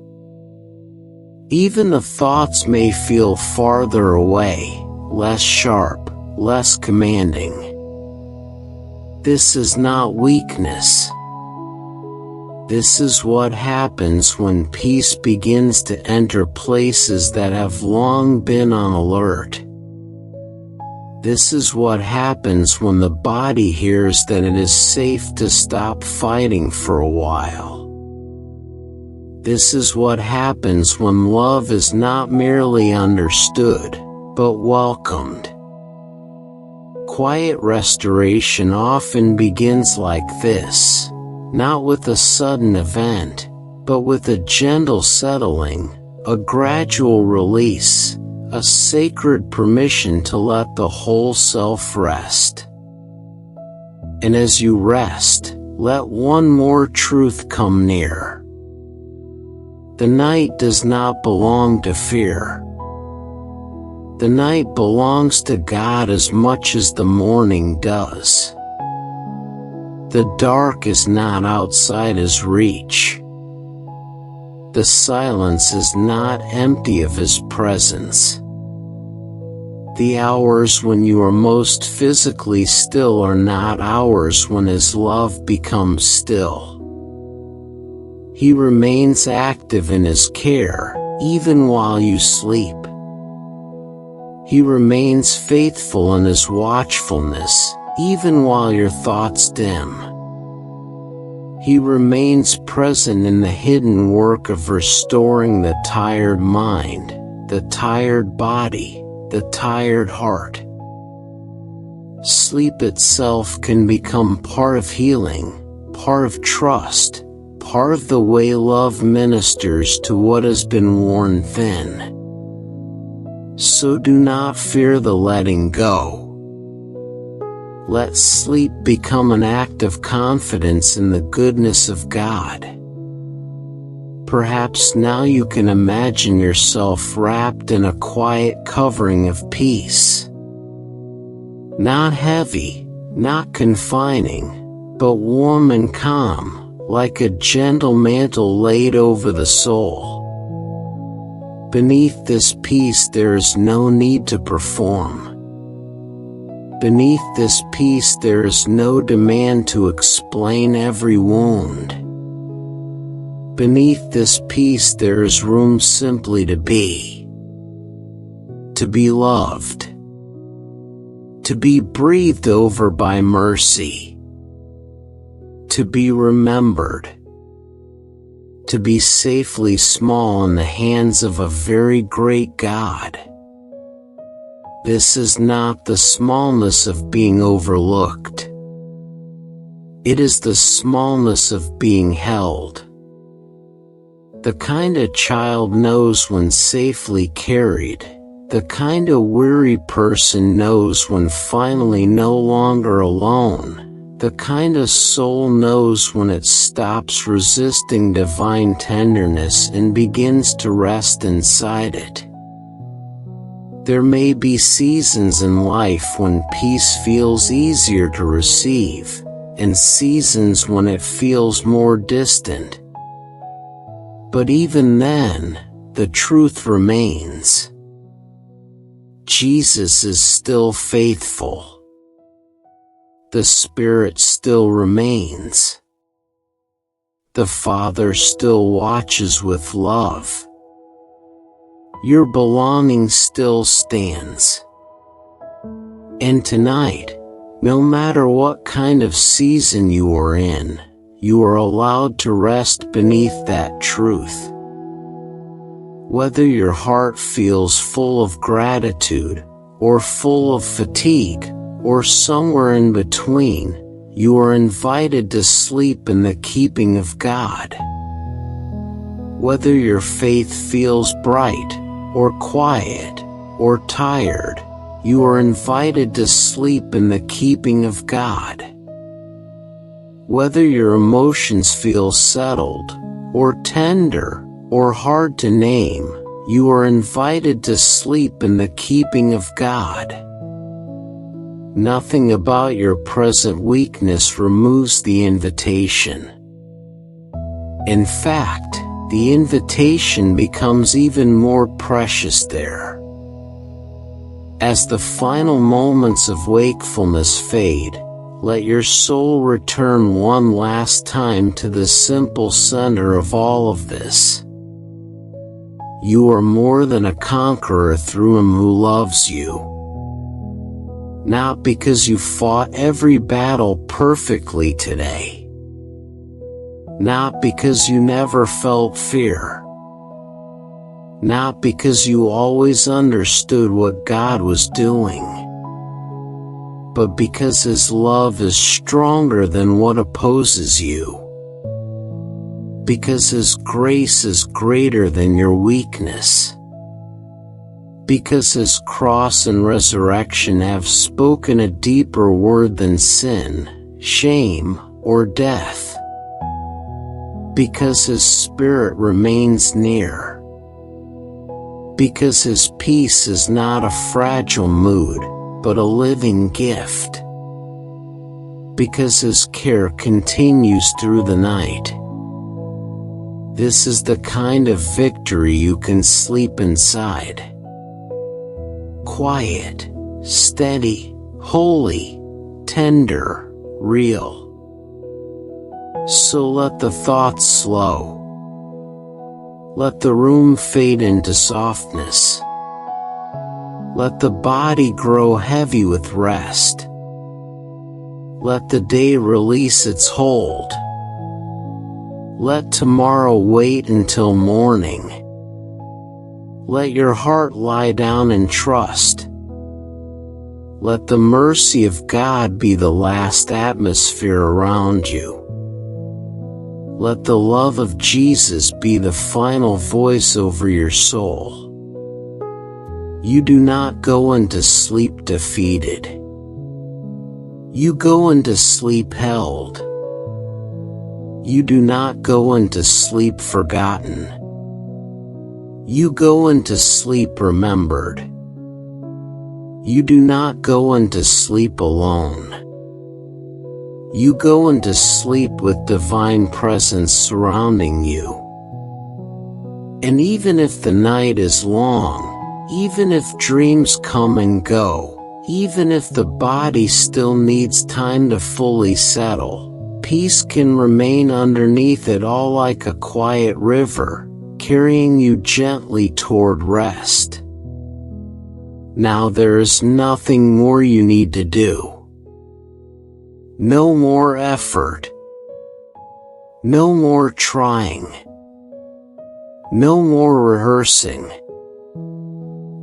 Even the thoughts may feel farther away, less sharp, less commanding. This is not weakness. This is what happens when peace begins to enter places that have long been on alert. This is what happens when the body hears that it is safe to stop fighting for a while. This is what happens when love is not merely understood, but welcomed. Quiet restoration often begins like this, not with a sudden event, but with a gentle settling, a gradual release, a sacred permission to let the whole self rest. And as you rest, let one more truth come near. The night does not belong to fear. The night belongs to God as much as the morning does. The dark is not outside His reach. The silence is not empty of His presence. The hours when you are most physically still are not hours when His love becomes still. He remains active in His care, even while you sleep. He remains faithful in His watchfulness, even while your thoughts dim. He remains present in the hidden work of restoring the tired mind, the tired body, the tired heart. Sleep itself can become part of healing, part of trust, part of the way love ministers to what has been worn thin. So do not fear the letting go. Let sleep become an act of confidence in the goodness of God. Perhaps now you can imagine yourself wrapped in a quiet covering of peace. Not heavy, not confining, but warm and calm, like a gentle mantle laid over the soul. Beneath this peace there is no need to perform. Beneath this peace there is no demand to explain every wound. Beneath this peace there is room simply to be loved, to be breathed over by mercy, to be remembered, to be safely small in the hands of a very great God. This is not the smallness of being overlooked. It is the smallness of being held. The kind a child knows when safely carried, the kind a weary person knows when finally no longer alone, the kind a soul knows when it stops resisting divine tenderness and begins to rest inside it. There may be seasons in life when peace feels easier to receive, and seasons when it feels more distant. But even then, the truth remains. Jesus is still faithful. The Spirit still remains. The Father still watches with love. Your belonging still stands. And tonight, no matter what kind of season you are in, you are allowed to rest beneath that truth. Whether your heart feels full of gratitude, or full of fatigue, or somewhere in between, you are invited to sleep in the keeping of God. Whether your faith feels bright, or quiet, or tired, you are invited to sleep in the keeping of God. Whether your emotions feel settled, or tender, or hard to name, you are invited to sleep in the keeping of God. Nothing about your present weakness removes the invitation. In fact, the invitation becomes even more precious there. As the final moments of wakefulness fade, let your soul return one last time to the simple center of all of this. You are more than a conqueror through Him who loves you. Not because you fought every battle perfectly today. Not because you never felt fear. Not because you always understood what God was doing. But because His love is stronger than what opposes you. Because His grace is greater than your weakness. because his cross and resurrection have spoken a deeper word than sin, shame, or death. Because his Spirit remains near. Because his peace is not a fragile mood, but a living gift. Because his care continues through the night. This is the kind of victory you can sleep inside. Quiet, steady, holy, tender, real. So let the thoughts slow. Let the room fade into softness. Let the body grow heavy with rest. Let the day release its hold. Let tomorrow wait until morning. Let your heart lie down in trust. Let the mercy of God be the last atmosphere around you. Let the love of Jesus be the final voice over your soul. You do not go into sleep defeated. You go into sleep held. You do not go into sleep forgotten. You go into sleep remembered. You do not go into sleep alone. You go into sleep with divine presence surrounding you. And even if the night is long, even if dreams come and go, even if the body still needs time to fully settle, peace can remain underneath it all like a quiet river, carrying you gently toward rest. Now there is nothing more you need to do. No more effort. No more trying. No more rehearsing.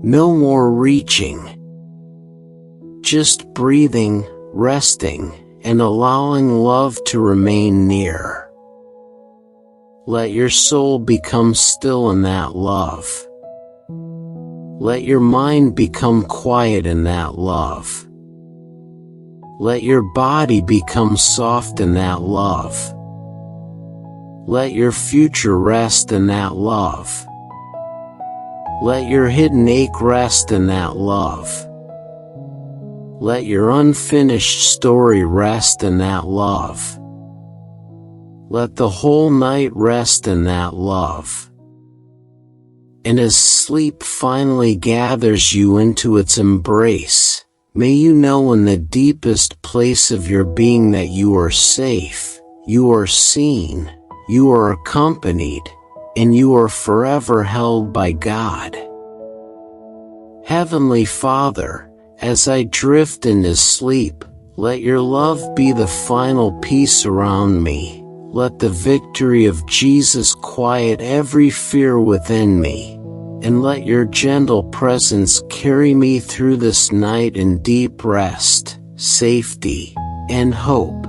No more reaching. Just breathing, resting, and allowing love to remain near. Let your soul become still in that love. Let your mind become quiet in that love. Let your body become soft in that love. Let your future rest in that love. Let your hidden ache rest in that love. Let your unfinished story rest in that love. Let the whole night rest in that love. And as sleep finally gathers you into its embrace, may you know in the deepest place of your being that you are safe, you are seen, you are accompanied, and you are forever held by God. Heavenly Father, as I drift into sleep, let your love be the final peace around me. Let the victory of Jesus quiet every fear within me, and let your gentle presence carry me through this night in deep rest, safety, and hope.